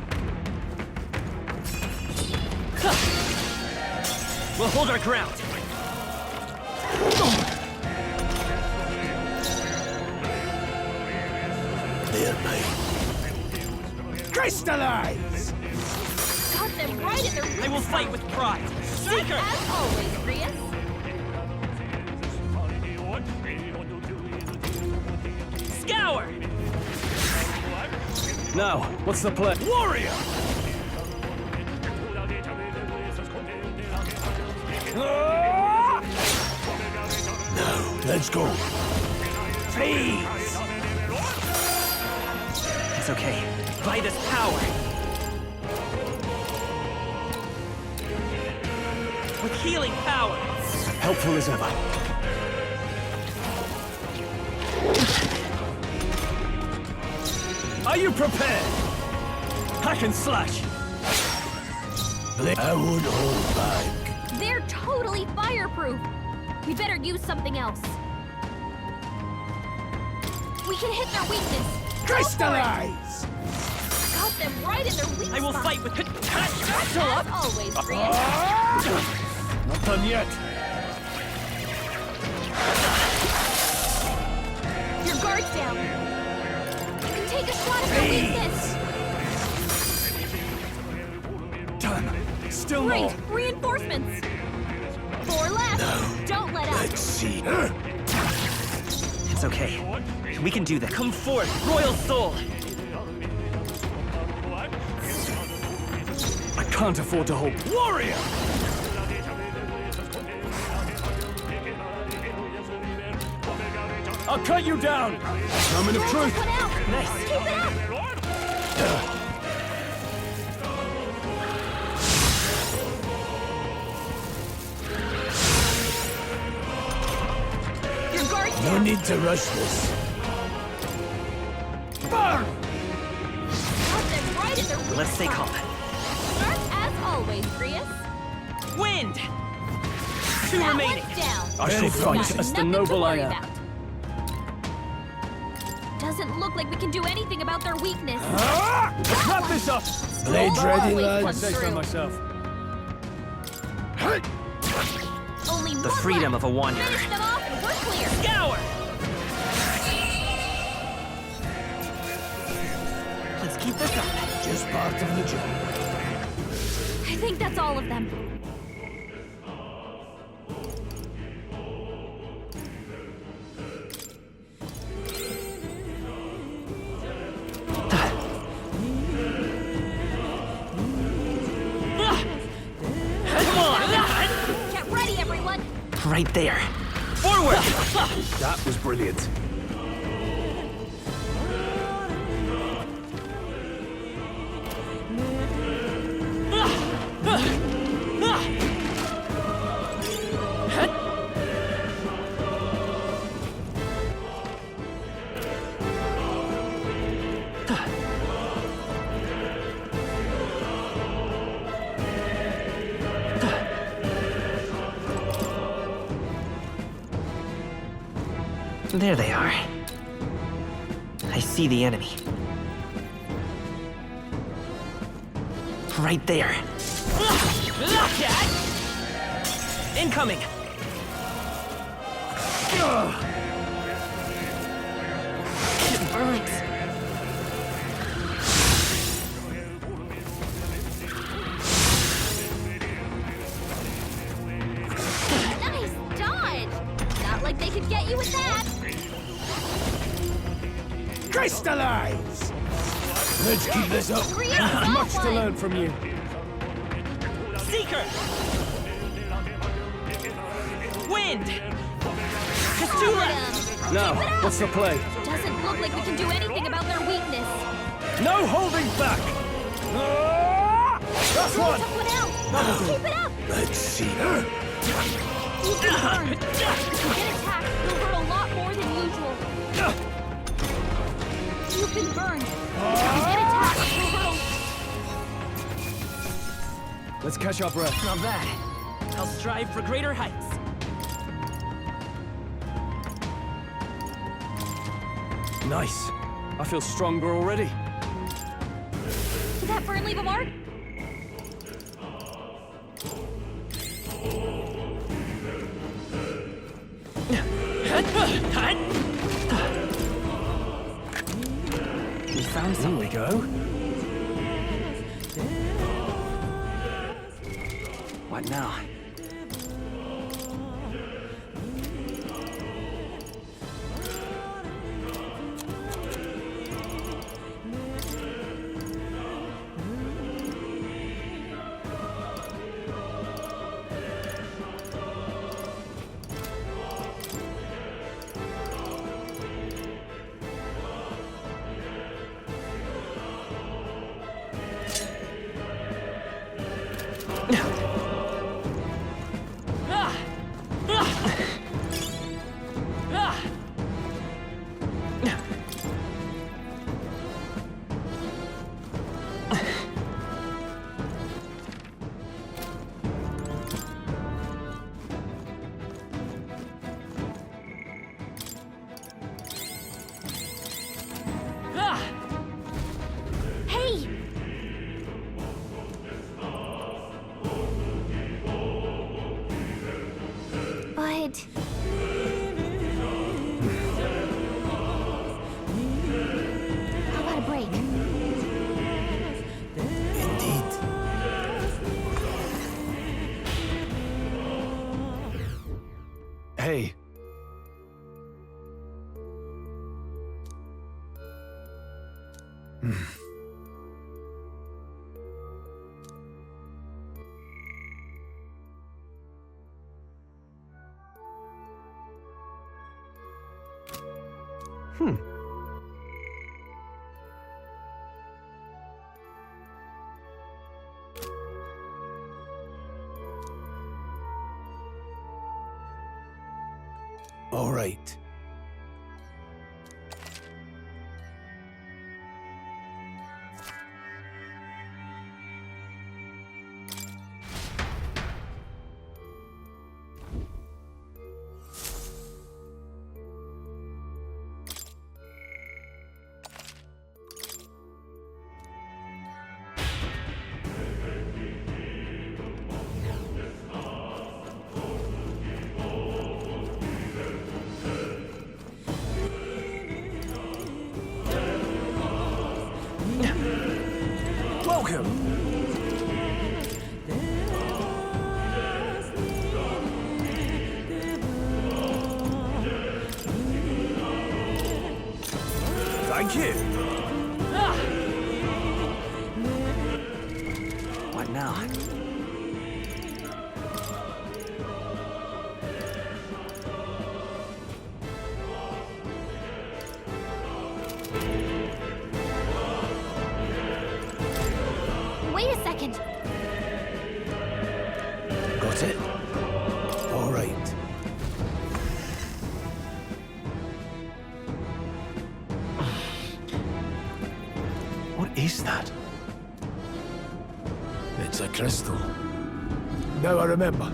We'll hold our ground. They're mine. Crystallize! Got them right in their I will fight with pride. Seeker! As always, Prius. Scour! Now, what's the plan? Warrior! Now, let's go. Freeze! It's okay. By this power. With healing power. Helpful as ever. Are you prepared? Hack and slash. I won't hold back. They're totally fireproof. We better use something else. We can hit their weakness. Crystallize! Got them right in their weak I will spot. fight with... As always, Prius. Not done yet. Your guard's down. You can take a shot at their weakness. Done. Still Great. more. Reinforcements. 4 left. Don't let up. Let's see. It's okay. We can do that. Come forth, Royal Soul! I can't afford to hold. Warrior! I'll cut you down! Moment of truth. One out. Nice. Keep it up. Your guard's No down. need to rush this. Burn! Got them right in their weak Let's stay spot. calm. Sharp as always, Prius. Wind! 2 That remaining. one's down. I shall fight Got as the nothing to noble I worry am. about. Doesn't look like we can do anything about their weakness. Let's wrap this up! Blades ready, Always lads. comes Say so through. myself. Only The one freedom left. of a wanderer. Finish them off and we're clear. Scour! Let's keep this up. Just part of the job. I think that's all of them. Come on! Get ready, everyone. Right there. Forward! That was brilliant. There they are. I see the enemy. Right there. Incoming! It burns. Nice dodge. Not like they could get you with that. Crystallize! Let's keep this up. Prius got Much to one. learn from you. Seeker! Wind! Castula! Now, what's the play? Doesn't look like we can do anything about their weakness. No holding back! That's one! Keep it up! Let's see her. You can burn. If you get attacked, you'll hurt a lot more than usual. You can burn. If you get attacked, you'll hurt Let's catch our breath. Not bad. I'll strive for greater heights. Nice. I feel stronger already. Did that burn leave a mark? We found some. Here we go. What now? Hey! But... how about a break? Hey. All right. Welcome. Thank you. What now? Wait a second. Got it? All right. What is that? It's a crystal. Now I remember.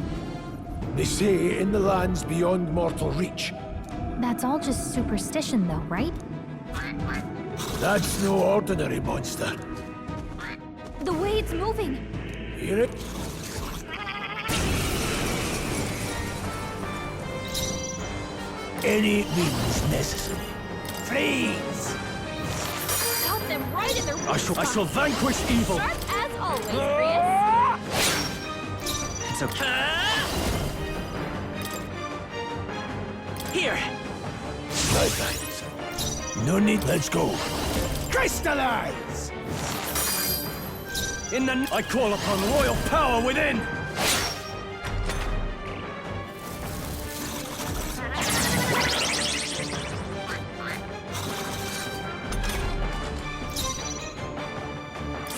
They say in the lands beyond mortal reach. That's all just superstition, though, right? That's no ordinary monster. The way it's moving. Hear it? Any means necessary. Freeze! Got them right in their I shall vanquish evil. Sharp as always, Chris. It's okay. Here! No thanks. No need, let's go. Crystallize! In the... I call upon royal power within!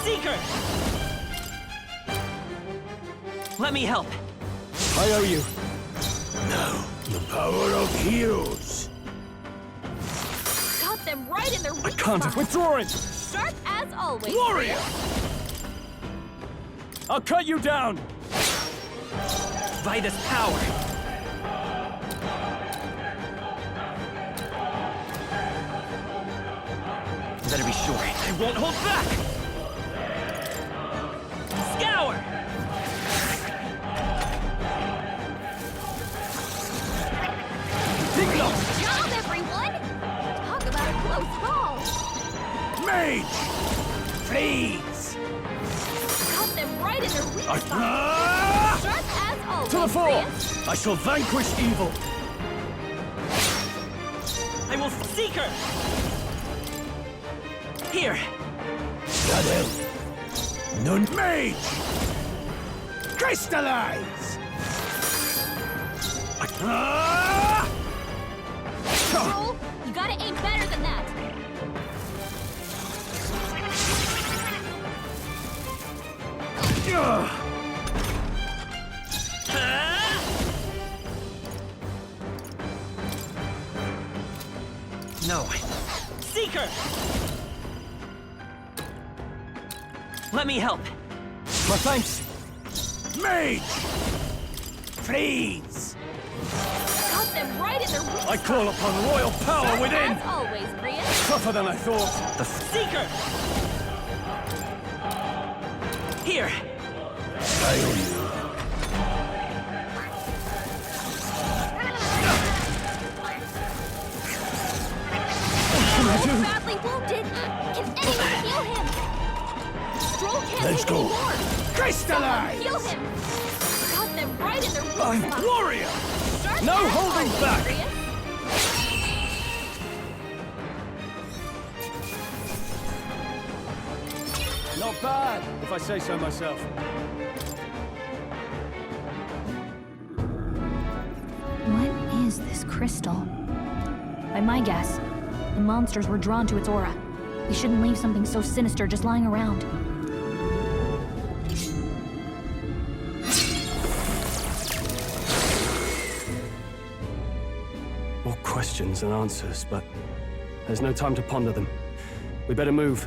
Seeker! Let me help. I owe you. Now, the power of heroes. Got them right in their weak I can't. spot. Withdrawing! Sharp as always. Warrior! I'll cut you down! By this power. Better be sure. I won't hold back! Scour! Great job, everyone! Talk about a close call. Mage! Freeze! Got them right in their weak spot. Ah! Sharp as always. To the fore! Prius. I shall vanquish evil! I will seek her! Here! That help. None. Mage! Crystallize! Ah! Roll, you gotta aim better than that. No. Seeker! Let me help. My thanks! Mage! Freeze! Got them right in their weak I call upon royal power spot. within! As always, Prius. Tougher than I thought. The Seeker! Here! I owe you. Stroll's badly wounded. Can anyone heal him? Stroll can't Let's take go. anymore. Crystallize! Heal him. Got them right in their weak I'm spot. warrior! Sharp No as holding always, back. Prius. Not bad, if I say so myself. What is this crystal? By my guess, the monsters were drawn to its aura. We shouldn't leave something so sinister just lying around. More questions than answers, but there's no time to ponder them. We better move.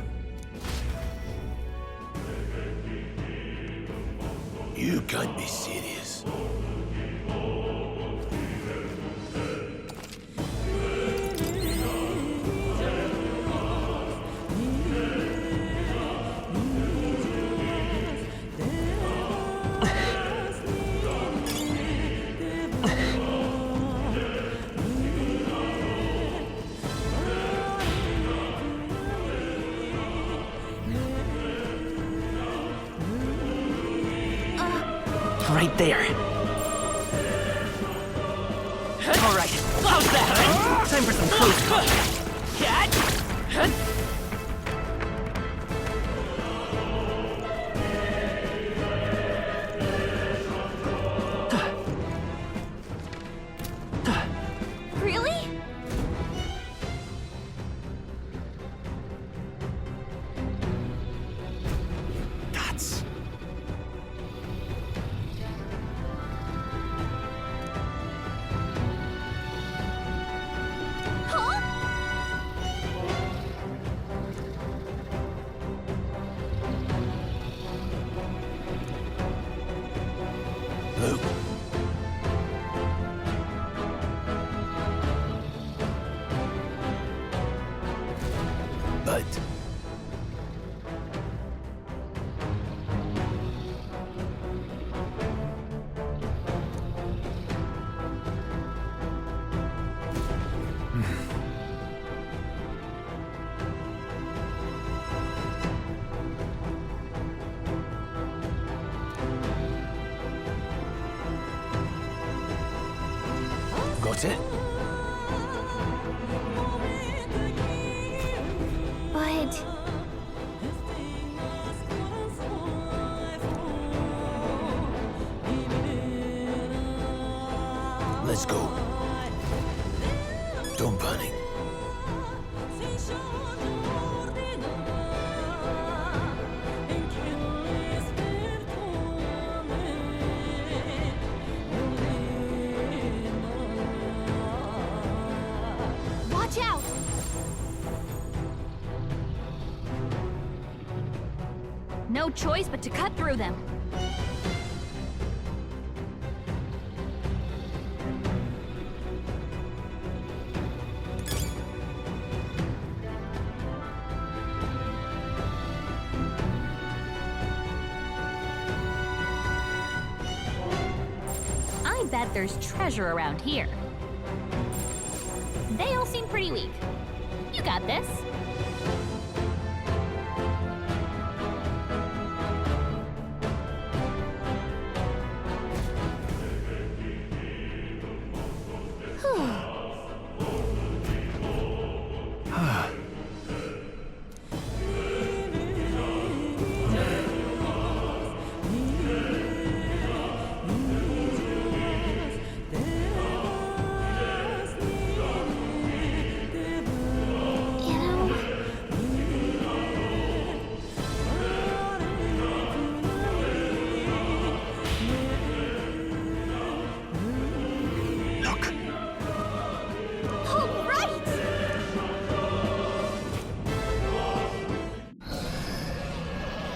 You can't be serious. Right there. All right, how's that? Time for some close calls. Cat! Really? Guts. Huh? Look. But got it? But... no choice but to cut through them. I bet there's treasure around here. They all seem pretty weak. You got this.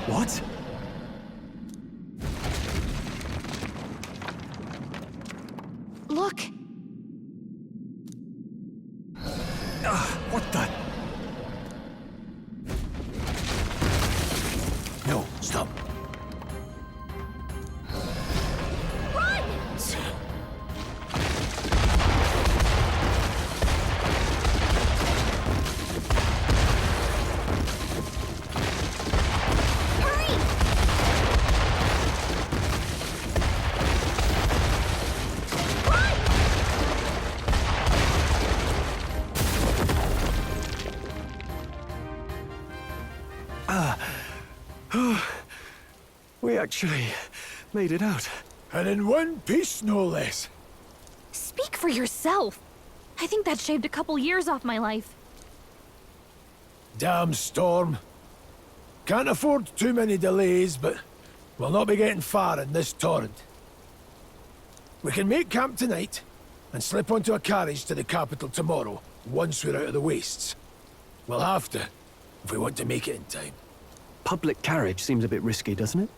What? Look! What the? No, stop. We actually made it out. And in one piece, no less. Speak for yourself. I think that shaved a couple years off my life. Damn storm. Can't afford too many delays, but we'll not be getting far in this torrent. We can make camp tonight and slip onto a carriage to the capital tomorrow, once we're out of the wastes. We'll have to, if we want to make it in time. Public carriage seems a bit risky, doesn't it?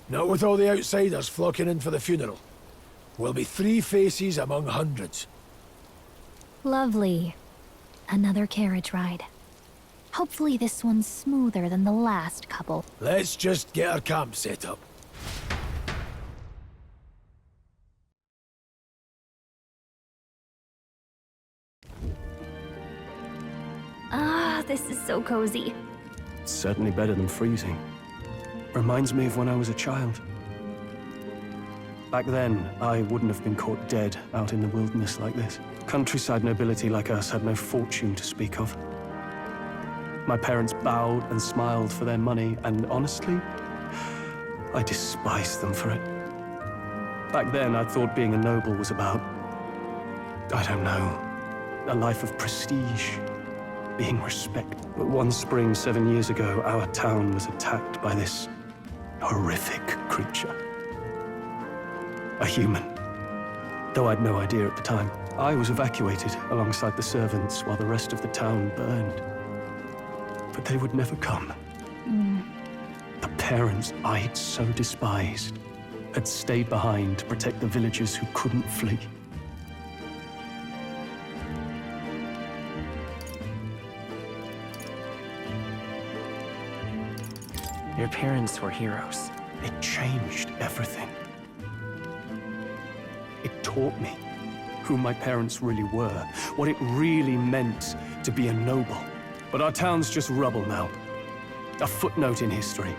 Not with all the outsiders flocking in for the funeral. We'll be 3 faces among hundreds. Lovely. Another carriage ride. Hopefully this one's smoother than the last couple. Let's just get our camp set up. Ah, this is so cozy. It's certainly better than freezing. Reminds me of when I was a child. Back then, I wouldn't have been caught dead out in the wilderness like this. Countryside nobility like us had no fortune to speak of. My parents bowed and smiled for their money, and honestly, I despised them for it. Back then, I thought being a noble was about, I don't know, a life of prestige, being respected. But one spring 7 years ago, our town was attacked by this horrific creature. A human. Though I'd no idea at the time. I was evacuated alongside the servants while the rest of the town burned. But they would never come. The parents I'd so despised had stayed behind to protect the villagers who couldn't flee. Your parents were heroes. It changed everything. It taught me who my parents really were, what it really meant to be a noble. But our town's just rubble now. A footnote in history.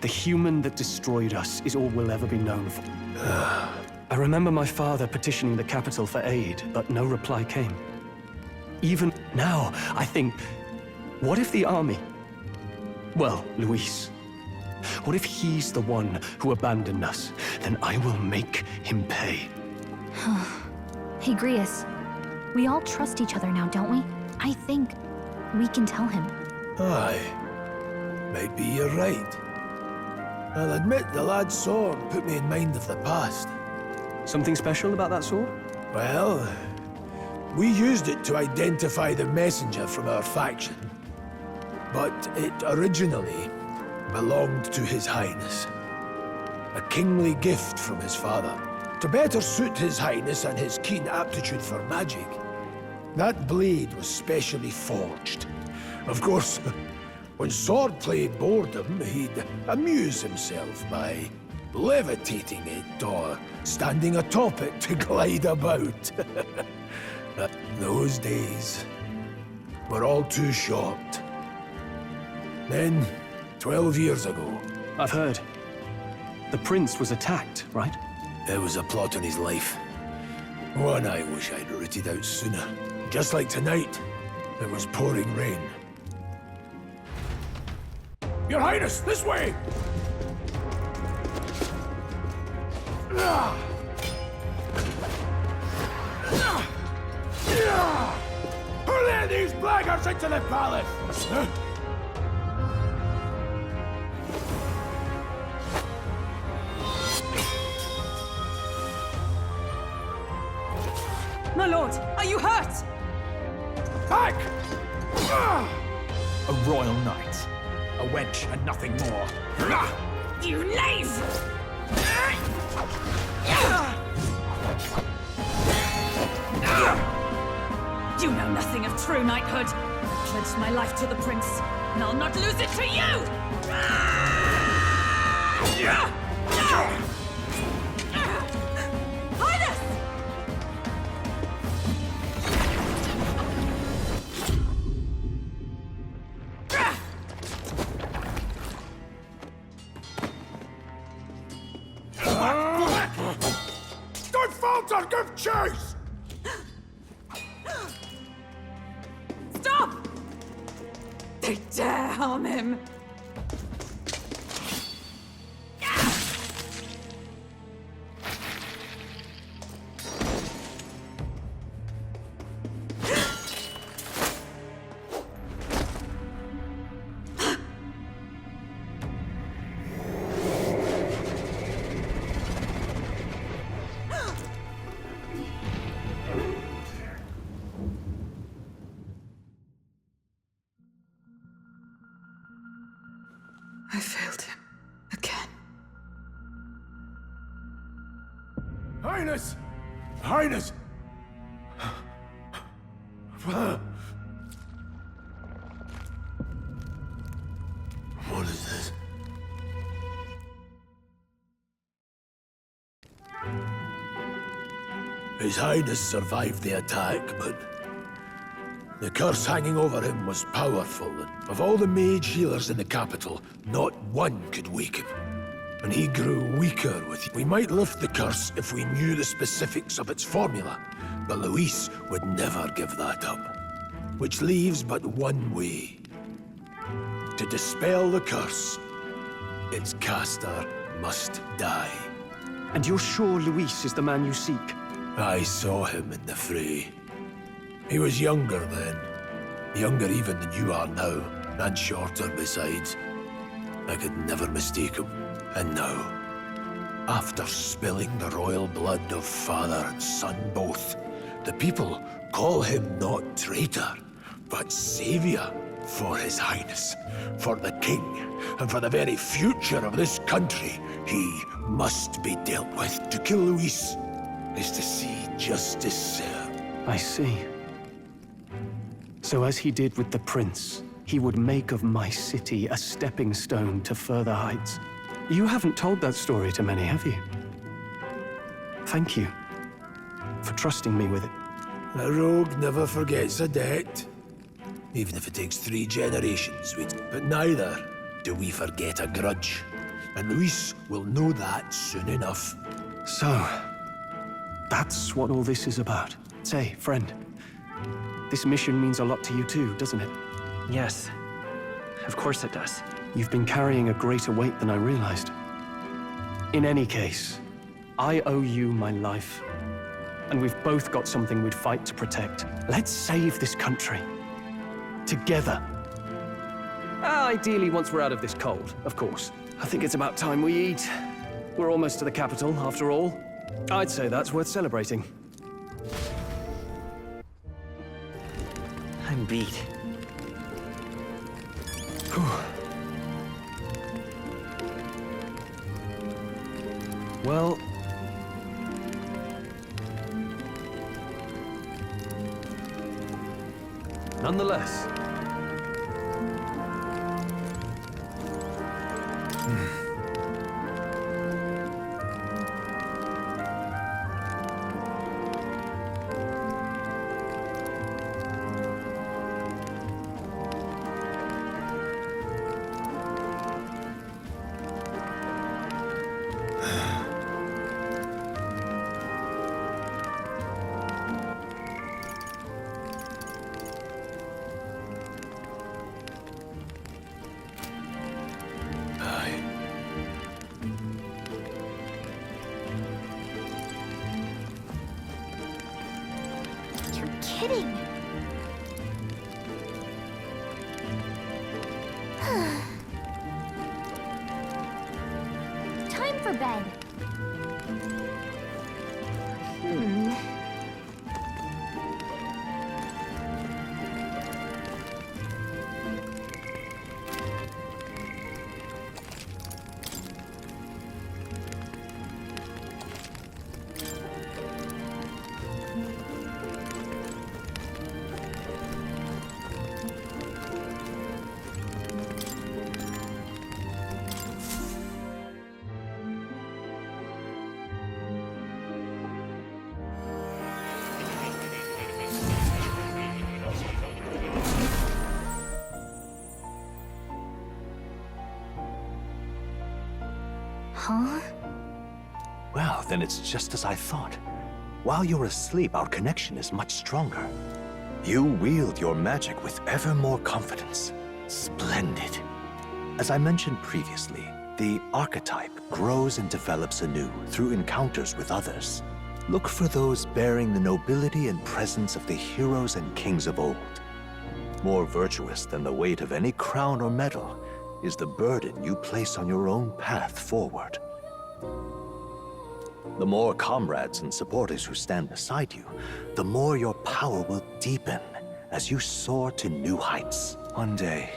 The human that destroyed us is all we'll ever be known for. I remember my father petitioning the capital for aid, but no reply came. Even now, I think, what if the army... Well, Luis. What if he's the one who abandoned us? Then I will make him pay. Hey, Grius. We all trust each other now, don't we? I think we can tell him. Aye. Maybe you're right. I'll admit the lad's sword put me in mind of the past. Something special about that sword? Well, we used it to identify the messenger from our faction. But it originally belonged to His Highness. A kingly gift from his father, to better suit His Highness and his keen aptitude for magic. That blade was specially forged. Of course, when swordplay bored him, he'd amuse himself by levitating it or standing atop it to glide about. Those days were all too short. Then, 12 years ago... I've heard. The prince was attacked, right? There was a plot on his life. One I wish I'd rooted out sooner. Just like tonight, it was pouring rain. Your Highness, this way! Hurry these blackguards into the palace! My lord, are you hurt? Back! A royal knight. A wench and nothing more. You knave! You know nothing of true knighthood. I pledged my life to the prince, and I'll not lose it to you! Highness! Don't falter! Give chase! Stop! They dare harm him! I failed him. Again. Highness! Highness! What is this? His Highness survived the attack, but the curse hanging over him was powerful, and of all the mage healers in the capital, not one could wake him. And he grew weaker with it. We might lift the curse if we knew the specifics of its formula, but Luis would never give that up. Which leaves but one way. To dispel the curse, its caster must die. And you're sure Luis is the man you seek? I saw him in the fray. He was younger then. Younger even than you are now, and shorter besides. I could never mistake him. And now, after spilling the royal blood of father and son both, the people call him not traitor, but savior for His Highness, for the king, and for the very future of this country. He must be dealt with. To kill Luis is to see justice served. I see. So as he did with the prince, he would make of my city a stepping stone to further heights. You haven't told that story to many, have you? Thank you for trusting me with it. A rogue never forgets a debt. Even if it takes 3 generations, but neither do we forget a grudge. And Luis will know that soon enough. So, that's what all this is about. Say, friend, this mission means a lot to you too, doesn't it? Yes, of course it does. You've been carrying a greater weight than I realized. In any case, I owe you my life. And we've both got something we'd fight to protect. Let's save this country. Together. Ideally, once we're out of this cold, of course. I think it's about time we eat. We're almost to the capital, after all. I'd say that's worth celebrating. I'm beat. Well... nonetheless... Kidding. Time for bed. Huh? Well, then it's just as I thought. While you're asleep, our connection is much stronger. You wield your magic with ever more confidence. Splendid. As I mentioned previously, the archetype grows and develops anew through encounters with others. Look for those bearing the nobility and presence of the heroes and kings of old. More virtuous than the weight of any crown or medal is the burden you place on your own path forward. The more comrades and supporters who stand beside you, the more your power will deepen as you soar to new heights. One day,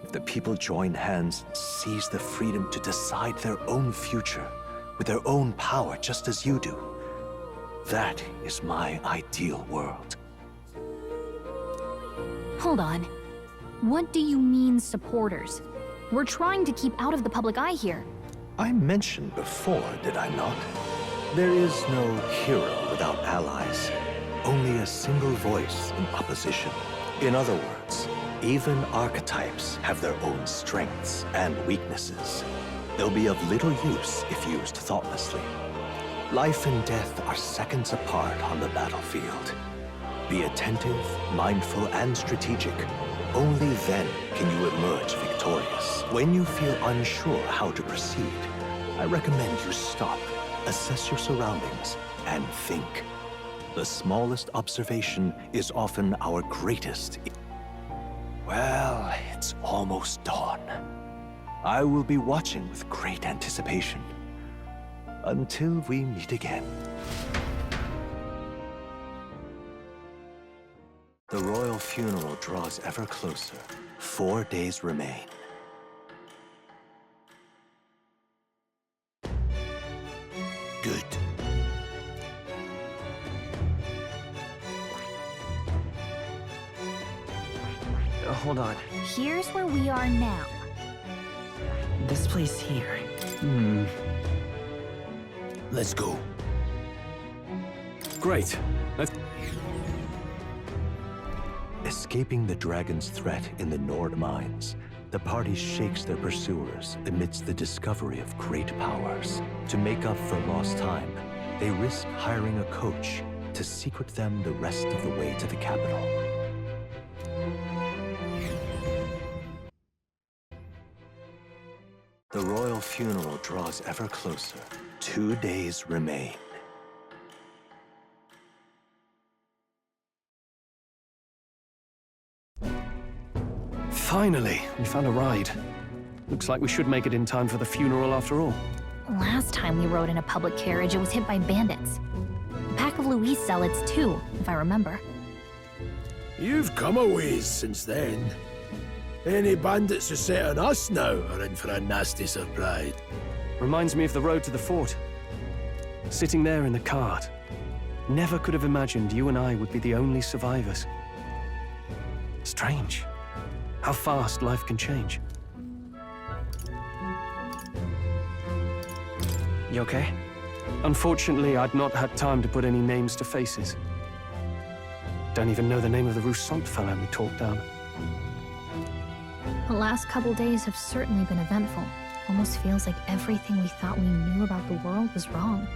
if the people join hands and seize the freedom to decide their own future with their own power just as you do, that is my ideal world. Hold on. What do you mean, supporters? We're trying to keep out of the public eye here. I mentioned before, did I not? There is no hero without allies. Only a single voice in opposition. In other words, even archetypes have their own strengths and weaknesses. They'll be of little use if used thoughtlessly. Life and death are seconds apart on the battlefield. Be attentive, mindful, and strategic. Only then can you emerge victorious. When you feel unsure how to proceed, I recommend you stop, assess your surroundings, and think. The smallest observation is often our greatest. Well, it's almost dawn. I will be watching with great anticipation. Until we meet again. The royal funeral draws ever closer. 4 days remain. Good. Hold on. Here's where we are now. This place here. Let's go. Great. Let's... Escaping the dragon's threat in the Nord mines, the party shakes their pursuers amidst the discovery of great powers. To make up for lost time, they risk hiring a coach to secret them the rest of the way to the capital. The royal funeral draws ever closer. 2 days remain. Finally, we found a ride. Looks like we should make it in time for the funeral after all. Last time we rode in a public carriage, it was hit by bandits. A pack of Louis zealots, too, if I remember. You've come a ways since then. Any bandits who set on us now are in for a nasty surprise. Reminds me of the road to the fort. Sitting there in the cart. Never could have imagined you and I would be the only survivors. Strange. How fast life can change. You okay? Unfortunately, I'd not had time to put any names to faces. Don't even know the name of the Roussault fellow we talked down. The last couple days have certainly been eventful. Almost feels like everything we thought we knew about the world was wrong.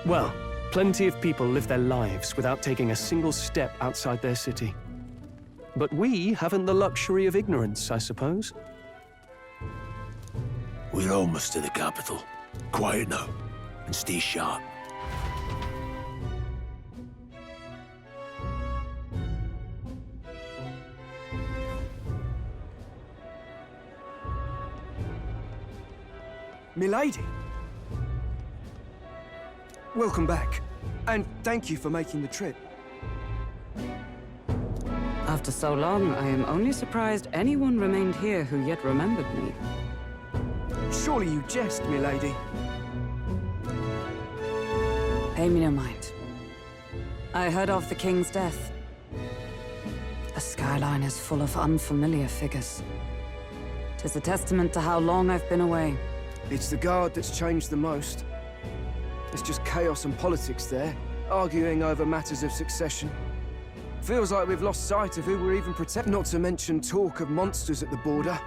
Well, plenty of people live their lives without taking a single step outside their city. But we haven't the luxury of ignorance, I suppose. We're almost to the capital. Quiet now, and stay sharp. Milady! Welcome back, and thank you for making the trip. After so long, I am only surprised anyone remained here who yet remembered me. Surely you jest, milady. Pay me no mind. I heard of the king's death. The skyline is full of unfamiliar figures. 'Tis a testament to how long I've been away. It's the Guard that's changed the most. There's just chaos and politics there, arguing over matters of succession. Feels like we've lost sight of who we're even protecting, not to mention talk of monsters at the border.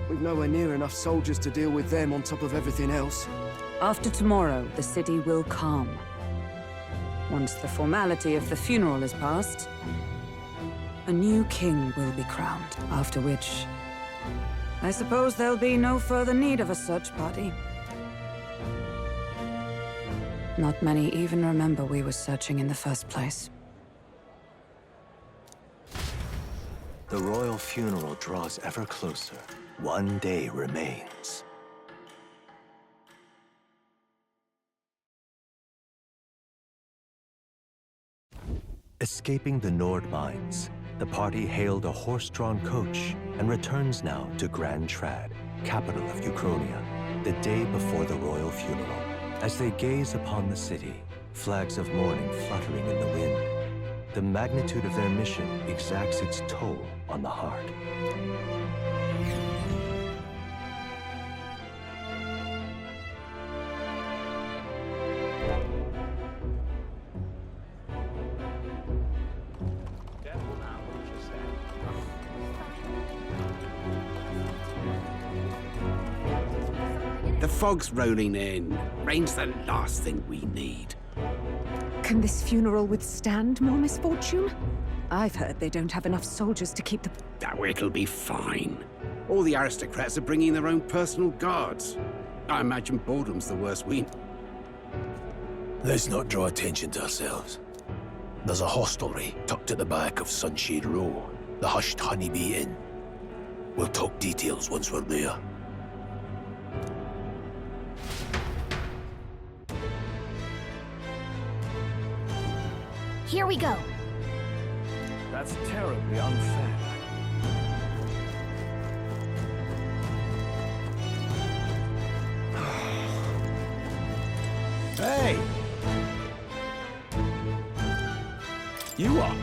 We've nowhere near enough soldiers to deal with them on top of everything else. After tomorrow, the city will calm. Once the formality of the funeral is past, a new king will be crowned, after which I suppose there'll be no further need of a search party. Not many even remember we were searching in the first place. The royal funeral draws ever closer. One day remains. Escaping the Nord mines, the party hailed a horse-drawn coach and returns now to Grand Trad, capital of Uchronia, the day before the royal funeral. As they gaze upon the city, flags of mourning fluttering in the wind, the magnitude of their mission exacts its toll on the heart. The fog's rolling in. Rain's the last thing we need. Can this funeral withstand more misfortune? I've heard they don't have enough soldiers to keep the... Oh, it'll be fine. All the aristocrats are bringing their own personal guards. I imagine boredom's the worst we... Let's not draw attention to ourselves. There's a hostelry tucked at the back of Sunshade Row, the Hushed Honeybee Inn. We'll talk details once we're there. Here we go. That's terribly unfair. Hey! You are.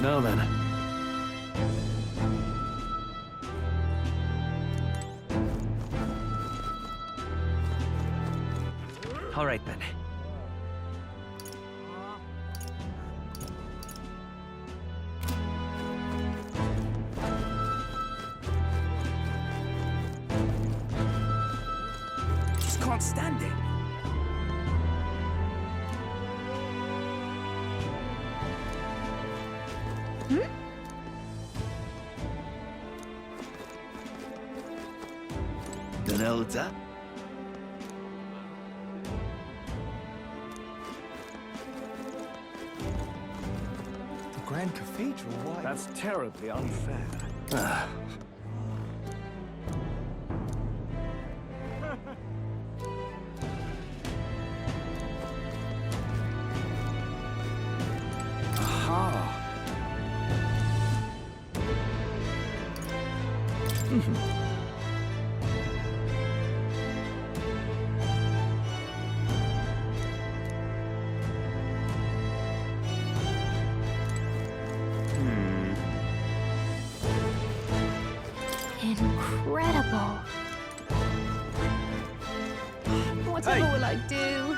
Now then. All right, then. Just can't stand it. The Nelda? Grand Cathedral, why? That's terribly unfair. Whatever will I do?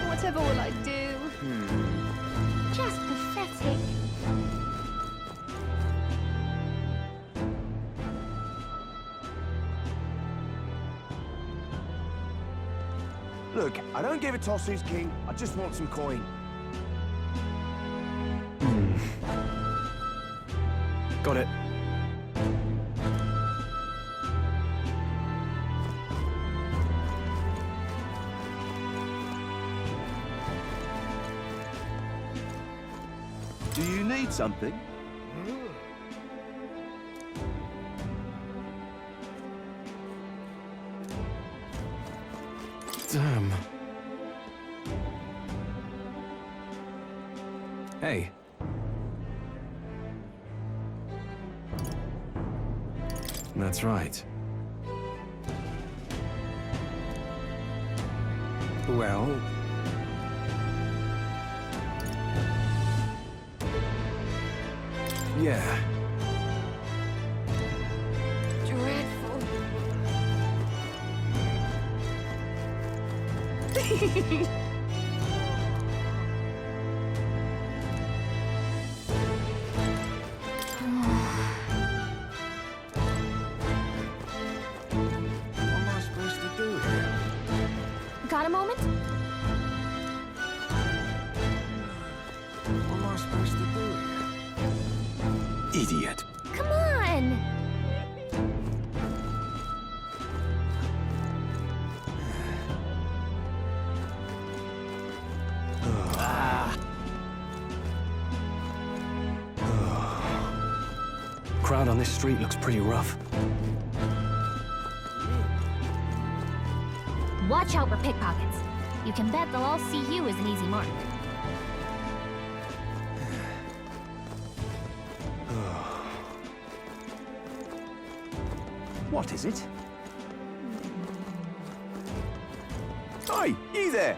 Whatever will I do? Just pathetic. Look, I don't give a toss who's king. I just want some coin. Got it. Do you need something? Damn. Hey. That's right. Well... yeah. Dreadful. What am I supposed to do here? Got a moment? What am I supposed to do here? Idiot. Come on! Crowd on this street looks pretty rough. Watch out for pickpockets. You can bet they'll all see you as an easy mark. What is it? Oi, you there!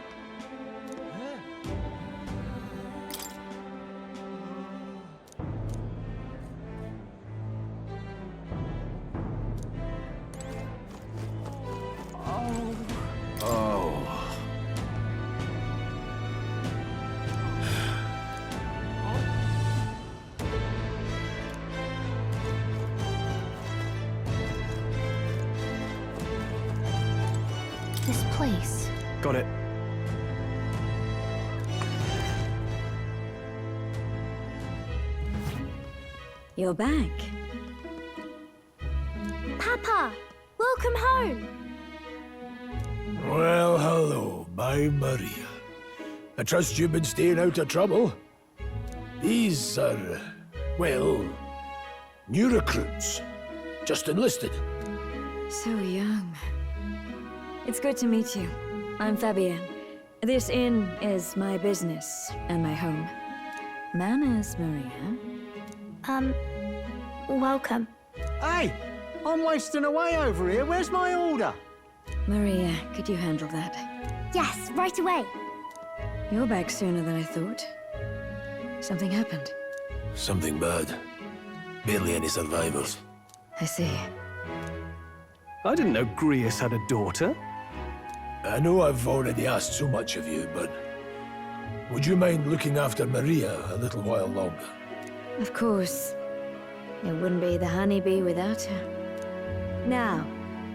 This place. Got it. You're back. Papa! Welcome home! Well, hello, my Maria. I trust you've been staying out of trouble. These are, well, new recruits. Just enlisted. So young. It's good to meet you. I'm Fabienne. This inn is my business and my home. Manners, Maria. Welcome. Hey! I'm wasting away over here. Where's my order? Maria, could you handle that? Yes, right away. You're back sooner than I thought. Something happened. Something bad. Barely any survivors. I see. I didn't know Grius had a daughter. I know I've already asked so much of you, but would you mind looking after Maria a little while longer? Of course. It wouldn't be the honeybee without her. Now,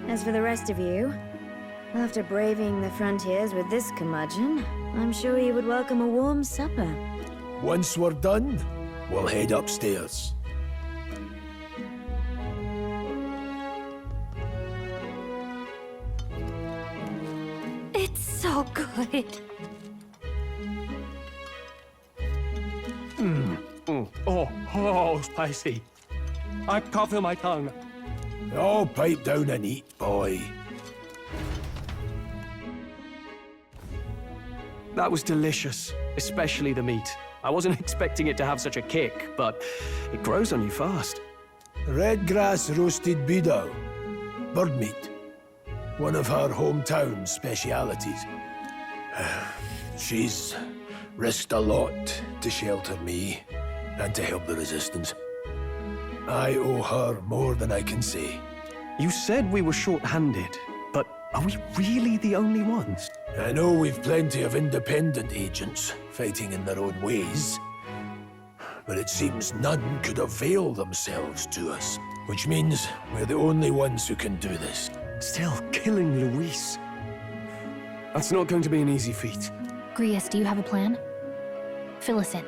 as for the rest of you, after braving the frontiers with this curmudgeon, I'm sure you would welcome a warm supper. Once we're done, we'll head upstairs. It's so good. Oh, spicy. I can't feel my tongue. Oh, pipe down and eat, boy. That was delicious, especially the meat. I wasn't expecting it to have such a kick, but it grows on you fast. Red grass roasted beedow. Bird meat. One of her hometown specialities. She's risked a lot to shelter me and to help the resistance. I owe her more than I can say. You said we were short-handed, but are we really the only ones? I know we've plenty of independent agents fighting in their own ways, but it seems none could avail themselves to us, which means we're the only ones who can do this. Still, killing Luis. That's not going to be an easy feat. Grius, do you have a plan? Fill us in.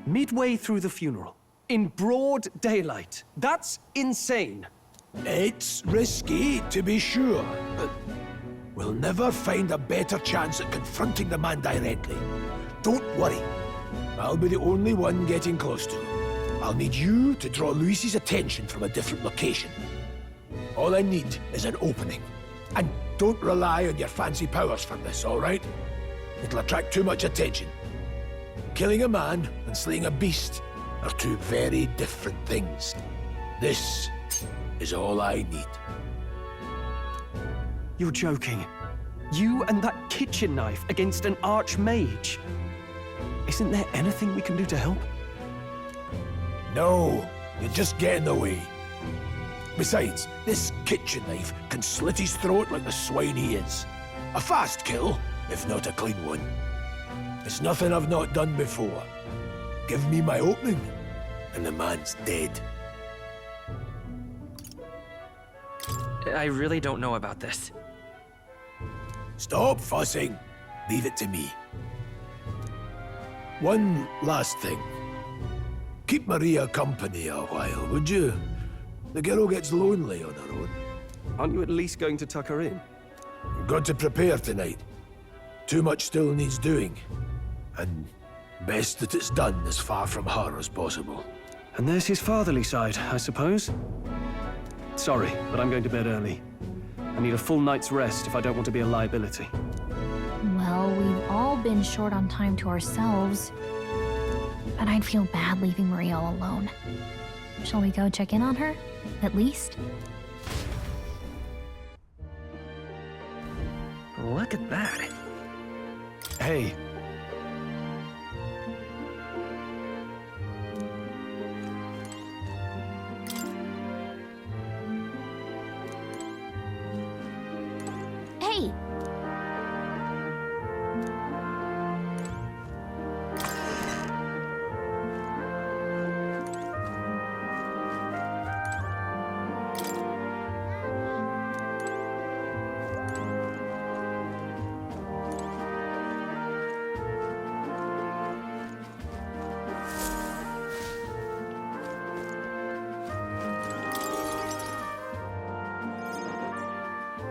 Midway through the funeral, in broad daylight. That's insane. It's risky, to be sure, but we'll never find a better chance at confronting the man directly. Don't worry. I'll be the only one getting close to him. I'll need you to draw Luis's attention from a different location. All I need is an opening. And don't rely on your fancy powers for this, all right? It'll attract too much attention. Killing a man and slaying a beast are two very different things. This is all I need. You're joking. You and that kitchen knife against an archmage. Isn't there anything we can do to help? No, you just get in the way. Besides, this kitchen knife can slit his throat like the swine he is. A fast kill, if not a clean one. It's nothing I've not done before. Give me my opening, and the man's dead. I really don't know about this. Stop fussing. Leave it to me. One last thing. Keep Maria company a while, would you? The girl gets lonely on her own. Aren't you at least going to tuck her in? You've got to prepare tonight. Too much still needs doing. And best that it's done as far from her as possible. And there's his fatherly side, I suppose. Sorry, but I'm going to bed early. I need a full night's rest if I don't want to be a liability. Well, we've all been short on time to ourselves. But I'd feel bad leaving Maria all alone. Shall we go check in on her? At least? Look at that. Hey. Hey!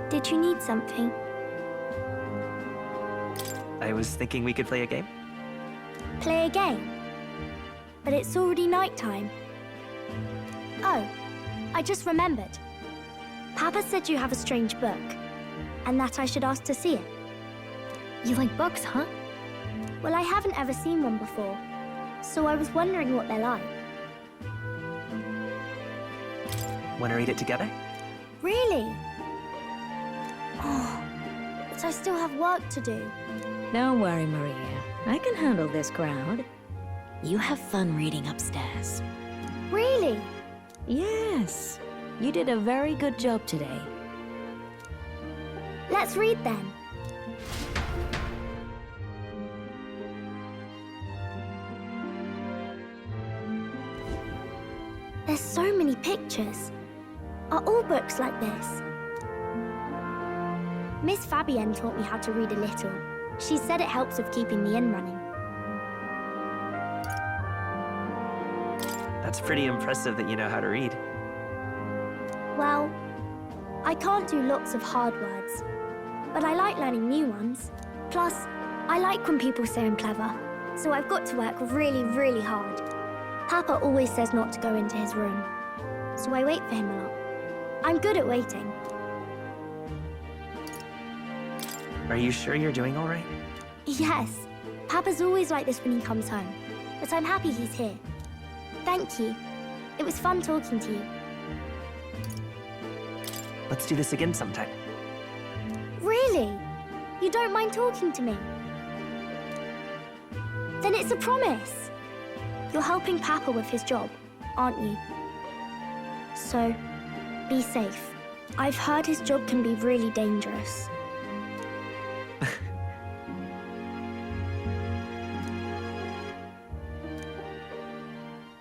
Did you need something? I was thinking we could play a game. Play a game? But it's already nighttime. Oh, I just remembered. Papa said you have a strange book, and that I should ask to see it. You like books, huh? Well, I haven't ever seen one before, so I was wondering what they're like. Want to read it together? Really? Oh, but I still have work to do. Don't worry, Maria. I can handle this crowd. You have fun reading upstairs. Really? Yes. You did a very good job today. Let's read then. There's so many pictures. Are all books like this? Miss Fabienne taught me how to read a little. She said it helps with keeping the inn running. That's pretty impressive that you know how to read. Well, I can't do lots of hard words, but I like learning new ones. Plus, I like when people say I'm clever, so I've got to work really, really hard. Papa always says not to go into his room, so I wait for him a lot. I'm good at waiting. Are you sure you're doing all right? Yes. Papa's always like this when he comes home, but I'm happy he's here. Thank you. It was fun talking to you. Let's do this again sometime. Really? You don't mind talking to me? Then it's a promise. You're helping Papa with his job, aren't you? So, be safe. I've heard his job can be really dangerous.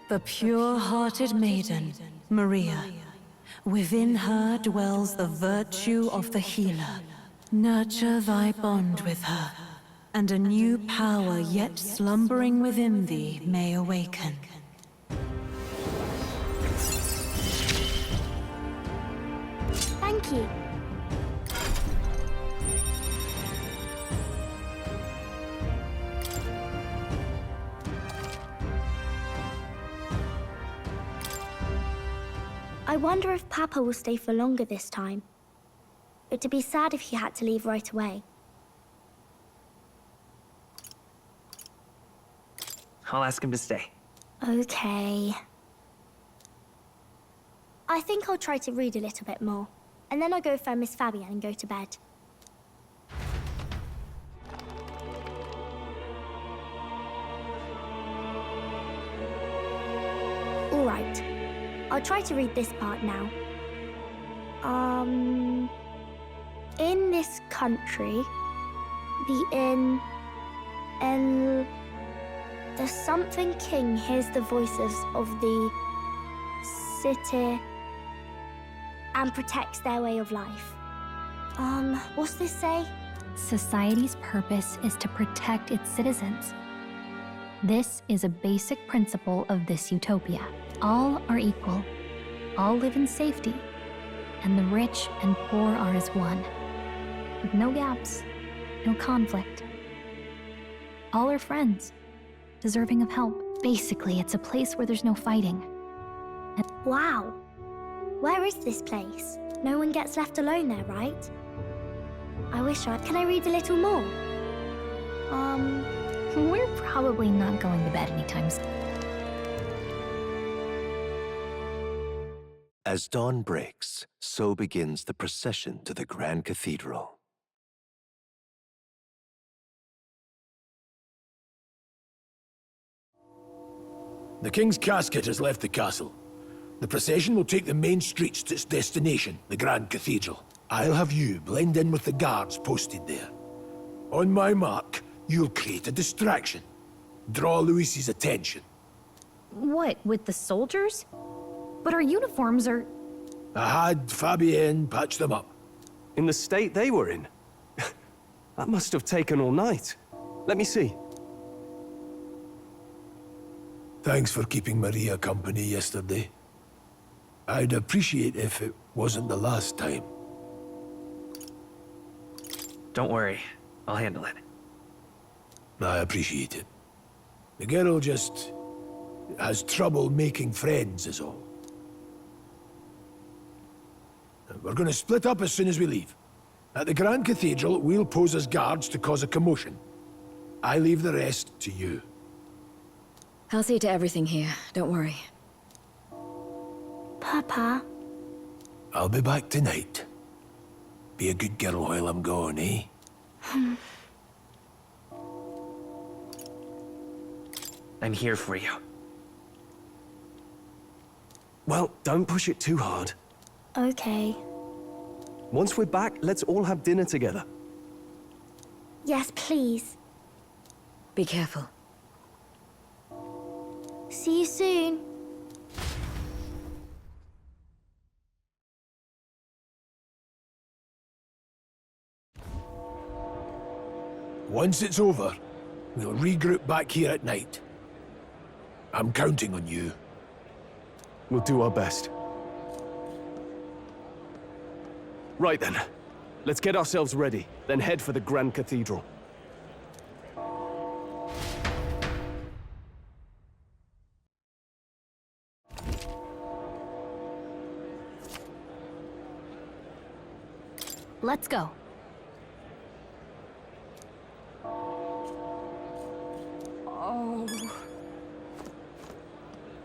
The pure-hearted maiden, Maria. Within her dwells the virtue of the healer. Nurture thy bond with her, and a new power yet slumbering within thee may awaken. Thank you. I wonder if Papa will stay for longer this time. It'd be sad if he had to leave right away. I'll ask him to stay. Okay. I think I'll try to read a little bit more, and then I'll go find Miss Fabian and go to bed. All right. I'll try to read this part now. In this country, the something king hears the voices of the city and protects their way of life. What's this say? Society's purpose is to protect its citizens. This is a basic principle of this utopia. All are equal, all live in safety, and the rich and poor are as one, with no gaps, no conflict. All are friends, deserving of help. Basically, it's a place where there's no fighting. Wow. Where is this place? No one gets left alone there, right? Can I read a little more? We're probably not going to bed anytime soon. As dawn breaks, so begins the procession to the Grand Cathedral. The King's casket has left the castle. The procession will take the main streets to its destination, the Grand Cathedral. I'll have you blend in with the guards posted there. On my mark, you'll create a distraction. Draw Luis's attention. What, with the soldiers? But our uniforms are... I had Fabienne patch them up. In the state they were in? That must have taken all night. Let me see. Thanks for keeping Maria company yesterday. I'd appreciate if it wasn't the last time. Don't worry, I'll handle it. I appreciate it. The girl just has trouble making friends is all. We're going to split up as soon as we leave. At the Grand Cathedral, we'll pose as guards to cause a commotion. I leave the rest to you. I'll see to everything here, don't worry. Papa? I'll be back tonight. Be a good girl while I'm gone, eh? I'm here for you. Well, don't push it too hard. Okay. Once we're back, let's all have dinner together. Yes, please. Be careful. See you soon. Once it's over, we'll regroup back here at night. I'm counting on you. We'll do our best. Right then. Let's get ourselves ready, then head for the Grand Cathedral. Let's go. Oh.